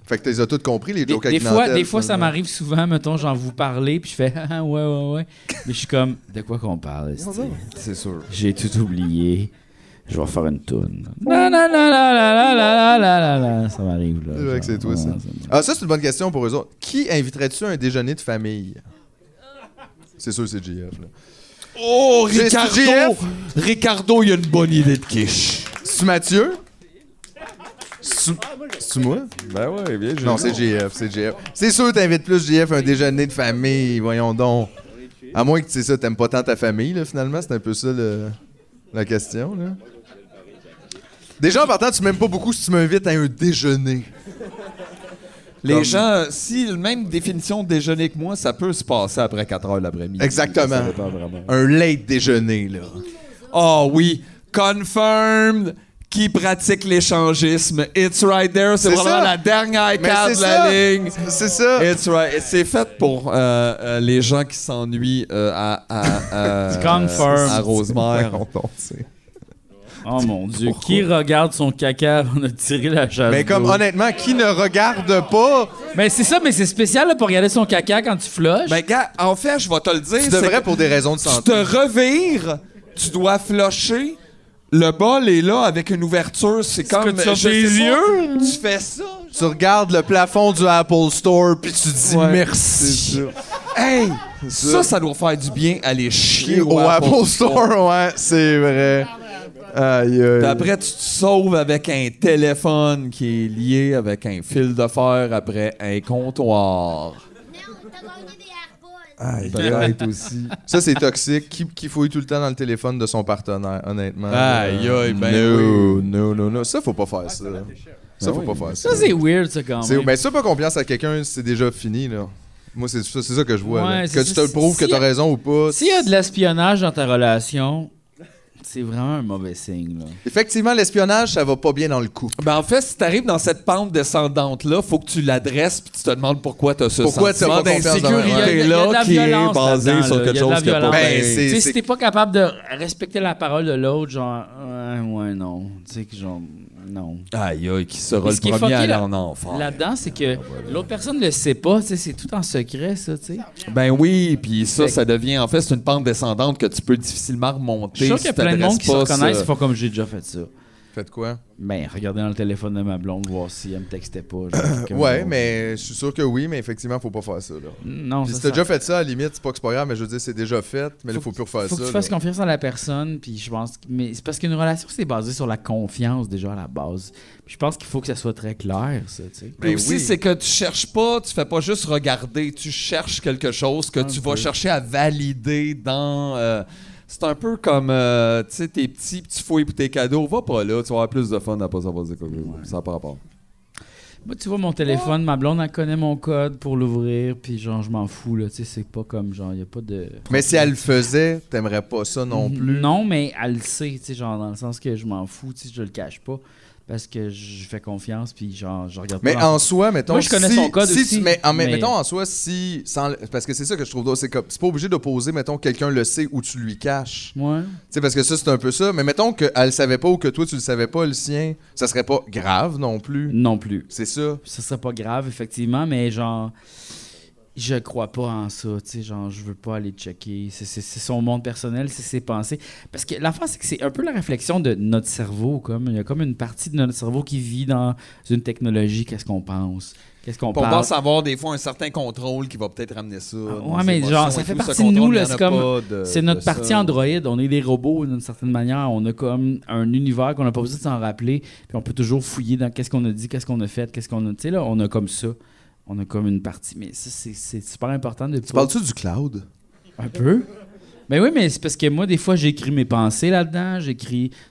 Fait que tu les as toutes compris, les jokes Des avec fois, Nantel, des fois, ça finalement. m'arrive souvent, mettons, j'en vous parler, puis je fais « Ah, ouais. » Mais je suis comme « De quoi qu'on parle, esti? C'est sûr. J'ai tout oublié. Je vais faire une toune. La la la la la la la la la la. Ça m'arrive, là. C'est vrai que c'est toi, ça. Ouais, Ah, ça, c'est une bonne question pour eux autres. Qui inviterais-tu à un déjeuner de famille? C'est sûr, c'est JF, là. Oh, C'est Ricardo! GF? Ricardo, il a une bonne idée de quiche. C'est Mathieu? C'est moi? Ben ouais, bien joué. Non, c'est JF, c'est JF. C'est sûr que t'invites plus JF à un déjeuner de famille, voyons donc. À moins que, tu sais ça, t'aimes pas tant ta famille, là, finalement. C'est un peu ça, la question, là. Déjà, en partant, tu m'aimes pas beaucoup si tu m'invites à un déjeuner. Les Comme- gens, si la même définition de déjeuner que moi, ça peut se passer après 4 heures l'après-midi. Exactement. Ça dépend vraiment. Un late déjeuner, là. Oh oui, confirmed qui pratique l'échangisme. It's right there, c'est C'est vraiment ça. la dernière Mais carte c'est de la ça. ligne. C'est ça. It's right. C'est fait pour les gens qui s'ennuient à Confirm. à Rosemère. Voyons donc, c'est- Oh mon Dieu, qui regarde son caca avant de tirer la chasse Mais comme, d'eau? honnêtement, qui ne regarde pas, Mais c'est ça, mais c'est spécial là, pour regarder son caca quand tu flushes. Ben gars, en fait, je vais te le dire. tu c'est devrais que pour des raisons de tu santé. te revires, tu dois flusher. Le bol est là avec une ouverture, c'est comme que tu as je des sais pas, yeux? Tu fais ça. Tu regardes le plafond du Apple Store puis tu dis Ouais, merci. Hey, ça doit faire du bien aller chier Au Apple Store, ouais, c'est vrai. Aïe, aïe. Puis après, tu te sauves avec un téléphone qui est lié avec un fil de fer après un comptoir. Peut-être aussi. Ça, c'est toxique. Qui fouille tout le temps dans le téléphone de son partenaire, honnêtement. Aïe, aïe, ben Non. Ça, faut pas faire ça. Ça, faut pas faire ça. Ça, c'est weird, ça, quand même. Ben, ça, pas confiance à quelqu'un, c'est déjà fini, là. Moi, c'est ça que je vois. Ouais, là. c'est Que ça, tu te le prouves que s'il y t'as a- raison ou pas. S'il y a de l'espionnage dans ta relation, c'est vraiment un mauvais signe, là. Effectivement, l'espionnage, ça va pas bien dans le coup. Ben en fait, si t'arrives dans cette pente descendante-là, faut que tu l'adresses puis tu te demandes pourquoi t'as ce Pourquoi t'as sentiment pas confiance dans- Il y a de d'insécurité-là la qui est violence basé là-dedans, sur là. quelque Il y a de la chose qui a pas violence. Ben, bien. c'est- Tu sais, si t'es pas capable de respecter la parole de l'autre, genre, ouais, non. Tu sais, que genre, non. Aïe, aïe, qui sera Mais le ce qui est premier à fucké, aller là- en enfer. Là-dedans, c'est que l'autre personne le sait pas, tu sais, c'est tout en secret, ça, tu sais. Ben oui, puis ça, Fait- ça devient, en fait, c'est une pente descendante que tu peux difficilement remonter. Je suis sûr si qu'il y a plein de t'adresses monde qui se pas reconnaissent, ça. ils font comme j'ai déjà fait ça. Faites quoi? Ben, regardez dans le téléphone de ma blonde, voir si elle me textait pas. genre, comme- Ouais, mais je suis sûr que oui, mais effectivement, faut pas faire ça, là. Non, Puis ça, si t'as ça- déjà fait ça, à la limite, c'est pas que c'est pas grave, mais je veux dire, c'est déjà fait, mais il faut plus refaire faut ça. que tu là. fasses confiance à la personne, puis je pense mais c'est parce qu'une relation c'est basé sur la confiance déjà à la base. Puis je pense qu'il faut que ça soit très clair ça, tu sais. Puis Ben aussi, oui. c'est que tu cherches pas, tu fais pas juste regarder, tu cherches quelque chose que tu vas chercher à valider dans. C'est un peu comme, tu sais, tes petits fouilles pour tes cadeaux. Va pas là, tu vas avoir plus de fun à pas savoir dire quoi. Ça n'a pas rapport. Moi tu vois mon téléphone, ma blonde elle connaît mon code pour l'ouvrir, puis genre je m'en fous là, tu sais, c'est pas comme genre y a pas de Mais si elle le faisait, t'aimerais pas ça non plus. Non, mais elle le sait, tu sais, genre dans le sens que je m'en fous, tu sais, je le cache pas. parce que je fais confiance, puis genre, je regarde Mais pas. en soi, mettons. Moi, je connais son code aussi, mais mais- mettons en soi, si. Parce que c'est ça que je trouve drôle. C'est pas obligé d'opposer, mettons, quelqu'un le sait ou tu lui caches. Ouais. Tu sais, parce que ça, c'est un peu ça. Mais mettons qu'elle le savait pas ou que toi, tu le savais pas, le sien, ça serait pas grave non plus. Non plus. C'est ça. Ça serait pas grave, effectivement, mais genre, je crois pas en ça, tu sais, genre, je veux pas aller checker. C'est son monde personnel, c'est ses pensées. Parce que l'affaire, c'est que c'est un peu la réflexion de notre cerveau, comme. Il y a comme une partie de notre cerveau qui vit dans une technologie, qu'est-ce qu'on pense, qu'est-ce qu'on On parle. pense avoir des fois un certain contrôle qui va peut-être ramener ça. Ouais, mais genre, ça fait partie de nous, là, c'est comme. C'est notre partie Android, on est des robots d'une certaine manière, on a comme un univers qu'on n'a pas besoin de s'en rappeler, puis on peut toujours fouiller dans qu'est-ce qu'on a dit, qu'est-ce qu'on a fait, qu'est-ce qu'on a. Tu sais, là, on a comme ça. On a comme une partie. Mais ça, c'est super important de. Tu parles-tu du cloud? Un peu. Ben oui, mais c'est parce que moi, des fois, j'écris mes pensées là-dedans.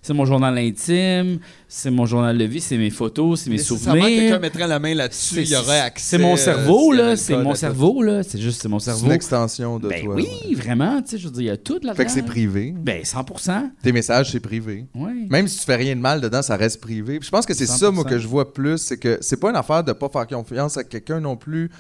C'est mon journal intime, c'est mon journal de vie, c'est mes photos, c'est mes Nécessairement, souvenirs. quelqu'un mettrait la main là-dessus, il y aurait accès. C'est mon cerveau, s'il y avait là. le C'est code mon à cerveau, là. C'est mon C'est cerveau. une extension de Ben toi. oui, ouais. vraiment. Tu sais, je veux dire, il y a tout là-dedans. Fait que c'est privé. Ben, 100%. Tes messages, c'est privé. Oui. Même si tu fais rien de mal dedans, ça reste privé. Puis je pense que c'est 100%. ça, moi, que je vois plus. C'est que c'est pas une affaire de pas faire confiance à quelqu'un non plus,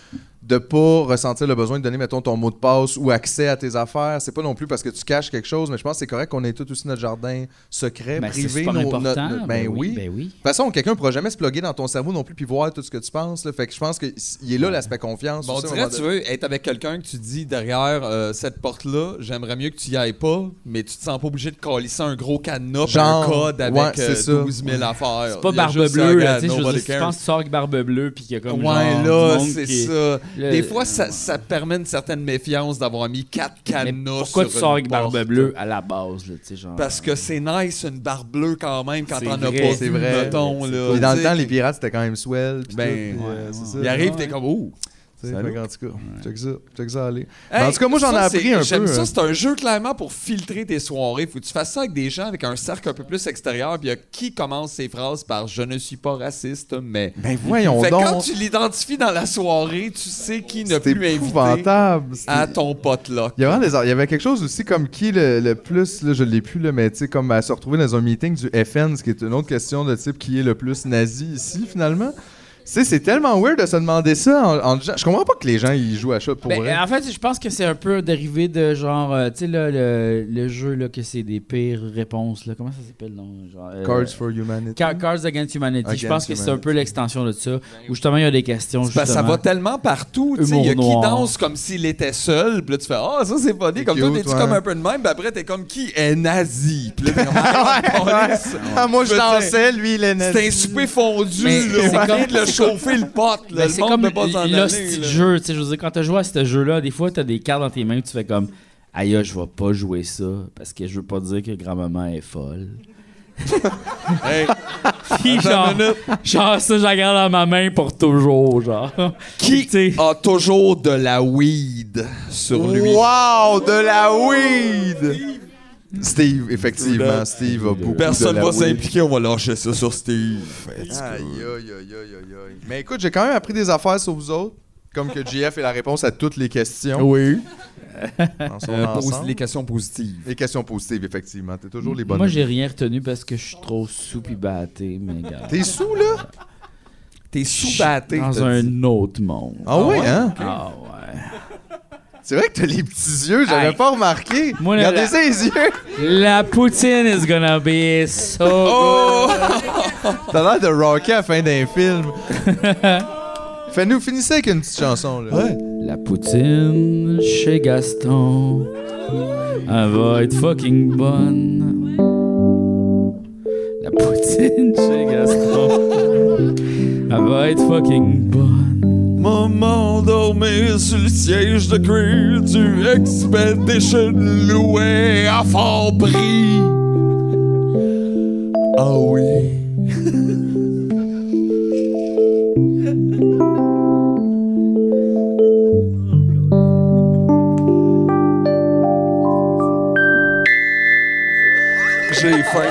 de pas ressentir le besoin de donner, mettons, ton mot de passe ou accès à tes affaires. C'est pas non plus parce que tu caches quelque chose, mais je pense que c'est correct qu'on ait tout aussi notre jardin secret, Ben, c'est privé. super important. Ben oui. Ben oui. De toute façon, quelqu'un ne pourra jamais se plugger dans ton cerveau non plus puis voir tout ce que tu penses. Là. Fait que je pense qu'il est là l'aspect confiance. Bon, on aussi, à un dirait, moment tu donné. veux être avec quelqu'un que tu dis derrière cette porte-là, j'aimerais mieux que tu y ailles pas, mais tu te sens pas obligé de calisser un gros cadenas pis un Genre, code avec ouais, c'est ça. 12 000 affaires. C'est pas Il y a Barbe juste Bleue, ça, là. Tu sais, je veux nobody dire, si tu cares. penses que tu sors avec Barbe Bleue, puis qu'il y a comme. Ouais, genre, là, du monde c'est qui- ça. Le- Des fois, ça permet une certaine méfiance d'avoir mis 4 Mais cadenas pourquoi sur tu sors une avec Barbe porte? Bleue à la base, là, tu sais, genre. Parce que c'est nice, une barbe bleue quand même, quand C'est t'en as vrai, pas c'est vu, vrai. mettons, là. Puis dans le Tu sais, temps, les pirates, c'était quand même swell. Puis Ben, tout, puis, c'est ça. il arrive, t'es comme, oh! Tu sais, Salut. fait qu'en tout cas, check ça aller. Hey, Mais en tout cas, moi, j'en ai ça, appris un peu. J'aime ça, hein. c'est un jeu clairement pour filtrer tes soirées. Faut que tu fasses ça avec des gens avec un cercle un peu plus extérieur. Puis il y a qui commence ses phrases par je ne suis pas raciste, mais. Ben voyons Fait que donc. quand tu l'identifies dans la soirée, tu sais qui ne C'est plus inviter épouvantable. à ton potluck. Il y avait quelque chose aussi comme qui le plus, là, je l'ai plus, là, mais tu sais, comme à se retrouver dans un meeting du FN, ce qui est une autre question de type qui est le plus nazi ici, finalement. Tu sais, c'est tellement weird de se demander ça en gens. Je comprends pas que les gens ils jouent à ça pour Ben, vrai. en fait, je pense que c'est un peu dérivé de genre, tu sais, là, le jeu, là, que c'est des pires réponses, là. Comment ça s'appelle, non? Genre, Cards for Humanity. Cards Against Humanity. Je Against pense que c'est un Humanity. peu l'extension de ça, où justement, il y a des questions, Parce que ça justement. va tellement partout. Tu sais, il y a Humour qui noir. danse comme s'il était seul. Puis là, tu fais ah, ça c'est funny. Comme toi, cute, t'es-tu ouais. comme un peu de même. Puis après, t'es comme qui est nazi. Puis là, t'es comme ah, câlisse. Ah, moi, je Je veux dansais, lui, il est nazi. C'est un souper fondu. Mais Là, c'est on vient comme- de le chauffer le pot. Là, Ben, le c'est monde comme peut pas s'en aller, l'hostie de là. jeu, tu sais, je veux dire, quand t'as joué à ce jeu-là, des fois, t'as des cartes dans tes mains, tu fais comme, aïe, je vais pas jouer ça, parce que je veux pas dire que grand-maman est folle. Hey, Puis genre, genre, ça, je la garde dans ma main pour toujours, genre. qui Tu sais. a toujours de la weed sur lui? Wow, de la weed! Steve, effectivement, Steve a beaucoup Personne de la va weed. s'impliquer, on va lâcher ça sur Steve. Aïe, aïe, aïe, aïe, aïe. Mais écoute, j'ai quand même appris des affaires sur vous autres, comme que JF est la réponse à toutes les questions. Oui. En son ensemble. Les questions positives. Les questions positives, effectivement. T'es toujours les bonnes. Moi, j'ai rien retenu parce que je suis trop sous pis batté, mais gars. T'es sous, là? T'es sous-batté. Dans t'as dit. un autre monde. Ah oui, hein? Ah ouais. C'est vrai que t'as les petits yeux, j'avais Hey. pas remarqué. Moi, Regardez ça, les yeux. La poutine is gonna be so good. T'as l'air de rocker à la fin d'un film. Fais-nous finissez avec une petite chanson, là. Ouais. La poutine chez Gaston, elle va être fucking bonne. La poutine chez Gaston, elle va être fucking bonne. Maman dormait sur le siège de cuir du Expedition loué à fort prix. Ah oui. J'ai faim.